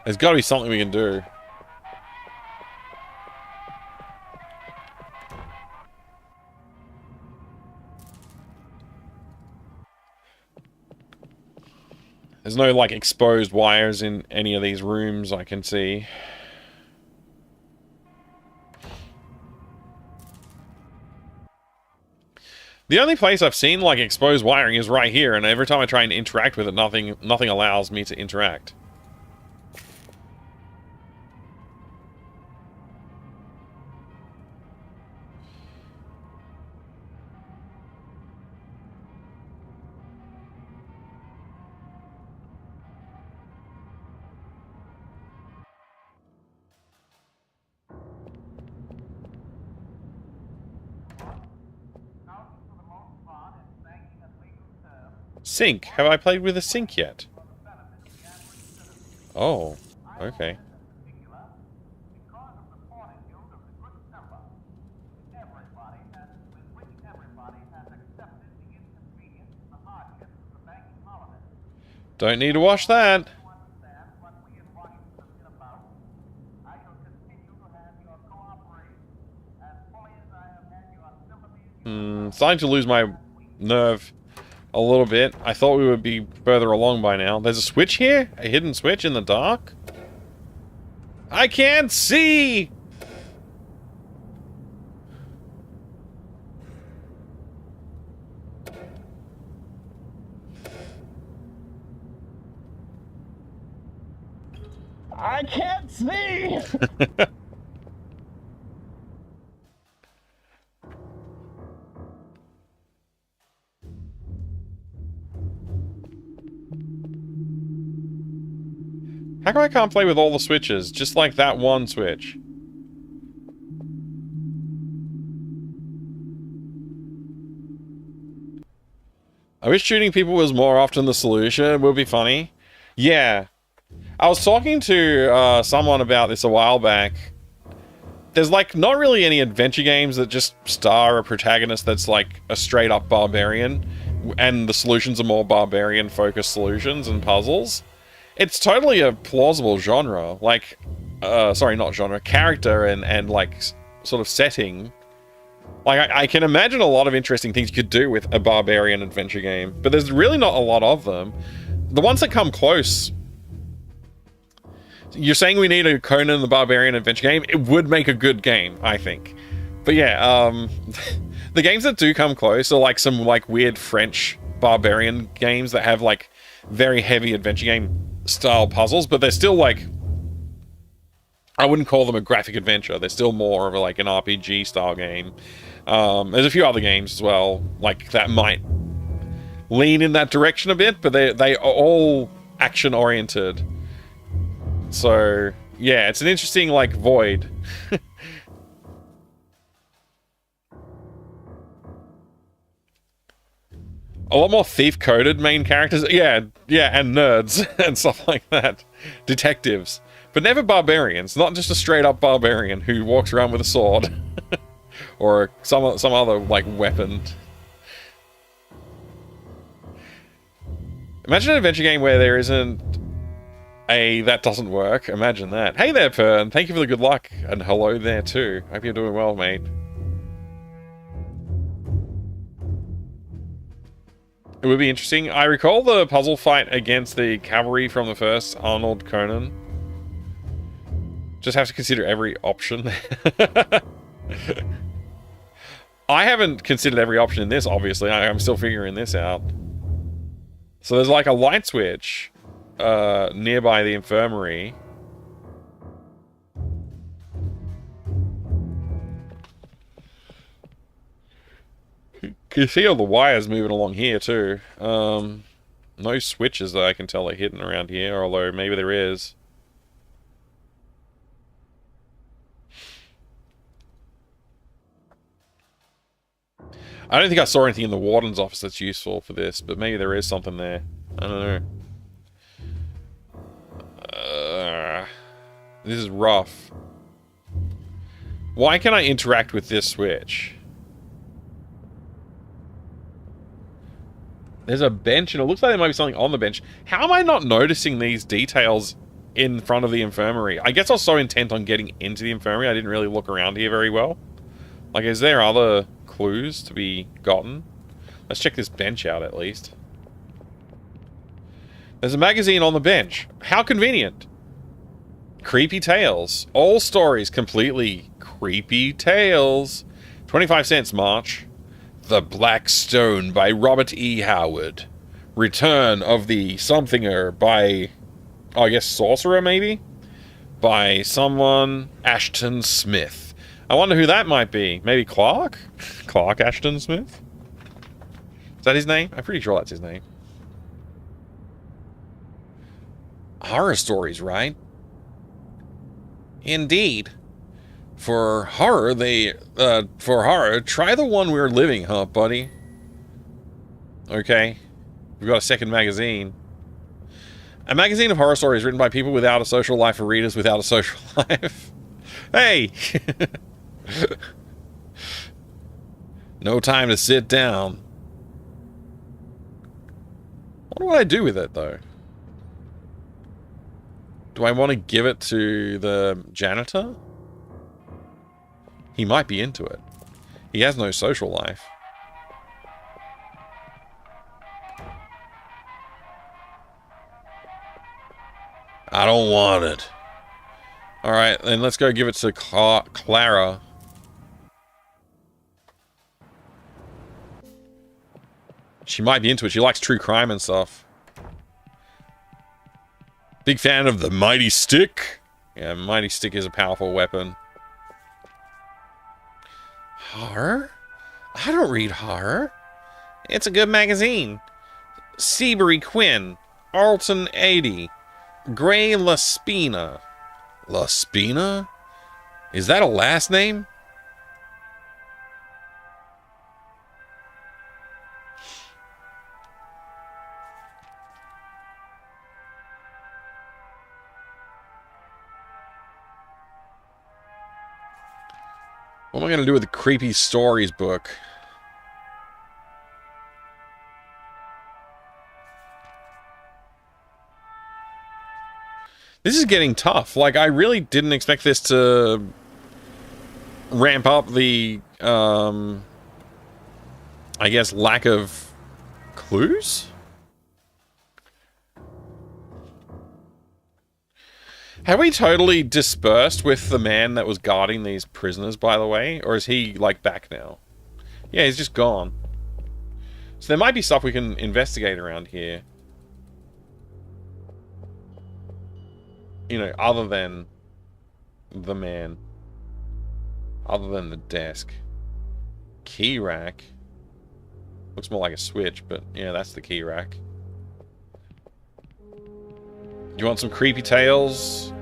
[SPEAKER 1] There's got to be something we can do. There's no, like, exposed wires in any of these rooms I can see. The only place I've seen, like, exposed wiring is right here, and every time I try and interact with it, nothing allows me to interact. Sink. Have I played with a sink yet? Oh, okay. Don't need to wash that. Starting to lose my nerve a little bit. I thought we would be further along by now. There's a switch here? A hidden switch in the dark? I can't see!
[SPEAKER 3] I can't see!
[SPEAKER 1] How come I can't play with all the switches? Just like that one switch. I wish shooting people was more often the solution. It would be funny. Yeah. I was talking to someone about this a while back. There's, like, not really any adventure games that just star a protagonist that's, like, a straight-up barbarian. And the solutions are more barbarian-focused solutions and puzzles. It's totally a plausible genre, like, sorry, not genre, character and like, sort of setting. Like, I can imagine a lot of interesting things you could do with a barbarian adventure game, but there's really not a lot of them. The ones that come close... You're saying we need a Conan the Barbarian adventure game? It would make a good game, I think. But yeah, the games that do come close are like some, like, weird French barbarian games that have, like, very heavy adventure game style puzzles, but they're still, like, I wouldn't call them a graphic adventure. They're still more of like an RPG style game. There's a few other games as well, like, that might lean in that direction a bit, but they are all action oriented. So yeah, it's an interesting, like, void. A lot more thief-coded main characters. Yeah, and nerds and stuff like that. Detectives. But never barbarians. Not just a straight-up barbarian who walks around with a sword. Or some other, like, weapon. Imagine an adventure game where there isn't a that doesn't work. Imagine that. Hey there, Pern. Thank you for the good luck. And hello there, too. Hope you're doing well, mate. It would be interesting. I recall the puzzle fight against the cavalry from the first Arnold Conan. Just have to consider every option. I haven't considered every option in this, obviously. I'm still figuring this out. So there's like a light switch. nearby the infirmary. You can see all the wires moving along here too. No switches that I can tell are hidden around here, although maybe there is. I don't think I saw anything in the warden's office that's useful for this, but maybe there is something there. I don't know. This is rough. Why can I interact with this switch? There's a bench, and it looks like there might be something on the bench. How am I not noticing these details in front of the infirmary? I guess I was so intent on getting into the infirmary, I didn't really look around here very well. Like, is there other clues to be gotten? Let's check this bench out, at least. There's a magazine on the bench. How convenient. Creepy Tales. All stories completely creepy tales. 25 cents, March. The Black Stone by Robert E. Howard. Return of the Somethinger by, I guess, Sorcerer, maybe? By someone, Ashton Smith. I wonder who that might be. Maybe Clark? Clark Ashton Smith? Is that his name? I'm pretty sure that's his name. Horror stories, right? Indeed. For horror, try the one we're living, huh, buddy? Okay. We've got a second magazine. A magazine of horror stories written by people without a social life for readers without a social life. Hey! No time to sit down. What do I do with it, though? Do I want to give it to the janitor? He might be into it. He has no social life. I don't want it. Alright, then let's go give it to Clara. She might be into it. She likes true crime and stuff. Big fan of the Mighty Stick. Yeah, Mighty Stick is a powerful weapon. Horror? I don't read horror. It's a good magazine. Seabury Quinn. Alton 80. Gray Laspina. Laspina? Is that a last name? What am I going to do with the Creepy Stories book? This is getting tough. Like, I really didn't expect this to ramp up the, I guess, lack of clues? Have we totally dispersed with the man that was guarding these prisoners, by the way? Or is he, like, back now? Yeah, he's just gone. So there might be stuff we can investigate around here. You know, other than the man. Other than the desk. Key rack. Looks more like a switch, but yeah, that's the key rack. You want some creepy tales?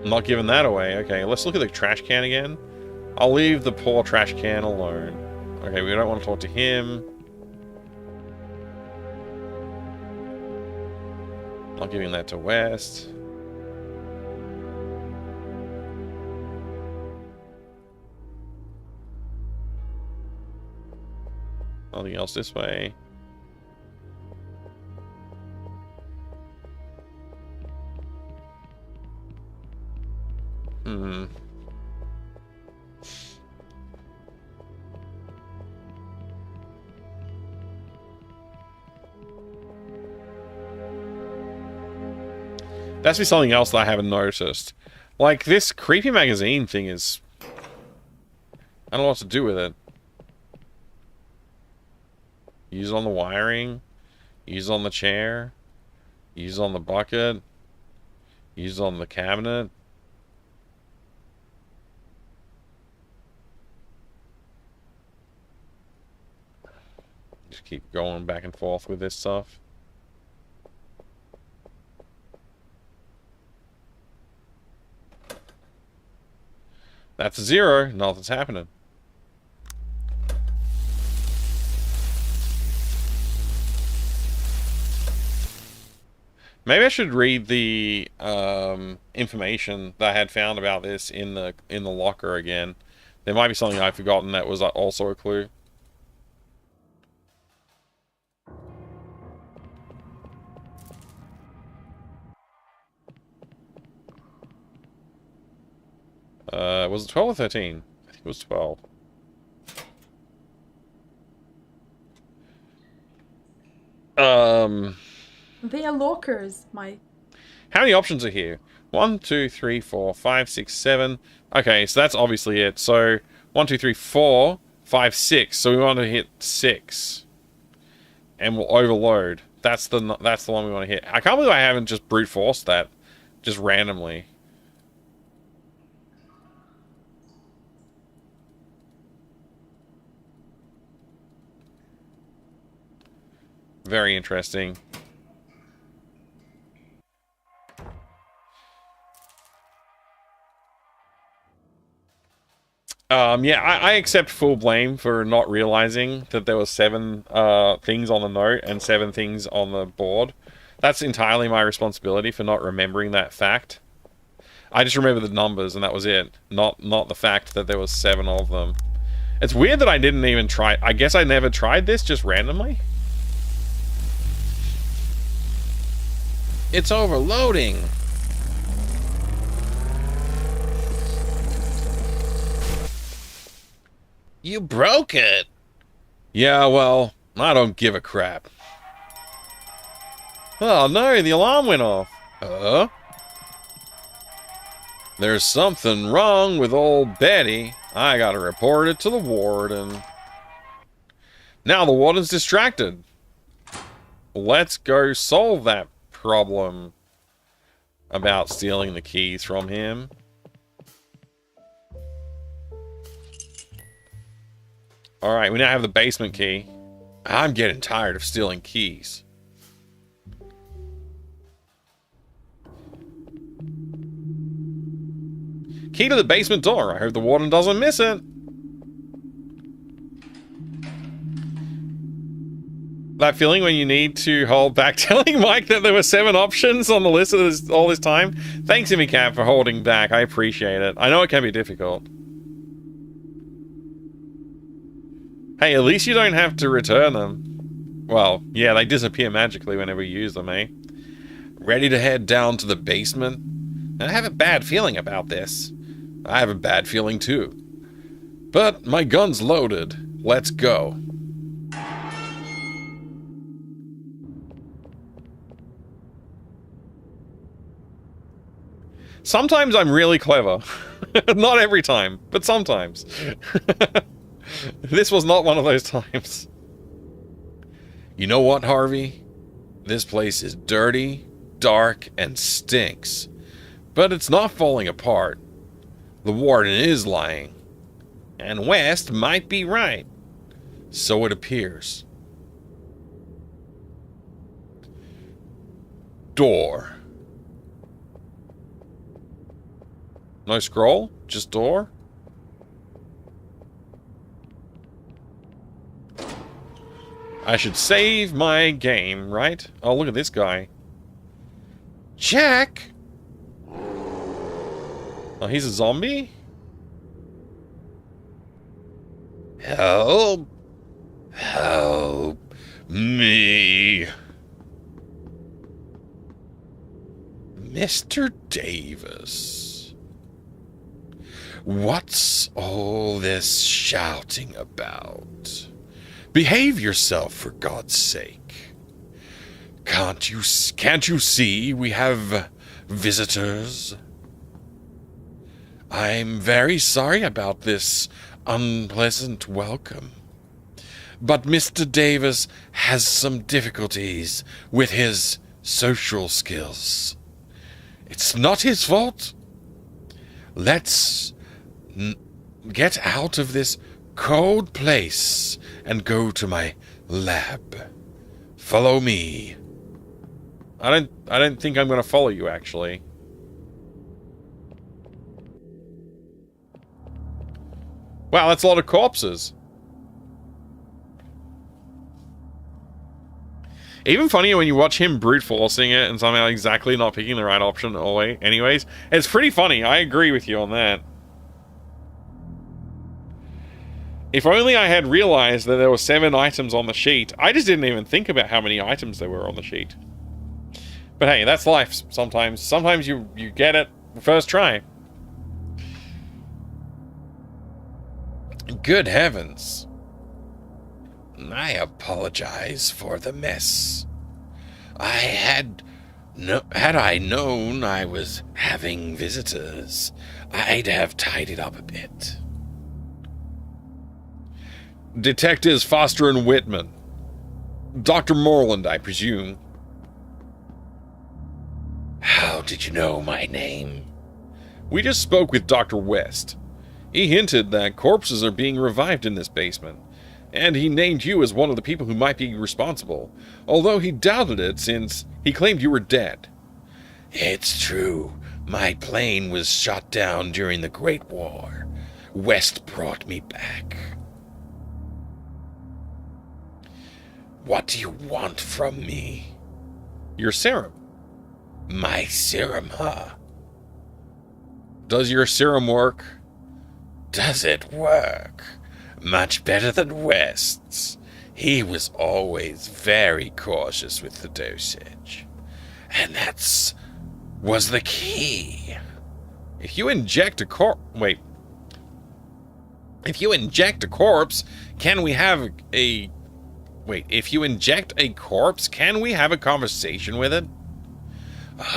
[SPEAKER 1] I'm not giving that away. Okay, let's look at the trash can again. I'll leave the poor trash can alone. Okay, we don't want to talk to him. Not giving that to West. Nothing else this way. That's be something else that I haven't noticed. Like, this creepy magazine thing is... I don't know what to do with it. Use it on the wiring. Use it on the chair. Use on the bucket. Use on the cabinet. Just keep going back and forth with this stuff. That's a 0. Nothing's happening. Maybe I should read the information that I had found about this in the locker again. There might be something I've forgotten that was also a clue. Was it 12 or 13? I think it was 12.
[SPEAKER 5] They are lockers, Mike.
[SPEAKER 1] How many options are here? 1, 2, 3, 4, 5, 6, 7. Okay, so that's obviously it. So 1, 2, 3, 4, 5, 6. So we want to hit 6, and we'll overload. That's the one we want to hit. I can't believe I haven't just brute forced that, just randomly. Very interesting. Yeah, I accept full blame for not realizing that there were 7 things on the note and 7 things on the board. That's entirely my responsibility for not remembering that fact. I just remember the numbers and that was it. Not the fact that there was 7 of them. It's weird that I didn't even try. I guess I never tried this just randomly. It's overloading. You broke it. Yeah, well, I don't give a crap. Oh no, the alarm went off. There's something wrong with old Betty. I gotta report it to the warden. Now the warden's distracted. Let's go solve that problem about stealing the keys from him. Alright, we now have the basement key. I'm getting tired of stealing keys. Key to the basement door. I hope the warden doesn't miss it. That feeling when you need to hold back telling Mike that there were 7 options on the list of all this time. Thanks, Cat, for holding back. I appreciate it. I know it can be difficult. Hey, at least you don't have to return them. Well, yeah, they disappear magically whenever you use them, eh? Ready to head down to the basement? I have a bad feeling about this. I have a bad feeling too. But my gun's loaded. Let's go. Sometimes I'm really clever. Not every time, but sometimes. This was not one of those times. You know what, Harvey? This place is dirty, dark, and stinks. But it's not falling apart. The warden is lying. And West might be right. So it appears. Door. No scroll? Just door? I should save my game, right? Oh, look at this guy. Jack! Oh, he's a zombie? Help! Help me! Mr. Davis. What's all this shouting about? Behave yourself, for God's sake. Can't you see we have visitors? I'm very sorry about this unpleasant welcome. But Mr. Davis has some difficulties with his social skills. It's not his fault. Let's get out of this cold place and go to my lab. Follow me. I don't think I'm going to follow you, actually. Wow, that's a lot of corpses. Even funnier when you watch him brute forcing it and somehow exactly not picking the right option always. Anyways, it's pretty funny. I agree with you on that. If only I had realized that there were 7 items on the sheet. I just didn't even think about how many items there were on the sheet. But hey, that's life sometimes. Sometimes you get it first try. Good heavens. I apologize for the mess. Had I known I was having visitors, I'd have tidied up a bit. Detectives Foster and Whitman. Dr. Morland, I presume. How did you know my name? We just spoke with Dr. West. He hinted that corpses are being revived in this basement, and he named you as one of the people who might be responsible, although he doubted it since he claimed you were dead. It's true. My plane was shot down during the Great War. West brought me back. What do you want from me? Your serum. My serum, huh? Does your serum work? Does it work? Much better than West's. He was always very cautious with the dosage. And was the key. If you inject a If you inject a corpse, can we have a... if you inject a corpse, can we have a conversation with it?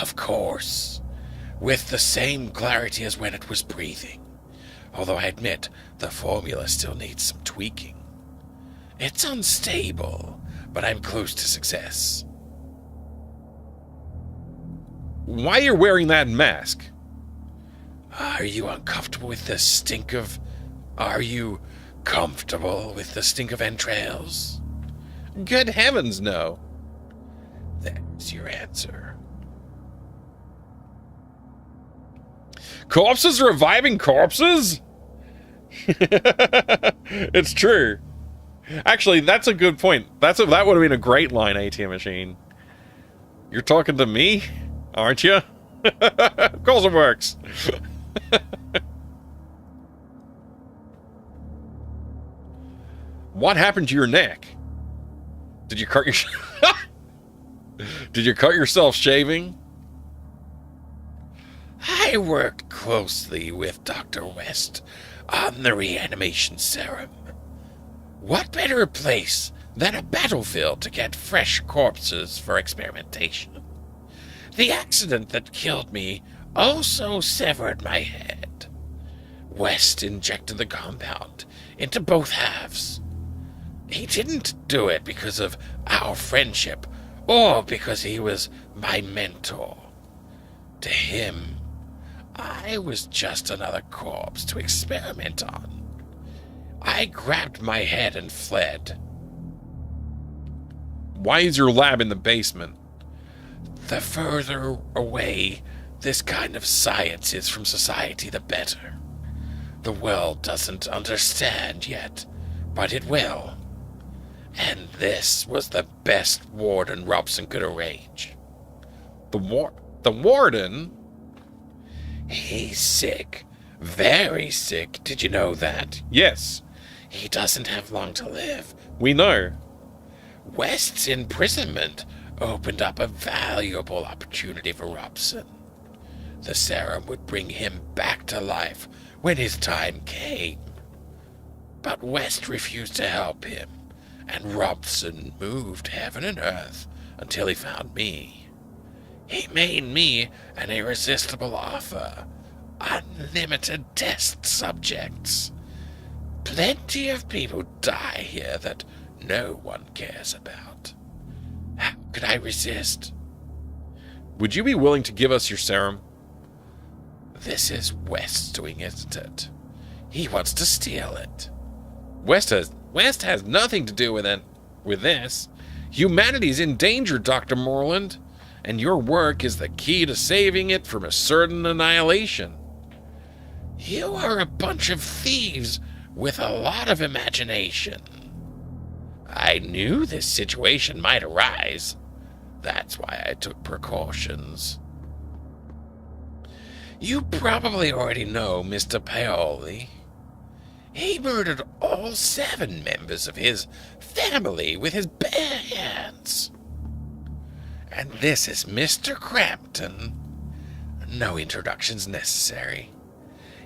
[SPEAKER 1] Of course. With the same clarity as when it was breathing. Although I admit, the formula still needs some tweaking. It's unstable, but I'm close to success. Why are you wearing that mask? Are you comfortable with the stink of entrails? Good heavens, no. There's your answer. Corpses reviving corpses? It's true. Actually, that's a good point. That would have been a great line, ATM Machine. You're talking to me, aren't you? Of course it works. What happened to your neck? Did you cut yourself shaving? I worked closely with Dr. West on the reanimation serum. What better place than a battlefield to get fresh corpses for experimentation? The accident that killed me also severed my head. West injected the compound into both halves. He didn't do it because of our friendship or because he was my mentor. To him, I was just another corpse to experiment on. I grabbed my head and fled. Why is your lab in the basement? The further away this kind of science is from society, the better. The world doesn't understand yet, but it will. And this was the best warden Robson could arrange. The warden? He's sick. Very sick. Did you know that? Yes. He doesn't have long to live. We know. West's imprisonment opened up a valuable opportunity for Robson. The serum would bring him back to life when his time came. But West refused to help him, and Robson moved heaven and earth until he found me. He made me an irresistible offer. Unlimited test subjects. Plenty of people die here that no one cares about. How could I resist? Would you be willing to give us your serum? This is West doing it, isn't it? He wants to steal it. West has nothing to do with it. With this, humanity's in danger, Dr. Moreland, and your work is the key to saving it from a certain annihilation. You are a bunch of thieves with a lot of imagination. I knew this situation might arise. That's why I took precautions. You probably already know Mr. Paoli. He murdered all 7 members of his family with his bare hands. And this is Mr. Crampton. No introductions necessary.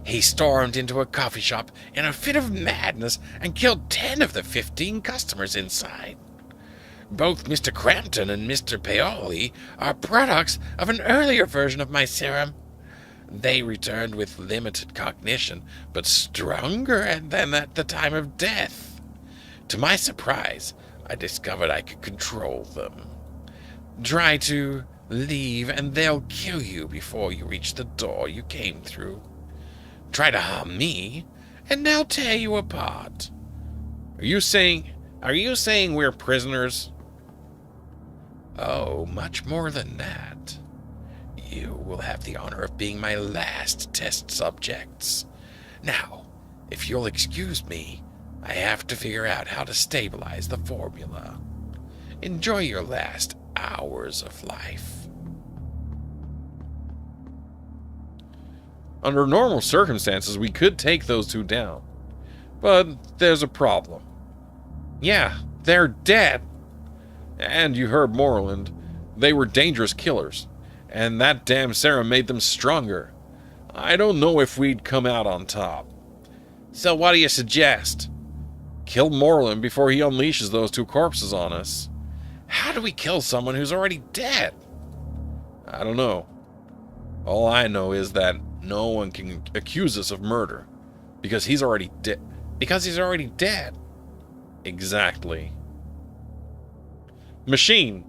[SPEAKER 1] He stormed into a coffee shop in a fit of madness and killed 10 of the 15 customers inside. Both Mr. Crampton and Mr. Paoli are products of an earlier version of my serum. They returned with limited cognition, but stronger than at the time of death. To my surprise, I discovered I could control them. Try to leave and they'll kill you before you reach the door you came through. Try to harm me, and they'll tear you apart. Are you saying we're prisoners? Oh, much more than that. You will have the honor of being my last test subjects. Now, if you'll excuse me, I have to figure out how to stabilize the formula. Enjoy your last hours of life. Under normal circumstances, we could take those 2 down. But there's a problem. Yeah, they're dead. And you heard Moreland. They were dangerous killers. And that damn serum made them stronger. I don't know if we'd come out on top. So what do you suggest? Kill Moreland before he unleashes those 2 corpses on us. How do we kill someone who's already dead? I don't know. All I know is that no one can accuse us of murder. Because he's already dead. Because he's already dead. Exactly. Machine.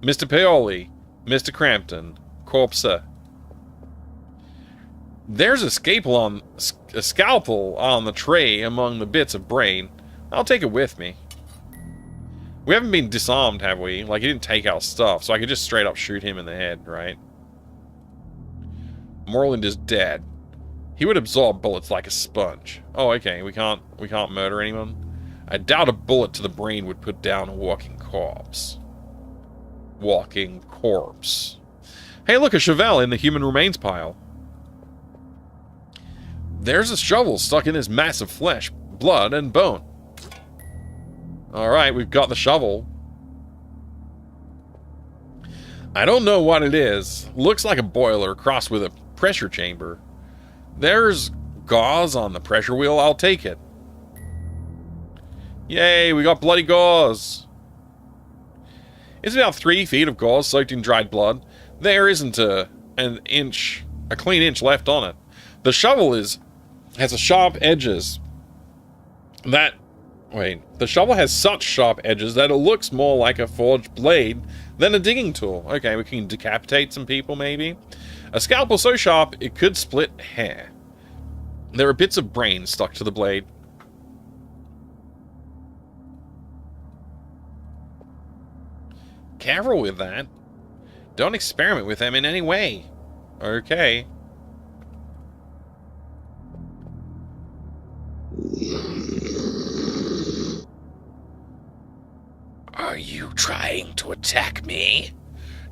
[SPEAKER 1] Mr. Paoli. Mr. Crampton. Corpse. There's a scalpel on the tray among the bits of brain. I'll take it with me. We haven't been disarmed, have we? Like, he didn't take our stuff, so I could just straight up shoot him in the head, right? Moreland is dead. He would absorb bullets like a sponge. Oh, okay, we can't murder anyone? I doubt a bullet to the brain would put down a walking corpse. Walking corpse. Hey, look, a Chevelle in the human remains pile. There's a shovel stuck in his massive flesh, blood, and bone. Alright, we've got the shovel. I don't know what it is. Looks like a boiler crossed with a pressure chamber. There's gauze on the pressure wheel. I'll take it. Yay, we got bloody gauze. It's about 3 feet of gauze soaked in dried blood. There isn't a clean inch left on it. The shovel has a sharp edges. The shovel has such sharp edges that it looks more like a forged blade than a digging tool. Okay, we can decapitate some people, maybe. A scalpel so sharp it could split hair. There are bits of brain stuck to the blade. Careful with that. Don't experiment with them in any way. Okay. Are you trying to attack me?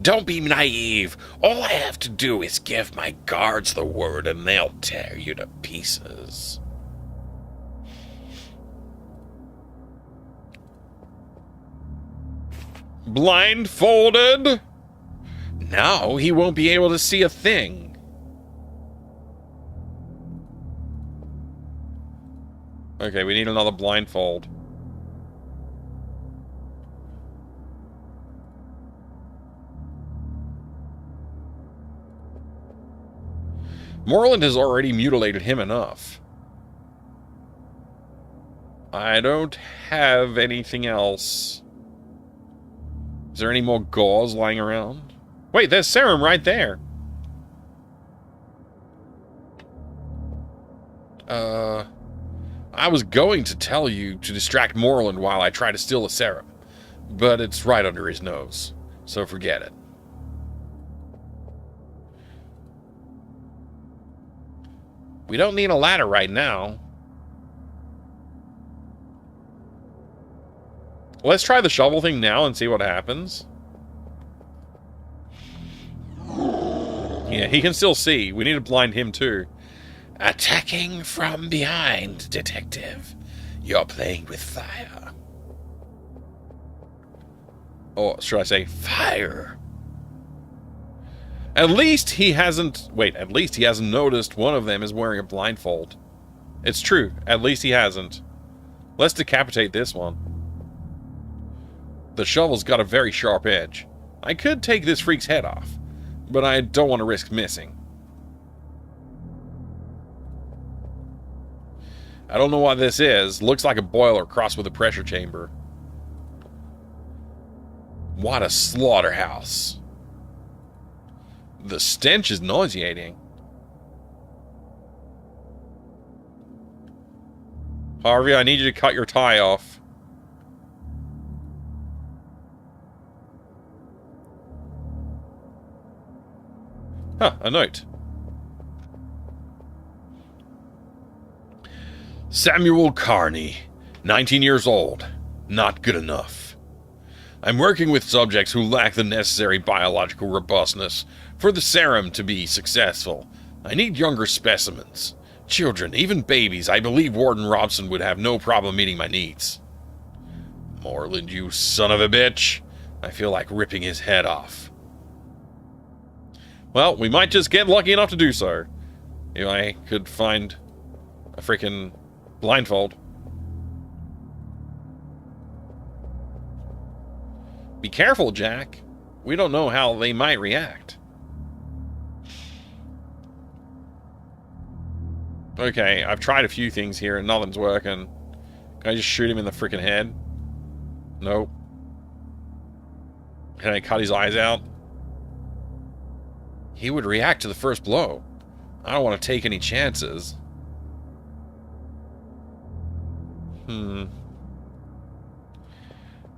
[SPEAKER 1] Don't be naive. All I have to do is give my guards the word and they'll tear you to pieces. Blindfolded? Now he won't be able to see a thing. Okay, we need another blindfold. Moreland has already mutilated him enough. I don't have anything else. Is there any more gauze lying around? Wait, there's serum right there. I was going to tell you to distract Moreland while I try to steal the serum, but it's right under his nose, so forget it. We don't need a ladder right now. Let's try the shovel thing now and see what happens. Yeah, he can still see. We need to blind him too. Attacking from behind, detective. You're playing with fire. Or should I say fire? At least he hasn't... Wait, at least he hasn't noticed one of them is wearing a blindfold. It's true. At least he hasn't. Let's decapitate this one. The shovel's got a very sharp edge. I could take this freak's head off, but I don't want to risk missing. I don't know what this is. Looks like a boiler crossed with a pressure chamber. What a slaughterhouse. The stench is nauseating. Harvey, I need you to cut your tie off. Huh, a note. Samuel Carney, 19 years old. Not good enough. I'm working with subjects who lack the necessary biological robustness for the serum to be successful. I need younger specimens. Children, even babies. I believe Warden Robson would have no problem meeting my needs. Moreland, you son of a bitch. I feel like ripping his head off. Well, we might just get lucky enough to do so. If I could find a freaking blindfold. Be careful, Jack. We don't know how they might react. Okay, I've tried a few things here and nothing's working. Can I just shoot him in the freaking head? Nope. Can I cut his eyes out? He would react to the first blow. I don't want to take any chances.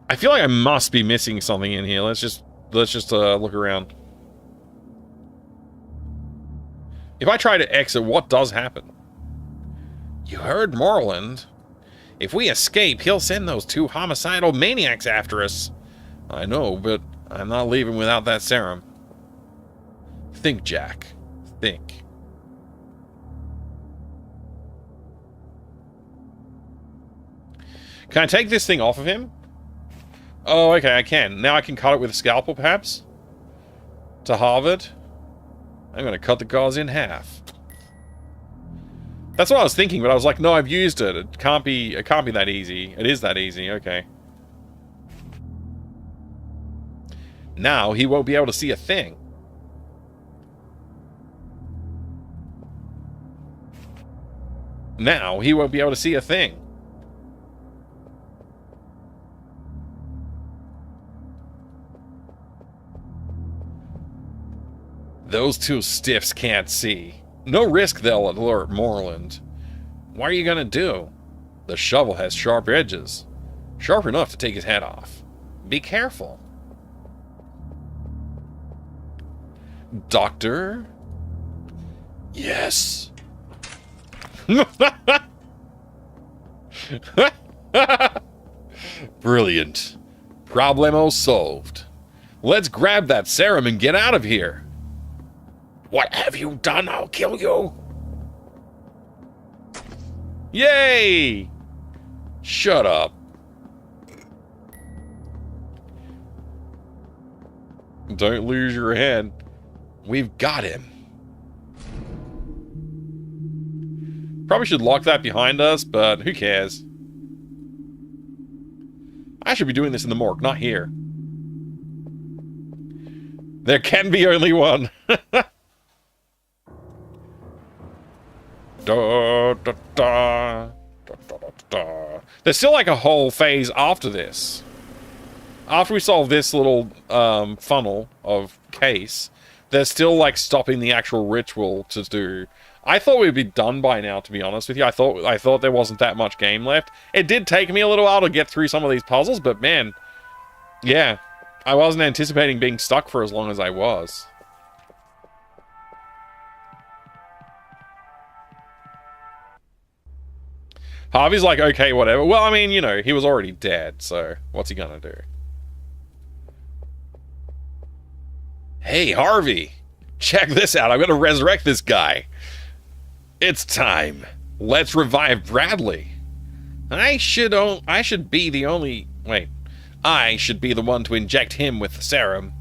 [SPEAKER 1] I feel like I must be missing something in here. Let's just look around. If I try to exit, what does happen? You heard Moreland. If we escape, he'll send those two homicidal maniacs after us. I know, but I'm not leaving without that serum. Think, Jack. Think. Can I take this thing off of him? Oh, okay, I can. Now I can cut it with a scalpel, perhaps? To Harvard? I'm going to cut the gauze in half. That's what I was thinking, but I was like, no, I've used it. It can't be that easy. It is that easy, okay. Now he won't be able to see a thing. Now he won't be able to see a thing. Those two stiffs can't see. No risk they'll alert Moreland. What are you gonna do? The shovel has sharp edges. Sharp enough to take his head off. Be careful. Doctor? Yes. Brilliant. Problemo solved. Let's grab that serum and get out of here. What have you done? I'll kill you. Yay! Shut up. Don't lose your head. We've got him. Probably should lock that behind us, but who cares? I should be doing this in the morgue, not here. There can be only one. Da, da, da, da, da, da. There's still like a whole phase after this. After we solve this little funnel of case. They're still, like, stopping the actual ritual to do. I thought we'd be done by now, to be honest with you. I thought there wasn't that much game left. It did take me a little while to get through some of these puzzles, but man, yeah, I wasn't anticipating being stuck for as long as I was. Harvey's like, okay, whatever. Well, I mean, you know, he was already dead, so what's he gonna do? Hey, Harvey, check this out. I'm gonna resurrect this guy. It's time. Let's revive Bradley. I should be the only... Wait. I should be the one to inject him with the serum.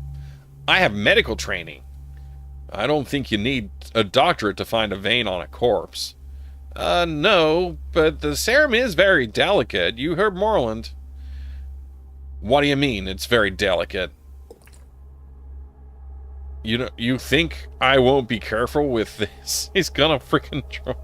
[SPEAKER 1] I have medical training. I don't think you need a doctorate to find a vein on a corpse. No, but the serum is very delicate. You heard Moreland. What do you mean, it's very delicate? You think I won't be careful with this? He's gonna freaking try.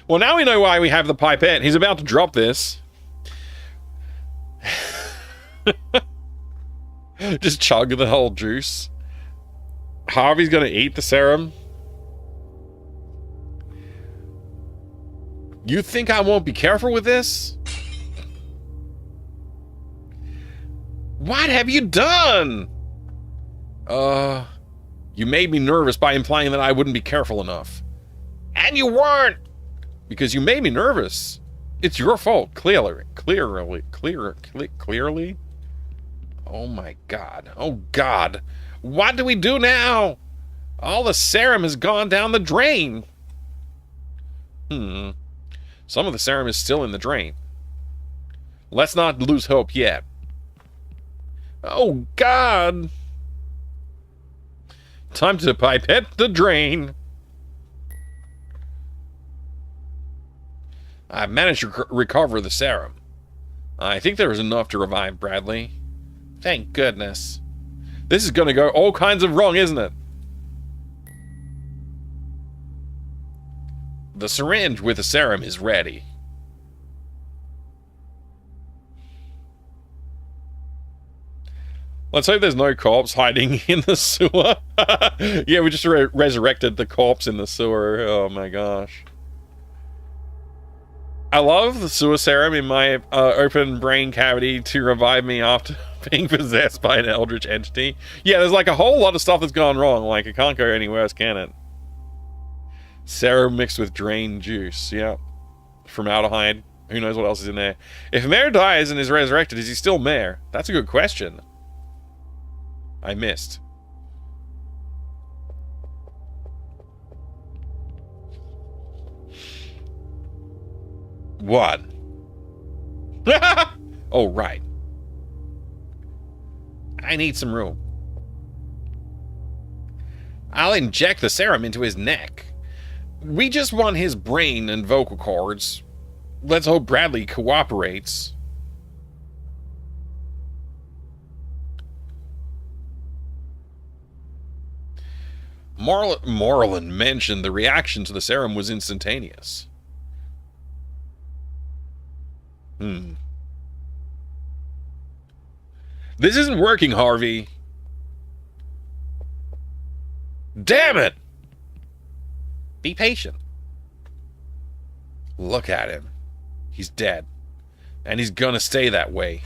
[SPEAKER 1] Well, now we know why we have the pipette. He's about to drop this. Just chug the whole juice. Harvey's gonna eat the serum. You think I won't be careful with this? What have you done? You made me nervous by implying that I wouldn't be careful enough. And you weren't! Because you made me nervous. It's your fault, clearly. Oh my god. Oh god. What do we do now? All the serum has gone down the drain. Some of the serum is still in the drain. Let's not lose hope yet. Oh, God! Time to pipette the drain. I've managed to recover the serum. I think there is enough to revive Bradley. Thank goodness. This is going to go all kinds of wrong, isn't it? The syringe with the serum is ready. Let's hope there's no corpse hiding in the sewer. Yeah, we just resurrected the corpse in the sewer. Oh my gosh. I love the sewer serum in my open brain cavity to revive me after being possessed by an eldritch entity. Yeah, there's like a whole lot of stuff that's gone wrong. Like, it can't go any worse, can it? Serum mixed with drain juice, yeah. Formaldehyde. Who knows what else is in there. If Mayor dies and is resurrected, is he still Mayor? That's a good question. I missed. What? Oh, right. I need some room. I'll inject the serum into his neck. We just want his brain and vocal cords. Let's hope Bradley cooperates. Moreland mentioned the reaction to the serum was instantaneous. This isn't working, Harvey. Damn it! Be patient. Look at him. He's dead. And he's gonna stay that way.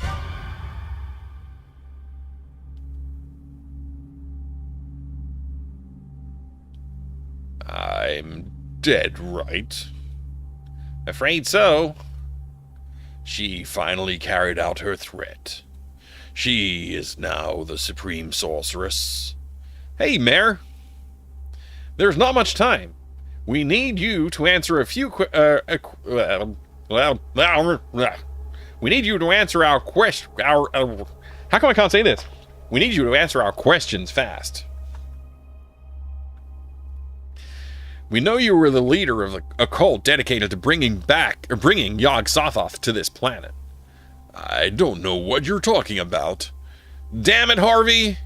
[SPEAKER 1] I'm dead, right? Afraid so. She finally carried out her threat. She is now the Supreme Sorceress. Hey, Mayor. There's not much time. We need you to answer a few we need you to answer our how come I can't say this? We need you to answer our questions fast. We know you were the leader of a cult dedicated to bringing Yog-Sothoth to this planet. I don't know what you're talking about. Damn it, Harvey!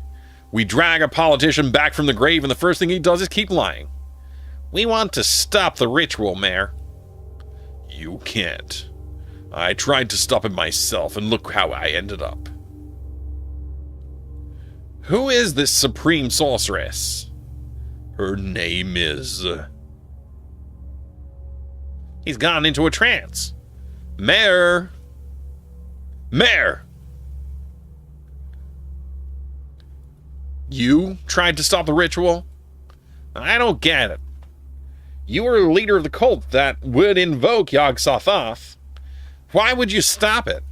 [SPEAKER 1] We drag a politician back from the grave and the first thing he does is keep lying. We want to stop the ritual, Mayor. You can't. I tried to stop it myself, and look how I ended up. Who is this supreme sorceress? Her name is... He's gone into a trance. Mayor! Mayor! You tried to stop the ritual? I don't get it. You were the leader of the cult that would invoke Yog-Sothoth. Why would you stop it?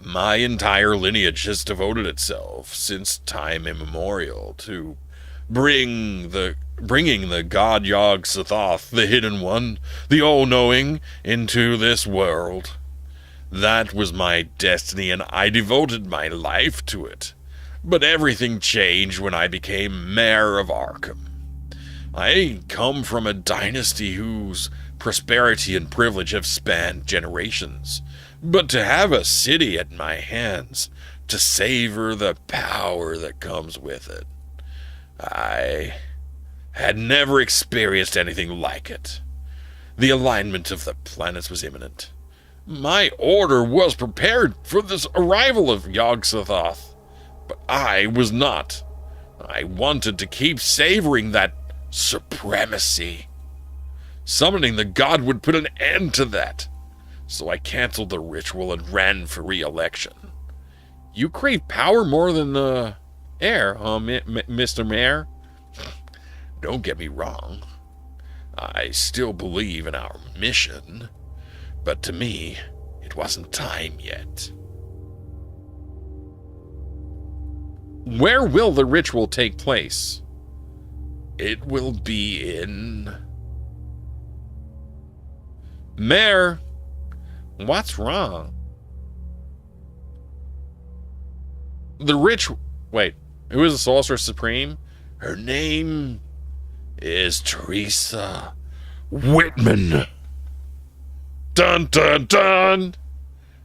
[SPEAKER 1] My entire lineage has devoted itself since time immemorial to bringing the god Yog-Sothoth, the Hidden One, the All-Knowing, into this world. That was my destiny, and I devoted my life to it. But everything changed when I became mayor of Arkham. I come from a dynasty whose prosperity and privilege have spanned generations. But to have a city at my hands, to savor the power that comes with it, I had never experienced anything like it. The alignment of the planets was imminent. My order was prepared for this arrival of Yog-Sothoth, but I was not. I wanted to keep savoring that supremacy. Summoning the god would put an end to that. So I canceled the ritual and ran for re-election. You crave power more than air, huh, Mr. Mayor? Don't get me wrong. I still believe in our mission, but to me, it wasn't time yet. Where will the ritual take place? It will be in... Mayor, what's wrong? Wait, who is the Sorceress Supreme? Her name is Teresa Whitman. Dun dun dun!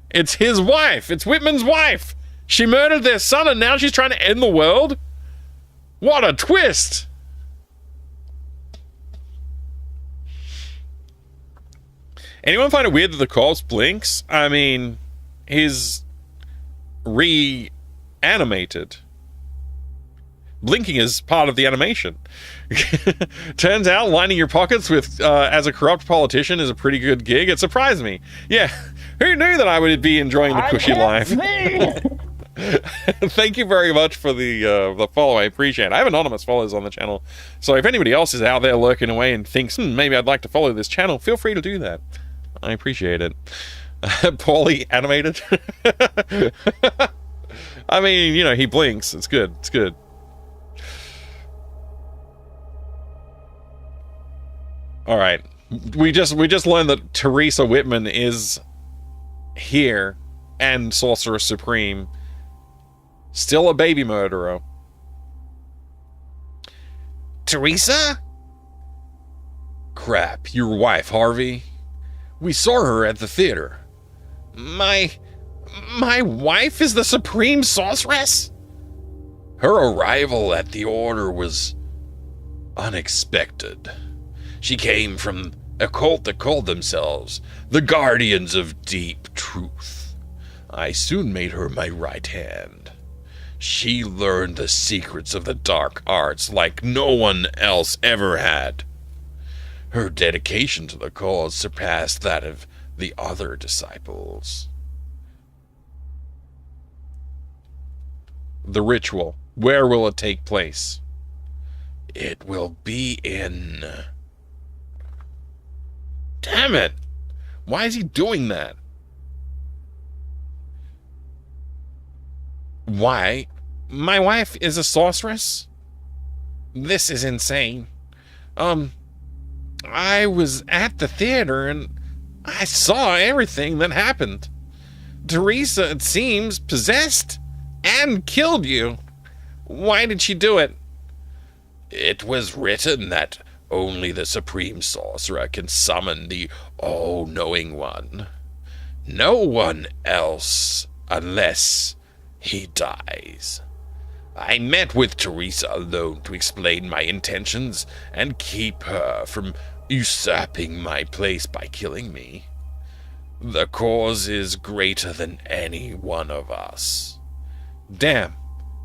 [SPEAKER 1] It's his wife! It's Whitman's wife! She murdered their son and now she's trying to end the world? What a twist! Anyone find it weird that the corpse blinks? I mean, he's reanimated. Blinking is part of the animation. Turns out lining your pockets with as a corrupt politician is a pretty good gig. It surprised me. Yeah, who knew that I would be enjoying the cushy life? Thank you very much for the follow. I appreciate it. I have anonymous followers on the channel, so if anybody else is out there lurking away and thinks, maybe I'd like to follow this channel, feel free to do that. I appreciate it. Poorly animated. I mean, you know, he blinks. It's good. It's good. All right. We just learned that Teresa Whitman is here and Sorceress Supreme. Still a baby murderer. Teresa? Crap, your wife, Harvey. We saw her at the theater. My wife is the Supreme Sorceress? Her arrival at the Order was unexpected. She came from a cult that called themselves the Guardians of Deep Truth. I soon made her my right hand. She learned the secrets of the dark arts like no one else ever had. Her dedication to the cause surpassed that of the other disciples. The ritual. Where will it take place? It will be in... Damn it! Why is he doing that? Why? My wife is a sorceress? This is insane. I was at the theater and I saw everything that happened. Teresa, it seems, possessed and killed you. Why did she do it? It was written that only the Supreme Sorcerer can summon the All-Knowing One. No one else, unless he dies. I met with Teresa alone to explain my intentions and keep her from usurping my place by killing me. The cause is greater than any one of us. Damn,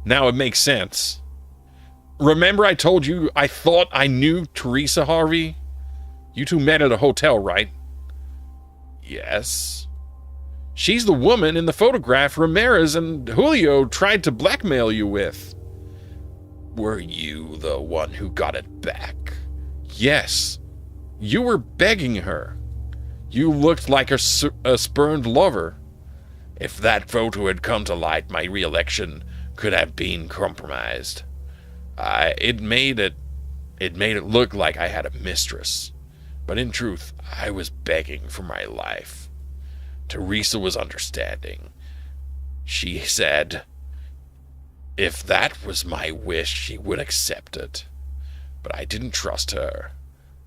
[SPEAKER 1] now it makes sense. Remember I told you I thought I knew Teresa, Harvey? You two met at a hotel, right? Yes. She's the woman in the photograph Ramirez and Julio tried to blackmail you with. Were you the one who got it back? Yes. You were begging her. You looked like a spurned lover. If that photo had come to light, my re-election could have been compromised. It made it look like I had a mistress. But in truth, I was begging for my life. Teresa was understanding. She said, if that was my wish, she would accept it. But I didn't trust her.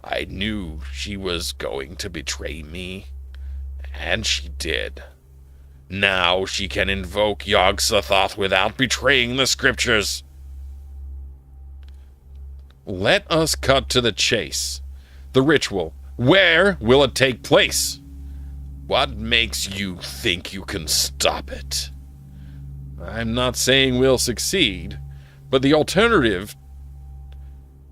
[SPEAKER 1] I knew she was going to betray me. And she did. Now she can invoke Yog-Sothoth without betraying the scriptures. Let us cut to the chase. The ritual. Where will it take place? What makes you think you can stop it? I'm not saying we'll succeed, but the alternative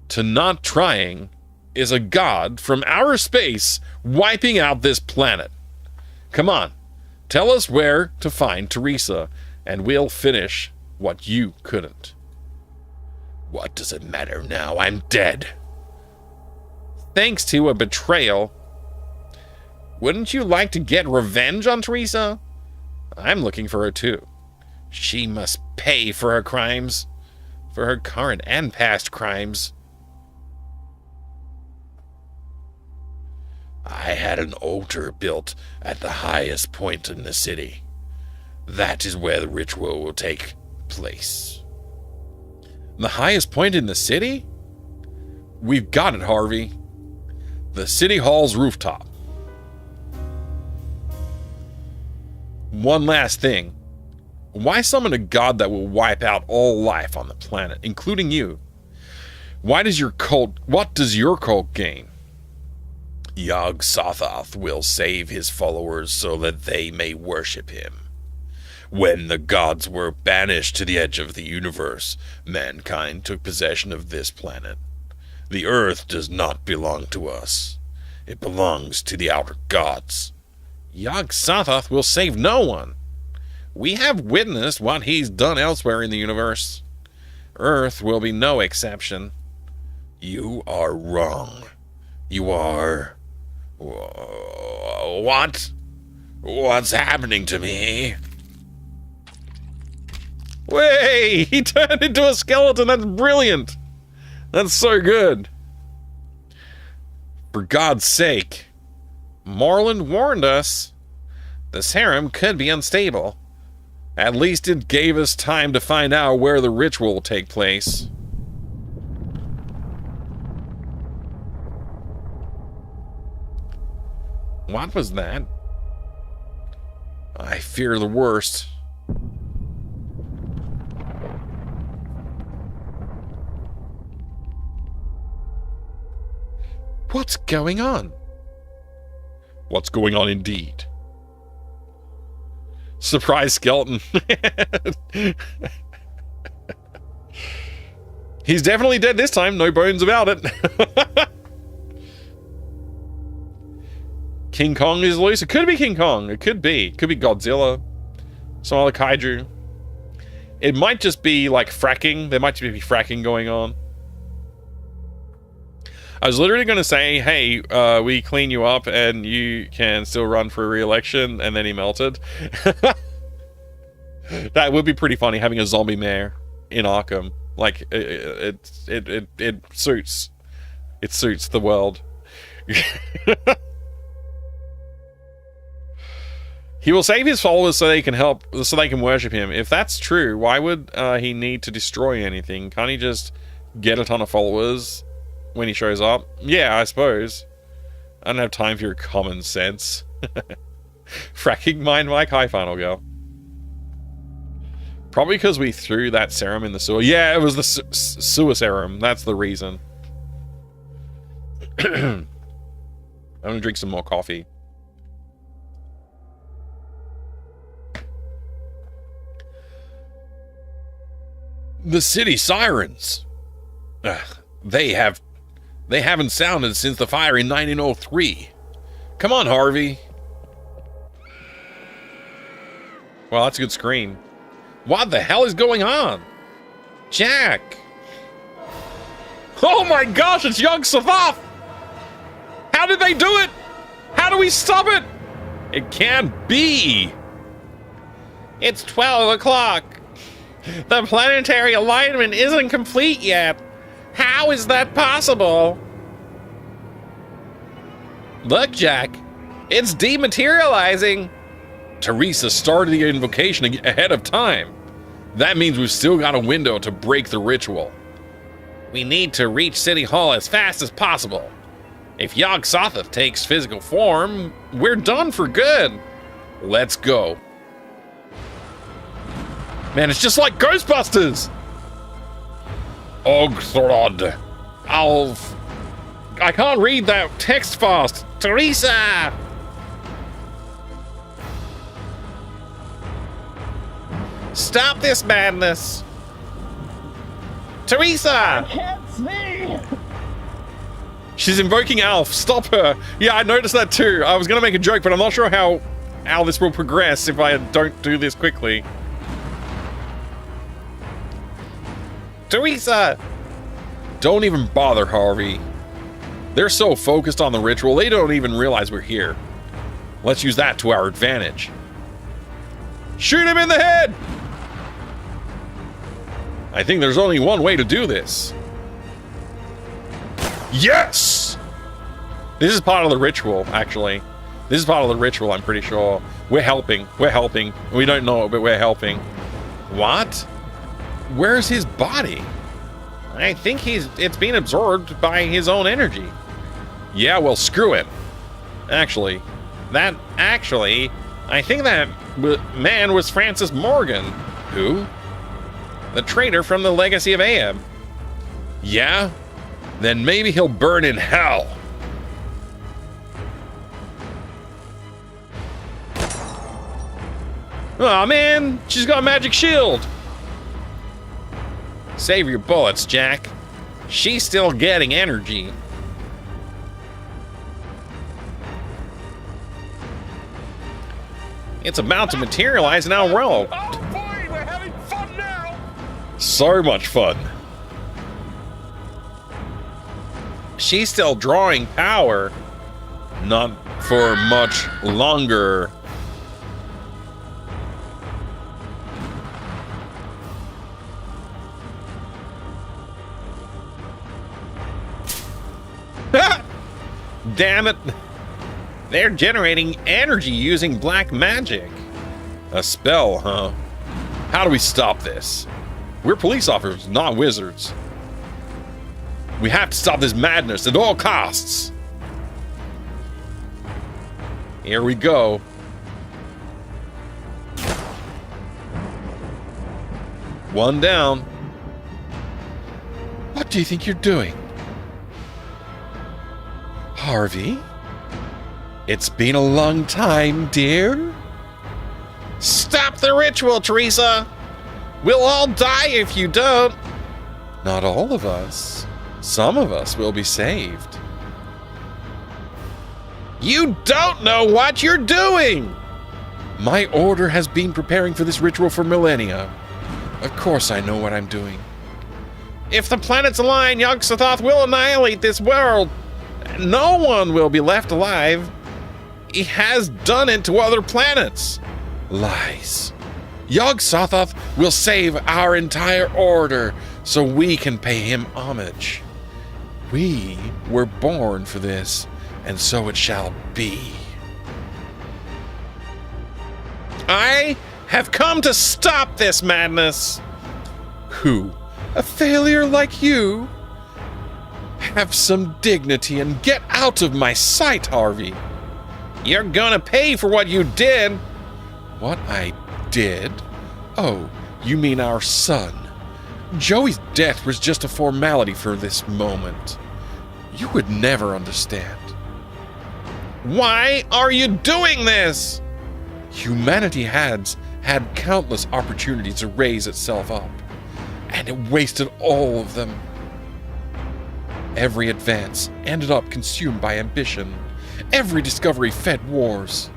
[SPEAKER 1] to not trying is a god from outer space wiping out this planet. Come on, tell us where to find Teresa, and we'll finish what you couldn't. What does it matter now? I'm dead. Thanks to a betrayal. Wouldn't you like to get revenge on Teresa? I'm looking for her too. She must pay for her crimes. For her current and past crimes. I had an altar built at the highest point in the city. That is where the ritual will take place. The highest point in the city? We've got it, Harvey. The city hall's rooftop. One last thing. Why summon a god that will wipe out all life on the planet, including you? What does your cult gain? Yog-Sothoth will save his followers so that they may worship him. When the gods were banished to the edge of the universe, mankind took possession of this planet. The earth does not belong to us. It belongs to the outer gods. Yog-Sothoth will save no one. We have witnessed what he's done elsewhere in the universe. Earth will be no exception. You are wrong. You are... What? What's happening to me? Way! He turned into a skeleton. That's brilliant. That's so good. For God's sake. Marlon warned us. The serum could be unstable. At least it gave us time to find out where the ritual will take place. What was that? I fear the worst. What's going on? What's going on indeed? Surprise skeleton. He's definitely dead this time, no bones about it. King Kong is loose. It could be King Kong. It could be. It could be Godzilla. Some other kaiju. It might just be like fracking. There might just be fracking going on. I was literally going to say, hey, we clean you up and you can still run for re-election, and then he melted. That would be pretty funny, having a zombie mayor in Arkham. Like, it suits. It suits the world. He will save his followers so they can worship him. If that's true, why would he need to destroy anything? Can't he just get a ton of followers when he shows up? Yeah, I suppose. I don't have time for your common sense. Fracking mind Mike, hi final girl. Probably because we threw that serum in the sewer. Yeah, it was the sewer serum. That's the reason. I'm gonna drink some more coffee. The city sirens. They haven't sounded since the fire in 1903. Come on, Harvey. Well, that's a good scream. What the hell is going on? Jack! Oh my gosh, it's young Savath! How did they do it? How do we stop it? It can't be! It's 12 o'clock. The planetary alignment isn't complete yet. How is that possible? Look, Jack. It's dematerializing. Teresa started the invocation ahead of time. That means we've still got a window to break the ritual. We need to reach City Hall as fast as possible. If Yog-Sothoth takes physical form, we're done for good. Let's go. Man, it's just like Ghostbusters! Ogthrod. I can't read that text fast. Teresa! Stop this madness! Teresa!
[SPEAKER 6] I can't see!
[SPEAKER 1] She's invoking Alf. Stop her. Yeah, I noticed that too. I was gonna make a joke, but I'm not sure how this will progress if I don't do this quickly. Teresa! Don't even bother, Harvey. They're so focused on the ritual, they don't even realize we're here. Let's use that to our advantage. Shoot him in the head! I think there's only one way to do this. Yes! This is part of the ritual, actually. This is part of the ritual, I'm pretty sure. We're helping. We're helping. We don't know it, but we're helping. What? Where's his body? I think it's being absorbed by his own energy. Yeah, well, screw it. Actually, I think that man was Francis Morgan. Who? The traitor from the Legacy of AM. Yeah? Then maybe he'll burn in hell. Aw, man, she's got a magic shield. Save your bullets, Jack. She's still getting energy. It's about to materialize in our world.
[SPEAKER 3] Oh boy, we're having fun now!
[SPEAKER 1] So much fun. She's still drawing power. Not for much longer. Damn it. They're generating energy using black magic. A spell, huh? How do we stop this? We're police officers, not wizards. We have to stop this madness at all costs. Here we go. One down. What do you think you're doing? Harvey? It's been a long time, dear. Stop the ritual, Teresa! We'll all die if you don't. Not all of us. Some of us will be saved. You don't know what you're doing! My order has been preparing for this ritual for millennia. Of course I know what I'm doing. If the planets align, Yog-Sothoth will annihilate this world. No one will be left alive. He has done it to other planets. Lies. Yog-Sothoth will save our entire order so we can pay him homage. We were born for this, and so it shall be. I have come to stop this madness. Who? A failure like you? Have some dignity and get out of my sight, Harvey. You're gonna pay for what you did. What I did? Oh, You mean our son. Joey's death was just a formality for this moment. You would never understand. Why are you doing this? Humanity has had countless opportunities to raise itself up, and it wasted all of them. Every advance ended up consumed by ambition. Every discovery fed wars.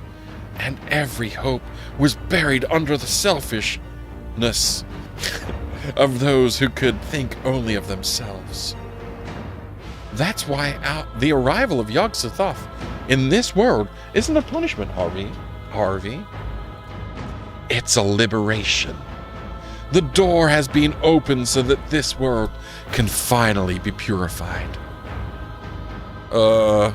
[SPEAKER 1] And every hope was buried under the selfishness of those who could think only of themselves. That's why the arrival of Yog-Sothoth in this world isn't a punishment, Harvey. It's a liberation. The door has been opened so that this world can finally be purified. I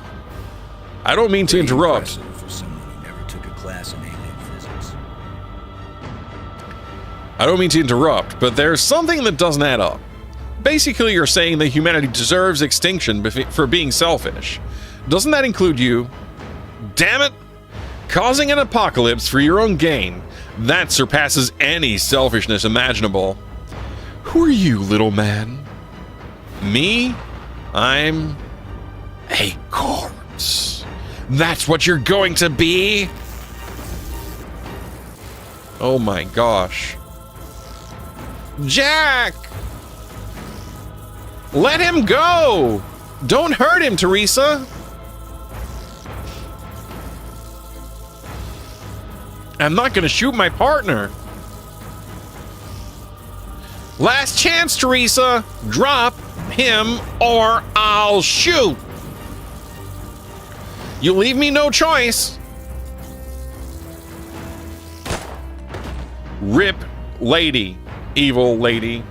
[SPEAKER 1] don't mean to interrupt.
[SPEAKER 7] For someone who never took a class in alien physics.
[SPEAKER 1] I don't mean to interrupt, but there's something that doesn't add up. Basically, you're saying that humanity deserves extinction for being selfish. Doesn't that include you? Damn it! Causing an apocalypse for your own gain. That surpasses any selfishness imaginable. Who are you, little man? Me? I'm a corpse. That's what you're going to be? Oh my gosh. Jack! Let him go! Don't hurt him, Teresa! I'm not gonna shoot my partner. Last chance, Teresa. Drop him or I'll shoot. You leave me no choice. Rip lady, evil lady.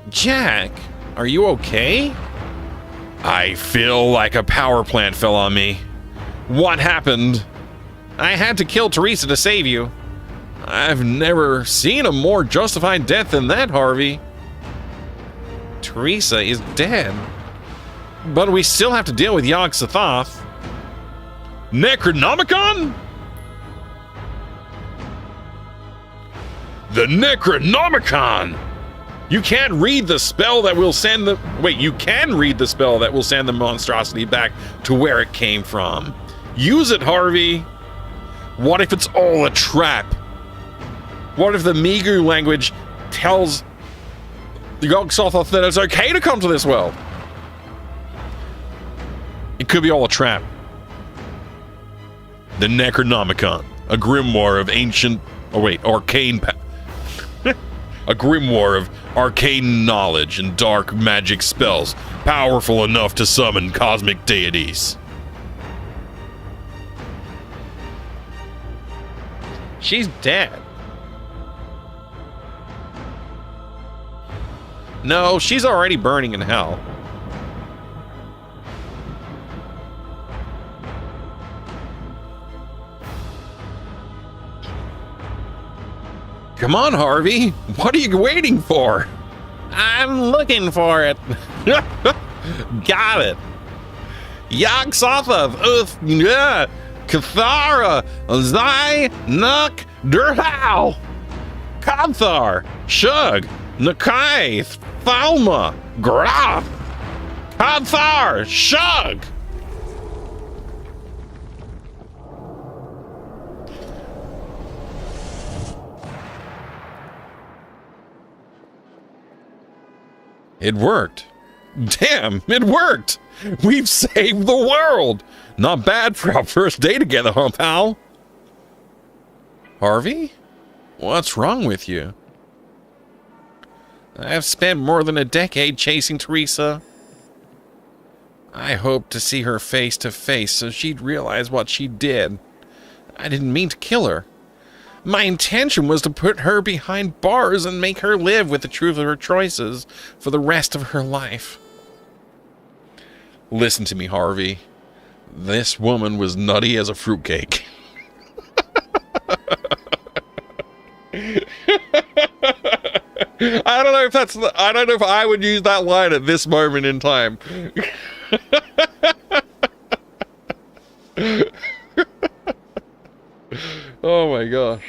[SPEAKER 1] Jack, are you okay? I feel like a power plant fell on me. What happened? I had to kill Teresa to save you. I've never seen a more justified death than that, Harvey. Teresa is dead. But we still have to deal with Yog-Sothoth. Necronomicon? The Necronomicon! You can't read the spell that will send the... Wait, you can read the spell that will send the monstrosity back to where it came from. Use it, Harvey. What if it's all a trap? What if the Migu language tells the Yog-Sothoth that it's okay to come to this world? It could be all a trap. The Necronomicon, a grimoire of ancient... Oh wait, arcane... a grimoire of arcane knowledge and dark magic spells, powerful enough to summon cosmic deities. She's dead. No, she's already burning in hell. Come on, Harvey. What are you waiting for? I'm looking for it. Got it. Yog-Sothoth, Cathara, Zai, Nuk, Durhal, Kanthar, Shug, Nakai, Thalma, Graf, Kanthar, Shug. It worked. Damn, it worked. We've saved the world. Not bad for our first day together, huh, pal? Harvey? What's wrong with you? I've spent more than a decade chasing Teresa. I hoped to see her face to face so she'd realize what she did. I didn't mean to kill her. My intention was to put her behind bars and make her live with the truth of her choices for the rest of her life. Listen to me, Harvey. This woman was nutty as a fruitcake. I don't know if I would use that line at this moment in time. Oh my gosh.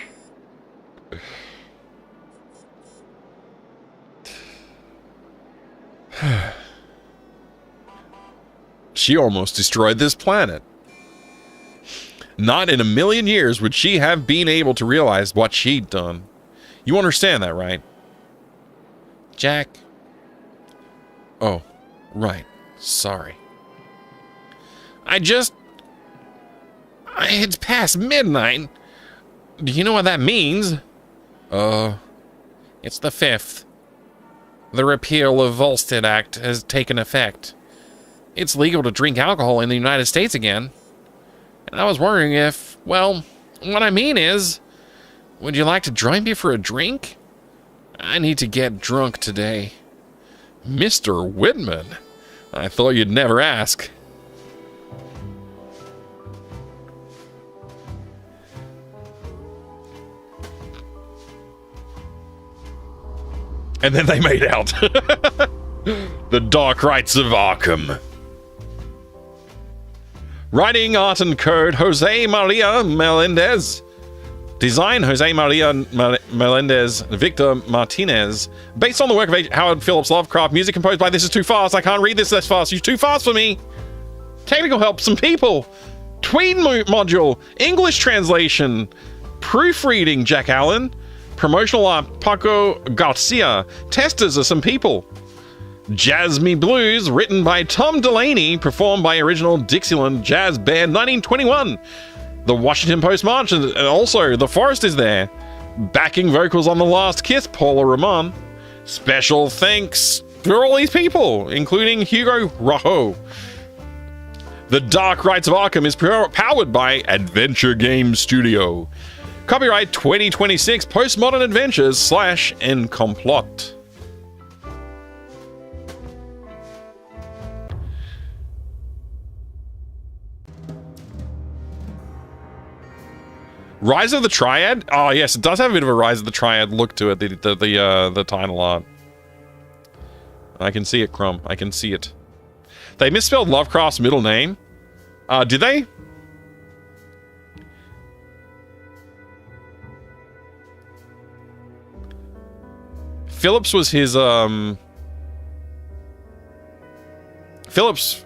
[SPEAKER 1] She almost destroyed this planet. Not in a million years would she have been able to realize what she'd done. You understand that, right? Jack. Oh, right. Sorry. It's past midnight. Do you know what that means? It's the 5th. The repeal of Volstead Act has taken effect. It's legal to drink alcohol in the United States again. And I was wondering if, well, what I mean is, would you like to join me for a drink? I need to get drunk today. Mr. Whitman, I thought you'd never ask. And then they made out. The Dark Rites of Arkham. Writing, art, and code, Jose Maria Melendez. Design, Jose Maria Melendez, Victor Martinez. Based on the work of Howard Phillips Lovecraft. Music composed by This Is Too Fast. I can't read this fast. You're too fast for me. Technical help, some people. Tweed module. English translation. Proofreading, Jack Allen. Promotional art, Paco Garcia. Testers are some people. Jazz Me Blues, written by Tom Delaney, performed by original Dixieland Jazz Band 1921. The Washington Post March, and also The Forest is there. Backing vocals on The Last Kiss, Paula Ramon. Special thanks for all these people, including Hugo Rojo. The Dark Rites of Arkham is powered by Adventure Game Studio. Copyright 2026 Postmodern Adventures /Encomplot. Rise of the Triad? Oh yes, it does have a bit of a Rise of the Triad look to it, the title art. I can see it, Crumb. I can see it. They misspelled Lovecraft's middle name. Did they? Phillips was his, Phillips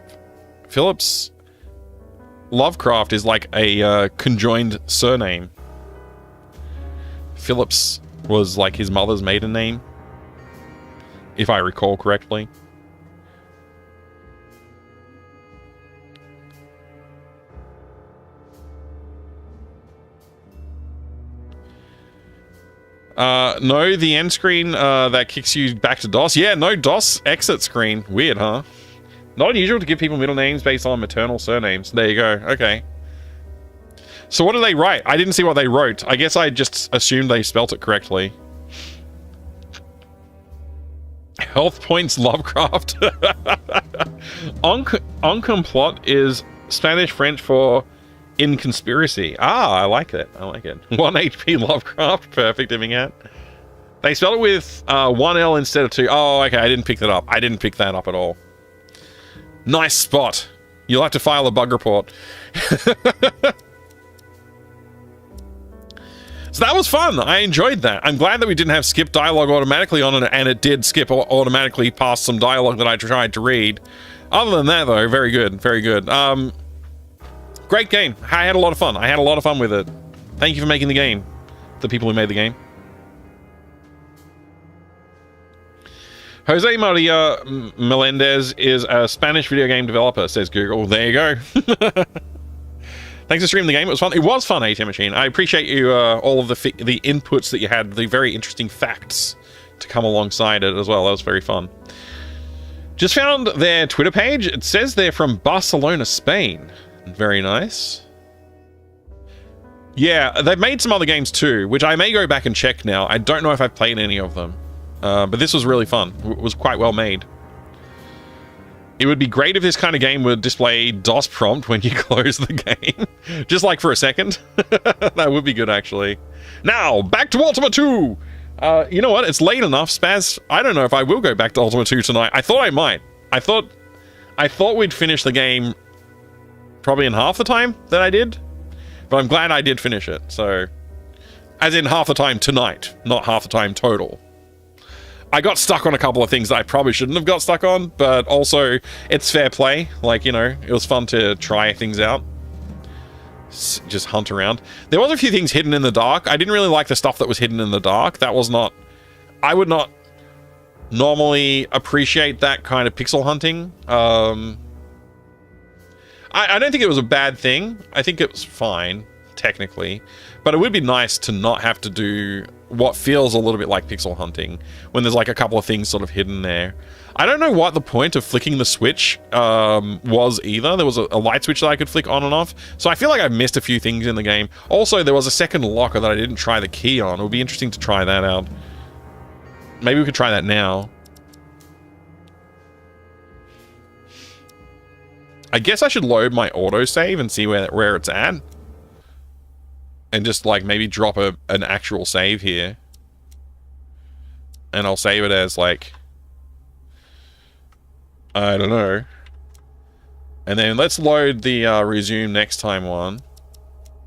[SPEAKER 1] Lovecraft is like a conjoined surname. Phillips was like his mother's maiden name, if I recall correctly. No, the end screen that kicks you back to DOS. Yeah, no DOS exit screen. Weird, huh? Not unusual to give people middle names based on maternal surnames. There you go. Okay. So what did they write? I didn't see what they wrote. I guess I just assumed they spelt it correctly. Health points Lovecraft. Encomplot is Spanish French for in conspiracy. Ah, I like it. I like it. 1 HP Lovecraft. Perfect, Immingat. They spelled it with 1 L instead of 2. Oh, okay. I didn't pick that up. I didn't pick that up at all. Nice spot. You'll have to file a bug report. So that was fun. I enjoyed that. I'm glad that we didn't have skip dialogue automatically on it, and it did skip automatically past some dialogue that I tried to read. Other than that, though, very good. Very good. Great game. I had a lot of fun. I had a lot of fun with it. Thank you for making the game. The people who made the game. Jose Maria Melendez is a Spanish video game developer, says Google. There you go. Thanks for streaming the game. It was fun. It was fun, ATM Machine. I appreciate you, all of the inputs that you had, the very interesting facts to come alongside it as well. That was very fun. Just found their Twitter page. It says they're from Barcelona, Spain. Very nice. Yeah, they've made some other games too, which I may go back and check now. I don't know if I've played any of them. But this was really fun. It was quite well made. It would be great if this kind of game would display DOS prompt when you close the game. Just like for a second. That would be good, actually. Now, back to Ultima 2! You know what? It's late enough, Spaz. I don't know if I will go back to Ultima 2 tonight. I thought I might. I thought we'd finish the game probably in half the time that I did. But I'm glad I did finish it, so... As in half the time tonight, not half the time total. I got stuck on a couple of things that I probably shouldn't have got stuck on, but also it's fair play. Like, you know, it was fun to try things out. Just hunt around. There was a few things hidden in the dark. I didn't really like the stuff that was hidden in the dark. That was not... I would not normally appreciate that kind of pixel hunting. I don't think it was a bad thing. I think it was fine, technically. But it would be nice to not have to do what feels a little bit like pixel hunting when there's like a couple of things sort of hidden there. I don't know what the point of flicking the switch was either. There was a light switch that I could flick on and off. So I feel like I've missed a few things in the game. Also, there was a second locker that I didn't try the key on. It would be interesting to try that out. Maybe we could try that now. I guess I should load my autosave and see where it's at. And just, like, maybe drop an actual save here. And I'll save it as, like... I don't know. And then let's load the resume next time one.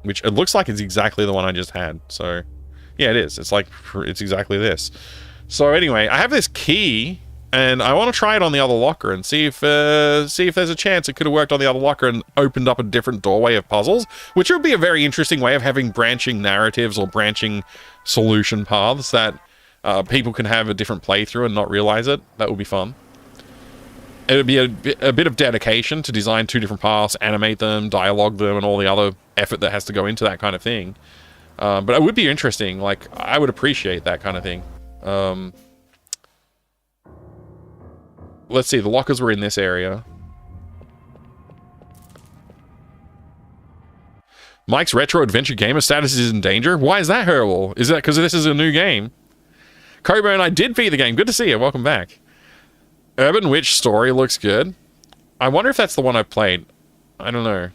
[SPEAKER 1] Which it looks like it's exactly the one I just had. So, yeah, it is. It's like, it's exactly this. So anyway, I have this key... And I want to try it on the other locker and see if there's a chance it could have worked on the other locker and opened up a different doorway of puzzles, which would be a very interesting way of having branching narratives or branching solution paths that people can have a different playthrough and not realize it. That would be fun. It would be a bit of dedication to design two different paths, animate them, dialogue them, and all the other effort that has to go into that kind of thing. But it would be interesting. Like, I would appreciate that kind of thing. Let's see, the lockers were in this area. Mike's retro adventure gamer status is in danger? Why is that horrible? Is that because this is a new game? Coburn, I did beat the game. Good to see you. Welcome back. Urban Witch story looks good. I wonder if that's the one I played. I don't know.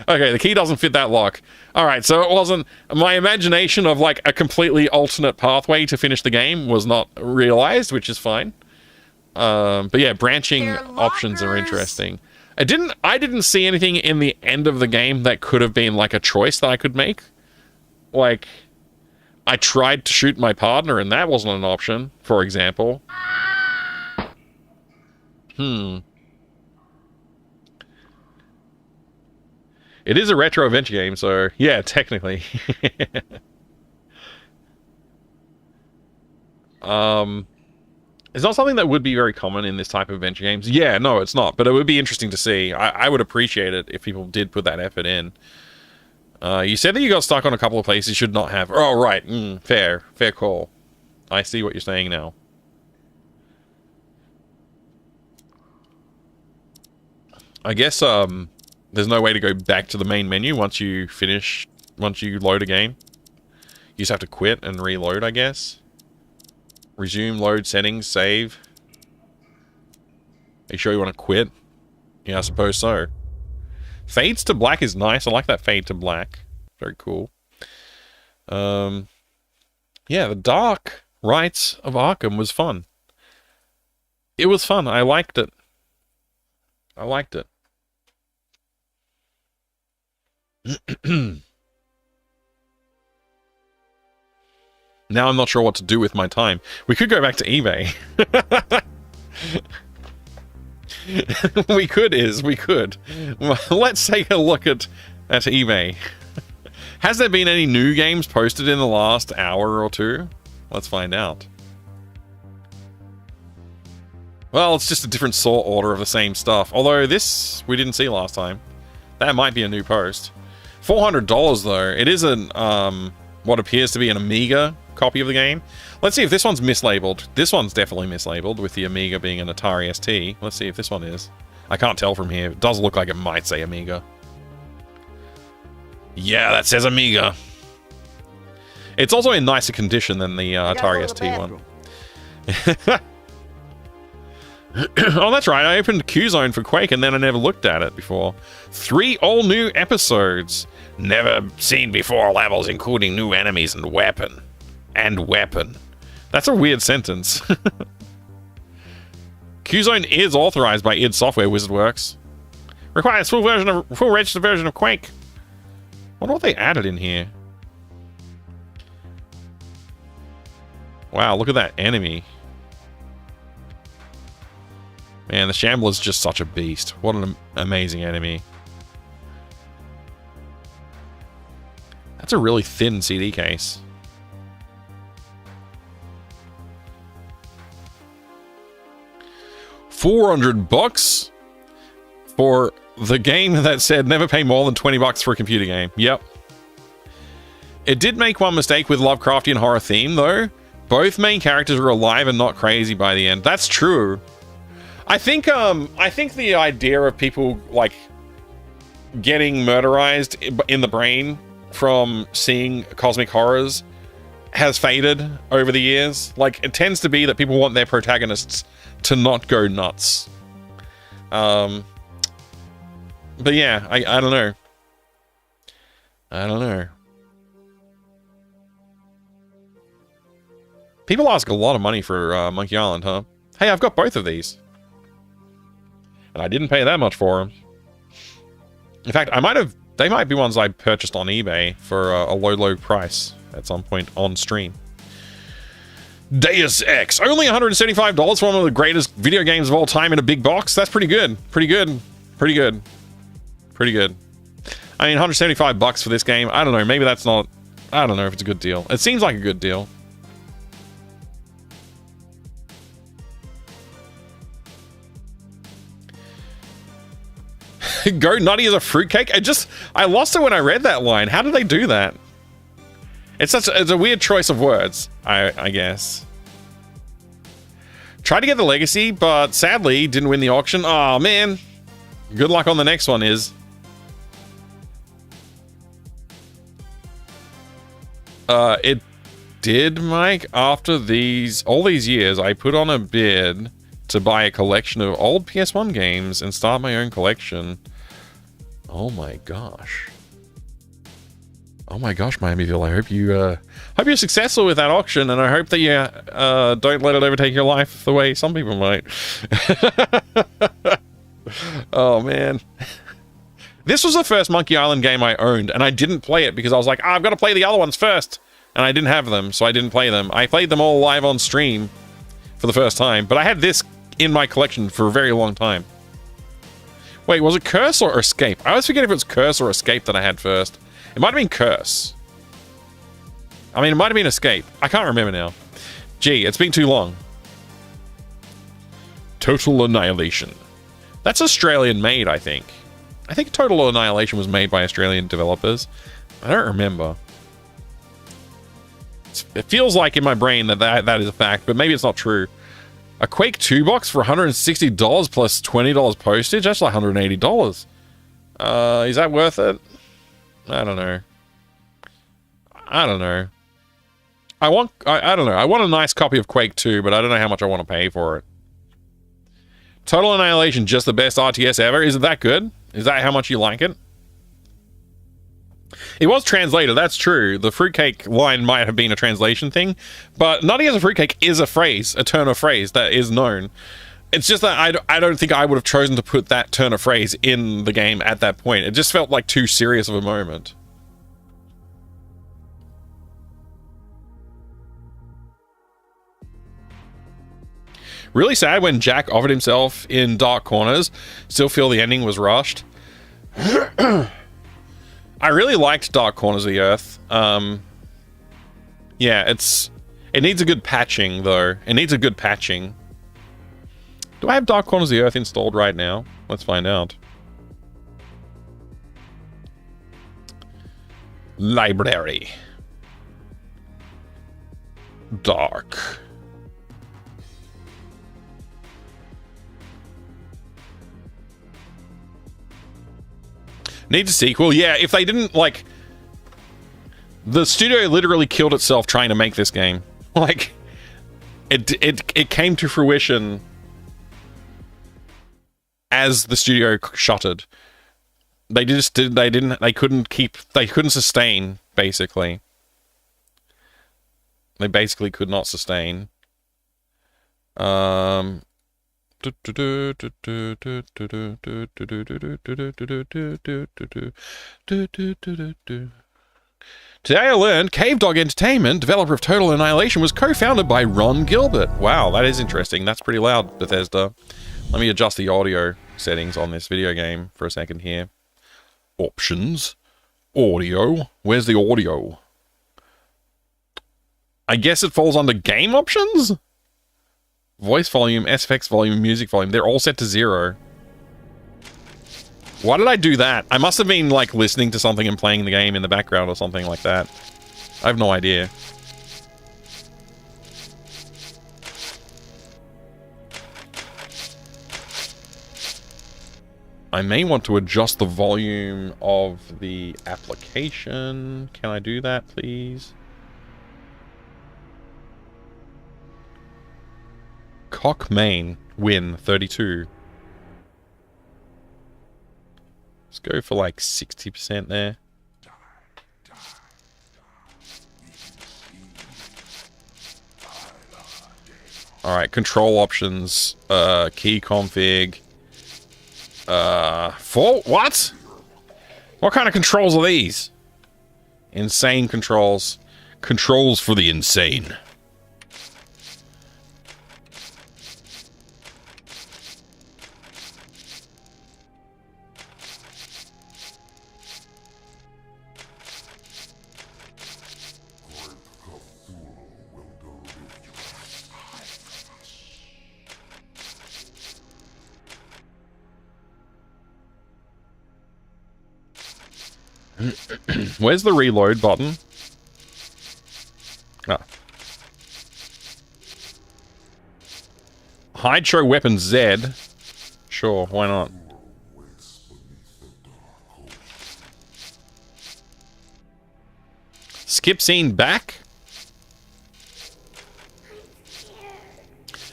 [SPEAKER 1] Okay, the key doesn't fit that lock. Alright, so it wasn't... My imagination of, like, a completely alternate pathway to finish the game was not realized, which is fine. But yeah, branching options are interesting. I didn't see anything in the end of the game that could have been, like, a choice that I could make. Like, I tried to shoot my partner, and that wasn't an option, for example. It is a retro adventure game, so yeah, technically. It's not something that would be very common in this type of adventure games. Yeah, no, it's not, but it would be interesting to see. I would appreciate it if people did put that effort in. You said that you got stuck on a couple of places you should not have. Oh, right. Fair call. I see what you're saying now. I guess, there's no way to go back to the main menu once you load a game. You just have to quit and reload, I guess. Resume, load, settings, save. Are you sure you want to quit? Yeah, I suppose so. Fades to black is nice. I like that fade to black. Very cool. Yeah, the Dark Rites of Arkham was fun. It was fun. I liked it. I liked it. Now I'm not sure what to do with my time. We could go back to eBay. We could. Well, let's take a look at eBay. Has there been any new games posted in the last hour or two? Let's find out. Well, it's just a different sort order of the same stuff. Although this we didn't see last time. That might be a new post. $400 though. It is an what appears to be an Amiga copy of the game. Let's see if this one's mislabeled. This one's definitely mislabeled, with the Amiga being an Atari ST. Let's see if this one is. I can't tell from here. It does look like it might say Amiga. Yeah, that says Amiga. It's also in nicer condition than the Atari ST one. Oh, that's right. I opened Q-Zone for Quake and then I never looked at it before. 3 all-new episodes. Never seen before levels, including new enemies and weapon. That's a weird sentence. Q-Zone is authorized by id Software WizardWorks. Requires full registered version of Quake. Wonder what they added in here. Wow, look at that enemy. Man, the Shambler's just such a beast. What an amazing enemy. That's a really thin CD case. $400 for the game that said never pay more than $20 for a computer game. Yep. It did make one mistake with Lovecraftian horror theme, though. Both main characters were alive and not crazy by the end. That's true. I think the idea of people like getting murderized in the brain from seeing cosmic horrors has faded over the years. Like, it tends to be that people want their protagonists to not go nuts. But yeah, I don't know. I don't know. People ask a lot of money for Monkey Island, huh? Hey, I've got both of these. And I didn't pay that much for them. In fact, they might be ones I purchased on eBay for a low price at some point on stream. Deus Ex, only $175 for one of the greatest video games of all time in a big box. That's pretty good. Pretty good. Pretty good. Pretty good. I mean, $175 for this game. I don't know. Maybe that's not... I don't know if it's a good deal. It seems like a good deal. Go nutty as a fruitcake? I lost it when I read that line. How did they do that? It's a weird choice of words, I guess. Tried to get the legacy, but sadly didn't win the auction. Oh man. Good luck on the next one, Is. It did, Mike. After all these years, I put on a bid to buy a collection of old PS1 games and start my own collection. Oh my gosh. Oh my gosh, Miamiville. I hope you're successful with that auction, and I hope that you don't let it overtake your life the way some people might. Oh man. This was the first Monkey Island game I owned, and I didn't play it because I was like, I've got to play the other ones first. And I didn't have them, so I didn't play them. I played them all live on stream for the first time, but I had this in my collection for a very long time. Wait, was it Curse or Escape? I always forget if it was Curse or Escape that I had first. It might have been Curse. I mean, it might have been Escape. I can't remember now. Gee, it's been too long. Total Annihilation. That's Australian made, I think. I think Total Annihilation was made by Australian developers. I don't remember. It feels like in my brain that is a fact, but maybe it's not true. A Quake 2 box for $160 plus $20 postage? That's like $180. Is that worth it? I don't know. I don't know. I don't know. I want a nice copy of Quake 2, but I don't know how much I want to pay for it. Total Annihilation, just the best RTS ever. Is it that good? Is that how much you like it? It was translated, that's true. The fruitcake line might have been a translation thing, but nutty as a fruitcake is a phrase, a turn of phrase that is known. It's just that I don't think I would have chosen to put that turn of phrase in the game at that point. It just felt like too serious of a moment. Really sad when Jack offered himself in Dark Corners. Still feel the ending was rushed. I really liked Dark Corners of the Earth. Yeah, it needs a good patching, though. It needs a good patching. Do I have Dark Corners of the Earth installed right now? Let's find out. Library. Dark. Needs a sequel. Yeah, if they didn't, like... The studio literally killed itself trying to make this game. Like, it came to fruition as the studio shuttered. They couldn't sustain, basically. They basically could not sustain. Today I learned Cave Dog Entertainment, developer of Total Annihilation, was co-founded by Ron Gilbert. Wow, that is interesting. That's pretty loud, Bethesda. Let me adjust the audio settings on this video game for a second here. Options. Audio. Where's the audio? I guess it falls under game options? Voice volume, SFX volume, music volume. They're all set to 0. Why did I do that? I must have been, like, listening to something and playing the game in the background or something like that. I have no idea. I may want to adjust the volume of the application. Can I do that, please? Cock main win 32. Let's go for like 60% there. Alright, control options, key config. What? What kind of controls are these? Insane controls. Controls for the insane. Where's the reload button? Ah. Hide show weapon Z. Sure, why not? Skip scene back?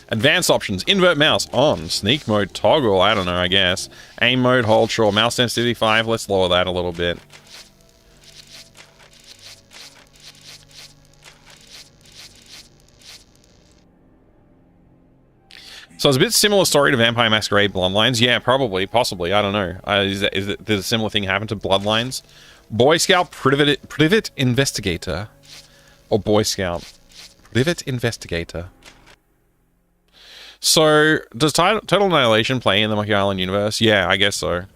[SPEAKER 1] Advanced options. Invert mouse on. Sneak mode toggle. I don't know, I guess. Aim mode, hold, sure. Mouse sensitivity 5. Let's lower that a little bit. So it's a bit similar story to Vampire Masquerade Bloodlines. Yeah, probably, possibly. I don't know. Did a similar thing happen to Bloodlines? Boy Scout Privet Investigator. Or Boy Scout. Privet Investigator. So, does Total Annihilation play in the Monkey Island universe? Yeah, I guess so.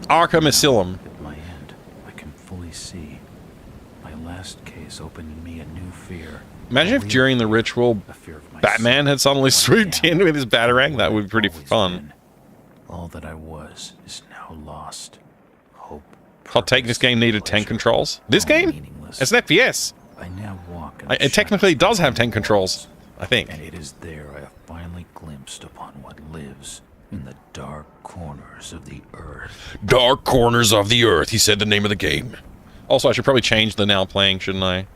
[SPEAKER 1] Arkham Asylum.
[SPEAKER 7] At my end, I can fully see. My last case opened in me a new fear.
[SPEAKER 1] Imagine if during the ritual, Batman had suddenly swooped in with his Batarang. That would be pretty fun.
[SPEAKER 7] All that I was is now lost. Hope.
[SPEAKER 1] Hot take, this game needed tank controls. This game? It's an FPS.
[SPEAKER 7] I now walk.
[SPEAKER 1] It technically does have tank controls, I think.
[SPEAKER 7] And it is there I have finally glimpsed upon what lives in the dark corners of the earth.
[SPEAKER 1] Dark corners of the earth, he said the name of the game. Also, I should probably change the now playing, shouldn't I?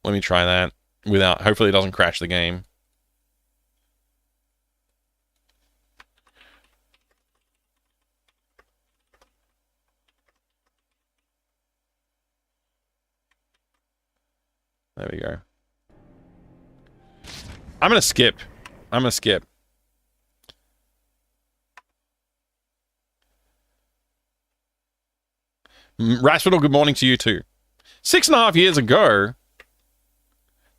[SPEAKER 1] Let me try that without, hopefully it doesn't crash the game. There we go. I'm gonna skip. Raspidal, good morning to you too. 6.5 years ago.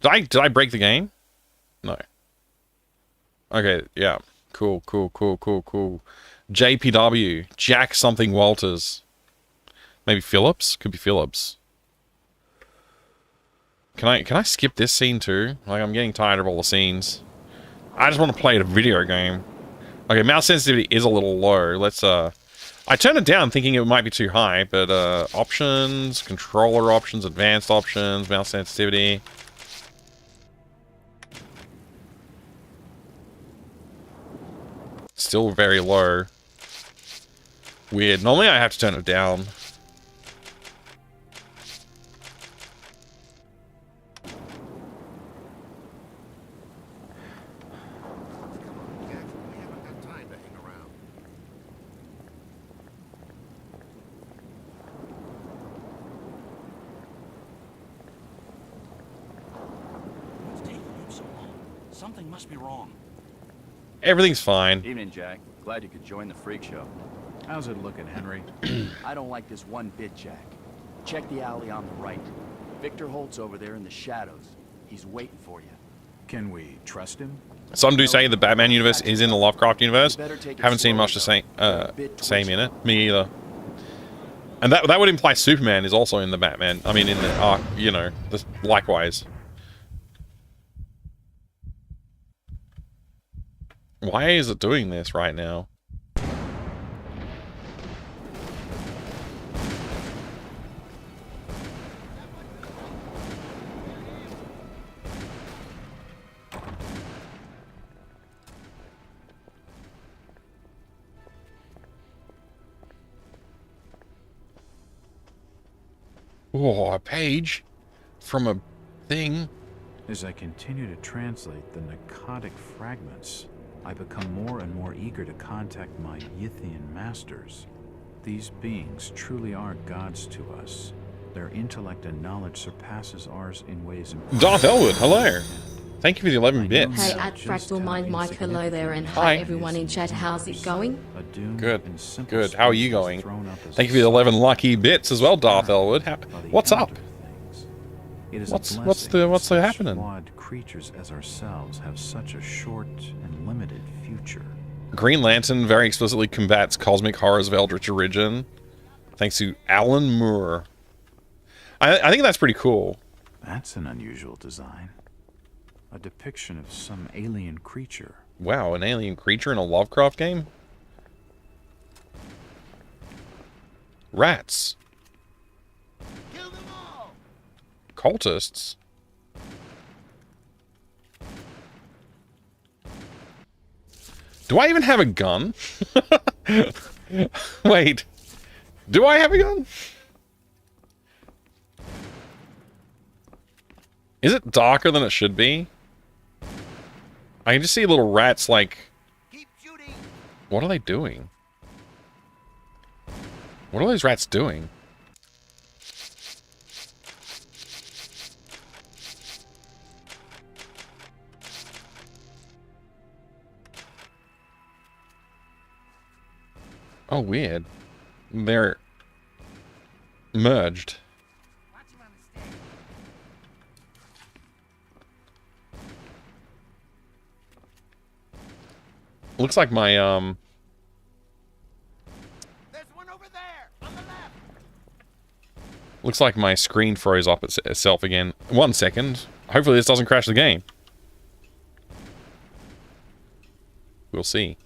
[SPEAKER 1] Did I break the game? No. Okay, yeah. Cool. JPW. Jack something Walters. Maybe Phillips? Could be Phillips. Can I skip this scene too? Like, I'm getting tired of all the scenes. I just want to play a video game. Okay, mouse sensitivity is a little low. Let's, I turned it down thinking it might be too high, but, options, controller options, advanced options, mouse sensitivity. Still very low. Weird. Normally I have to turn it down.
[SPEAKER 8] Something must be wrong.
[SPEAKER 1] Everything's fine.
[SPEAKER 8] Evening, Jack. Glad you could join the freak show.
[SPEAKER 7] How's it looking, Henry?
[SPEAKER 8] I don't like this one bit, Jack. Check the alley on the right. Victor Holt's over there in the shadows. He's waiting for you.
[SPEAKER 7] Can we trust him?
[SPEAKER 1] Some do say the Batman universe is in the Lovecraft universe. Haven't seen much to say same in it. Me either. And that would imply Superman is also in the Batman. I mean, in the Ark, you know, likewise. Why is it doing this right now? Oh, a page from a thing.
[SPEAKER 7] As I continue to translate the narcotic fragments, I become more and more eager to contact my Yithian masters. These beings truly are gods to us. Their intellect and knowledge surpasses ours in ways impossible.
[SPEAKER 1] Darth Elwood, hello. Thank you for the 11 bits.
[SPEAKER 4] Hey, at Fractal Mind Mike, hello there, and hi everyone in chat. How's it going?
[SPEAKER 1] Good, good. How are you going? Thank you for the 11 lucky bits as well, Darth Elwood. What's up? What's the happening?
[SPEAKER 7] Flawed creatures as ourselves have such a short and limited future.
[SPEAKER 1] Green Lantern very explicitly combats cosmic horrors of Eldritch Origin. Thanks to Alan Moore. I think that's pretty cool.
[SPEAKER 7] That's an unusual design. A depiction of some alien creature.
[SPEAKER 1] Wow, an alien creature in a Lovecraft game? Rats.
[SPEAKER 6] Kill them all.
[SPEAKER 1] Cultists. Do I even have a gun? Wait. Do I have a gun? Is it darker than it should be? I can just see little rats like...
[SPEAKER 6] Keep shooting.
[SPEAKER 1] What are they doing? What are those rats doing? Oh, weird. They're merged. Looks like my,
[SPEAKER 6] There's one over there, on the left.
[SPEAKER 1] looks like my screen froze up itself again. 1 second. Hopefully this doesn't crash the game. We'll see.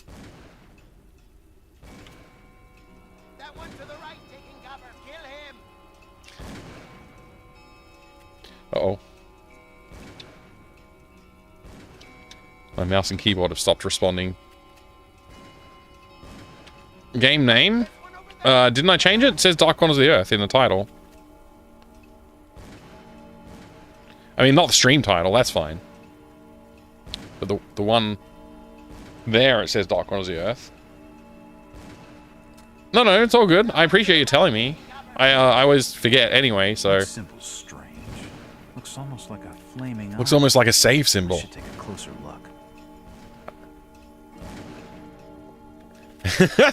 [SPEAKER 6] That one to the right taking cover. Kill him.
[SPEAKER 1] Uh-oh. My mouse and keyboard have stopped responding. Game name? Didn't I change it? It says Dark Corners of the Earth in the title. I mean, not the stream title, that's fine. But the one there, it says Dark Corners of the Earth. No, it's all good. I appreciate you telling me. I always forget anyway, so...
[SPEAKER 7] That symbol's strange. Looks almost like a flaming
[SPEAKER 1] Looks
[SPEAKER 7] eye.
[SPEAKER 1] almost like a save symbol.
[SPEAKER 7] I should take a closer look.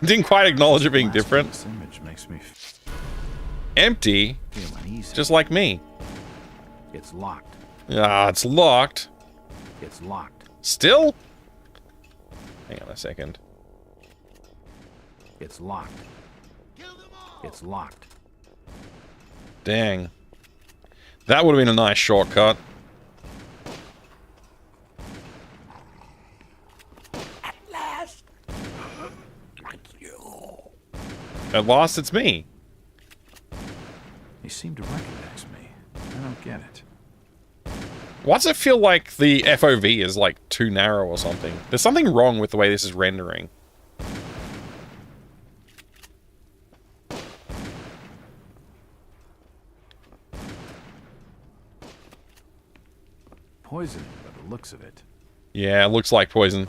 [SPEAKER 1] Didn't quite acknowledge it being
[SPEAKER 7] Last
[SPEAKER 1] different.
[SPEAKER 7] This image makes me
[SPEAKER 1] Empty,
[SPEAKER 7] feel uneasy.
[SPEAKER 1] just like me.
[SPEAKER 7] It's locked.
[SPEAKER 1] Ah, it's locked.
[SPEAKER 7] It's locked.
[SPEAKER 1] Still? Hang on a second.
[SPEAKER 7] It's locked.
[SPEAKER 6] Kill them all.
[SPEAKER 7] It's locked.
[SPEAKER 1] Dang. That would have been a nice shortcut.
[SPEAKER 6] At last.
[SPEAKER 1] At last, it's me.
[SPEAKER 7] They seem to recognize me. I don't get it.
[SPEAKER 1] Why does it feel like the FOV is like too narrow or something? There's something wrong with the way this is rendering.
[SPEAKER 7] Poisoning by the looks of it.
[SPEAKER 1] Yeah, it looks like poison.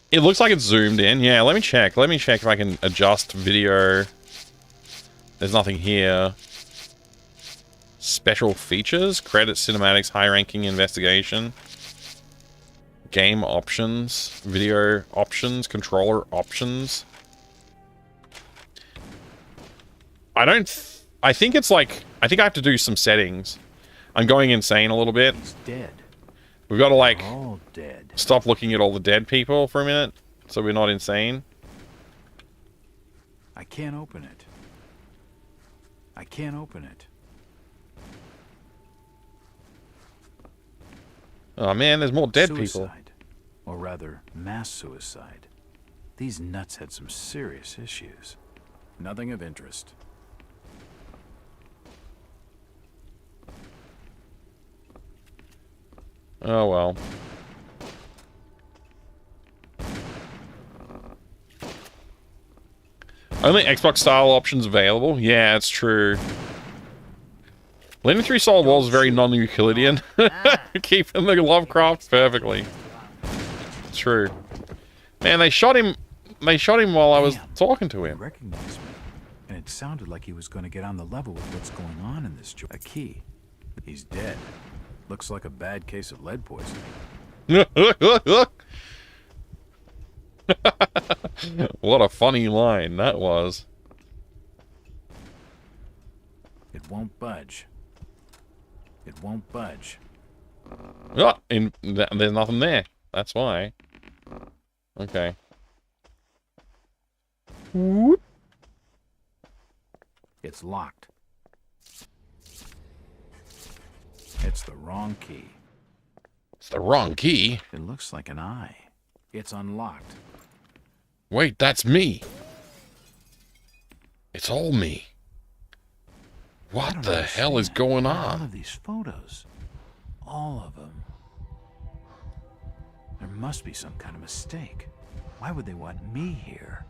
[SPEAKER 1] It looks like it's zoomed in. Yeah, let me check. Let me check if I can adjust video. There's nothing here. Special features, credits, cinematics, high ranking investigation. Game options, video options, controller options. I think it's like, I think I have to do some settings. I'm going insane a little bit.
[SPEAKER 7] He's dead.
[SPEAKER 1] We've got to like
[SPEAKER 7] All dead.
[SPEAKER 1] stop looking at all the dead people for a minute so we're not insane.
[SPEAKER 7] I can't open it. I can't open it.
[SPEAKER 1] Oh man, there's more dead people.
[SPEAKER 7] Suicide. Or rather, mass suicide. These nuts had some serious issues. Nothing of interest.
[SPEAKER 1] Oh well. Only Xbox style options available? Yeah, it's true. Living Through Solid Walls is very non-Euclidean. Keeping the Lovecraft perfectly. True. Man, they shot him while I was talking to
[SPEAKER 7] He
[SPEAKER 1] him.
[SPEAKER 7] recognized me, and it sounded like he was going to get on the level with what's going on in this joint. A key. He's dead. Looks like a bad case of lead poisoning.
[SPEAKER 1] What a funny line that was.
[SPEAKER 7] It won't budge. It won't budge.
[SPEAKER 1] Oh, there's nothing there. That's why. Okay. Whoop.
[SPEAKER 7] It's locked. It's the wrong key.
[SPEAKER 1] It's the wrong key.
[SPEAKER 7] It looks like an eye. It's unlocked.
[SPEAKER 1] Wait, that's me. It's all me.
[SPEAKER 7] I
[SPEAKER 1] What
[SPEAKER 7] don't
[SPEAKER 1] the hell is
[SPEAKER 7] understand.
[SPEAKER 1] going
[SPEAKER 7] All
[SPEAKER 1] on?
[SPEAKER 7] of these photos. All of them. There must be some kind of mistake. Why would they want me here?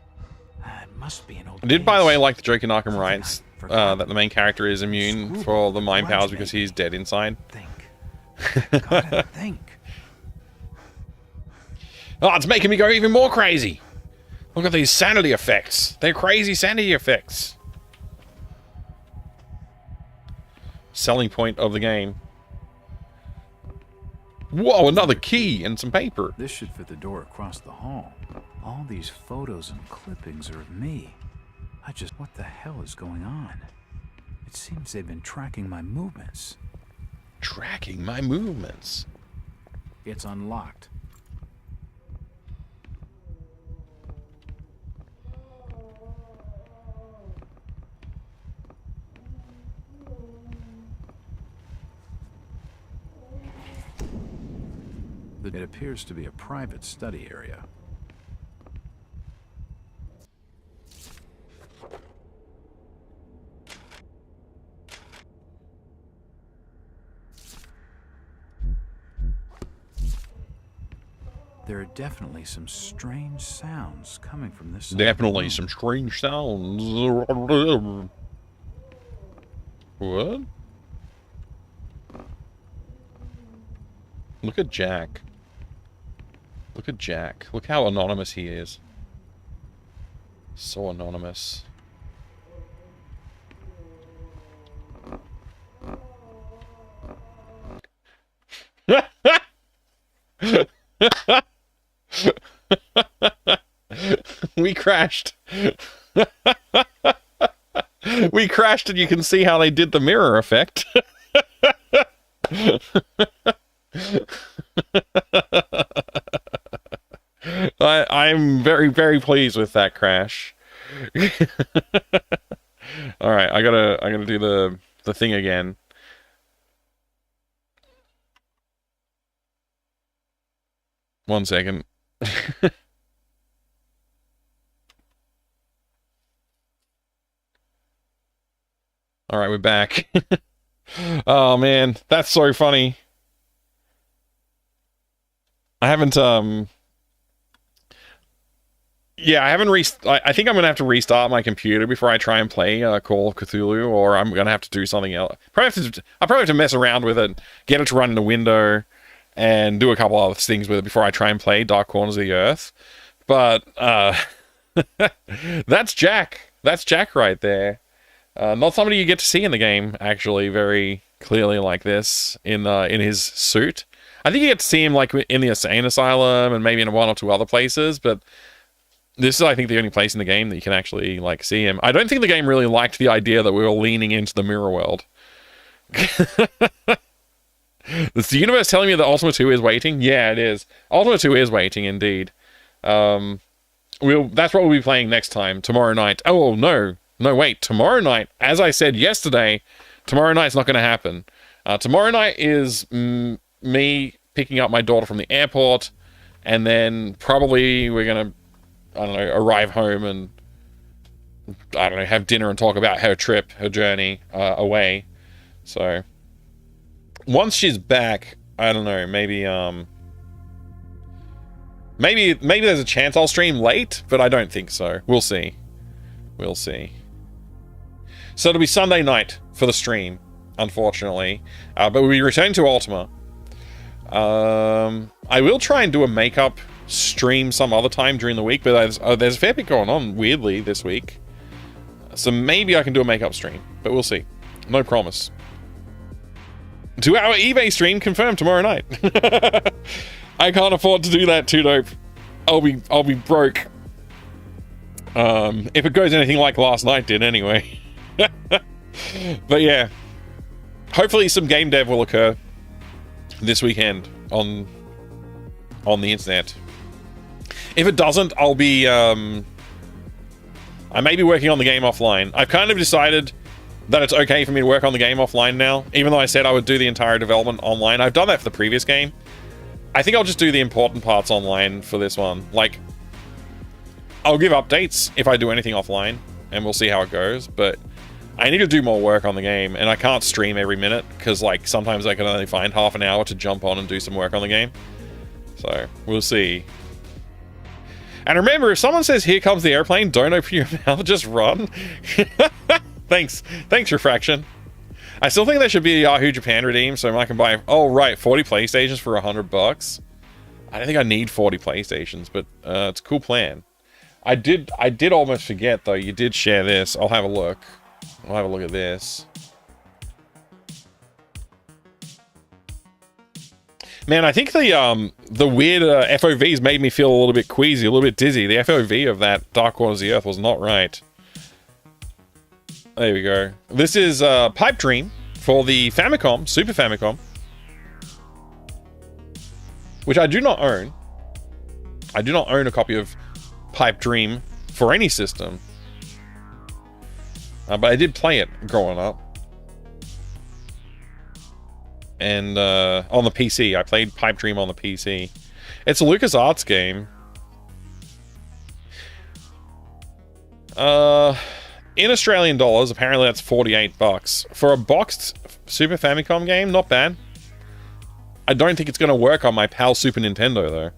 [SPEAKER 7] It must be an old
[SPEAKER 1] I did, by the way,
[SPEAKER 7] case.
[SPEAKER 1] like the joke in Arkham Rites,
[SPEAKER 7] Something I forgot.
[SPEAKER 1] that the main character is immune for the mind powers because he's dead inside.
[SPEAKER 7] Think. Gotta think.
[SPEAKER 1] Oh, it's making me go even more crazy. Look at these sanity effects. They're crazy sanity effects. Selling point of the game. Whoa, another key and some paper.
[SPEAKER 7] This should fit the door across the hall. All these photos and clippings are of me. What the hell is going on? It seems they've been tracking my movements.
[SPEAKER 1] Tracking my movements.
[SPEAKER 7] It's unlocked. It appears to be a private study area. There are definitely some strange sounds coming from this side of the
[SPEAKER 1] Definitely
[SPEAKER 7] room.
[SPEAKER 1] some strange sounds. What? Look at Jack. Look at Jack. Look how anonymous he is. So anonymous. We crashed. We crashed and you can see how they did the mirror effect. I'm very, very pleased with that crash. All right, I gotta do the thing again. One second. All right, we're back. Oh man, that's so funny. I haven't yeah, I haven't I think I'm gonna have to restart my computer before I try and play Call of Cthulhu, or I'm gonna have to do something else. I'll probably have to mess around with it, get it to run in a window, and do a couple other things with it before I try and play Dark Corners of the Earth. But that's Jack. That's Jack right there. Not somebody you get to see in the game, actually, very, clearly like this in his suit. I think you get to see him like in the insane asylum and maybe in one or two other places, but this is, I think, the only place in the game that you can actually like see him. I don't think the game really liked the idea that we were leaning into the mirror world. Is the universe telling me that Ultima 2 is waiting? Yeah, it is. Ultima 2 is waiting, indeed. That's what we'll be playing next time, tomorrow night. Oh, no, wait, tomorrow night, as I said yesterday, tomorrow night's not going to happen. Tomorrow night is me picking up my daughter from the airport, and then probably we're going to, I don't know, arrive home and, I don't know, have dinner and talk about her trip, her journey away. So, once she's back, I don't know, maybe there's a chance I'll stream late, but I don't think so. We'll see. We'll see. So it'll be Sunday night for the stream, unfortunately. But we'll be returning to Ultima. I will try and do a makeup stream some other time during the week, but there's a fair bit going on, weirdly, this week. So maybe I can do a makeup stream, but we'll see. No promise. 2-hour eBay stream confirmed tomorrow night. I can't afford to do that too, dope. I'll be broke. If it goes anything like last night did, anyway. But yeah, hopefully some game dev will occur this weekend on the internet. If it doesn't, I'll be I may be working on the game offline. I've kind of decided that it's okay for me to work on the game offline now, even though I said I would do the entire development online. I've done that for the previous game. I think I'll just do the important parts online for this one. Like, I'll give updates if I do anything offline, and we'll see how it goes, but I need to do more work on the game, and I can't stream every minute, because, like, sometimes I can only find half an hour to jump on and do some work on the game. So, we'll see. And remember, if someone says, "Here comes the airplane," don't open your mouth, just run. Thanks, Refraction. I still think there should be a Yahoo Japan redeem, so I can buy, oh right, 40 PlayStations for $100. I don't think I need 40 PlayStations, but it's a cool plan. I did almost forget though. You did share this. I'll have a look. I'll have a look at this. Man, I think the weird FOVs made me feel a little bit queasy, a little bit dizzy. The FOV of that Dark Corners of the Earth was not right. There we go. This is Pipe Dream for the Famicom, Super Famicom, which I do not own. I do not own a copy of Pipe Dream for any system, but I did play it growing up. And on the PC, I played Pipe Dream on the PC. It's a LucasArts game. In Australian dollars, apparently that's $48. For a boxed Super Famicom game, not bad. I don't think it's going to work on my PAL Super Nintendo, though.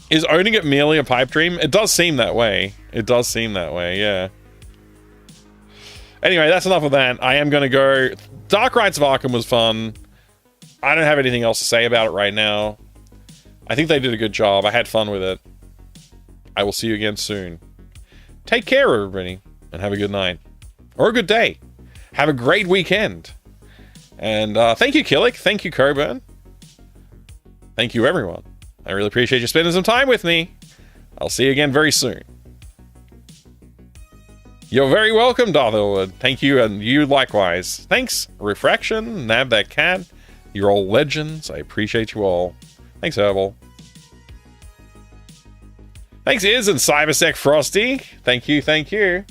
[SPEAKER 1] Is owning it merely a pipe dream? It does seem that way. It does seem that way, yeah. Anyway, that's enough of that. I am going to go... Dark Rites of Arkham was fun. I don't have anything else to say about it right now. I think they did a good job. I had fun with it. I will see you again soon. Take care, everybody, and have a good night. Or a good day. Have a great weekend. And thank you, Killick. Thank you, Coburn. Thank you, everyone. I really appreciate you spending some time with me. I'll see you again very soon. You're very welcome, Darth Elwood. Thank you, and you likewise. Thanks, Refraction, Nab That Cat. You're all legends. I appreciate you all. Thanks, Herbal. Thanks, Iz and Cybersec Frosty. Thank you, thank you.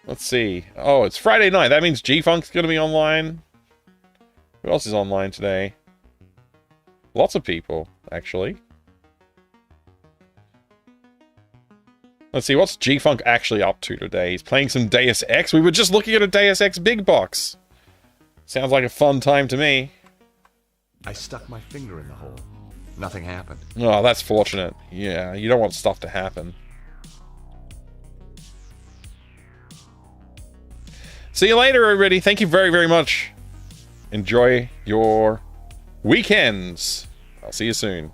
[SPEAKER 1] Let's see. Oh, it's Friday night. That means G-Funk's going to be online. Who else is online today? Lots of people, actually. Let's see, what's G-Funk actually up to today? He's playing some Deus Ex. We were just looking at a Deus Ex big box. Sounds like a fun time to me.
[SPEAKER 9] I stuck my finger in the hole. Nothing happened.
[SPEAKER 1] Oh, that's fortunate. Yeah, you don't want stuff to happen. See you later, everybody. Thank you very, very much. Enjoy your weekends. I'll see you soon.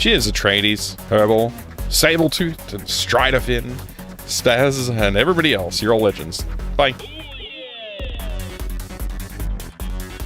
[SPEAKER 1] Cheers, Atreides, Herbal, Sabletooth, and Striderfin, Staz, and everybody else. You're all legends. Bye.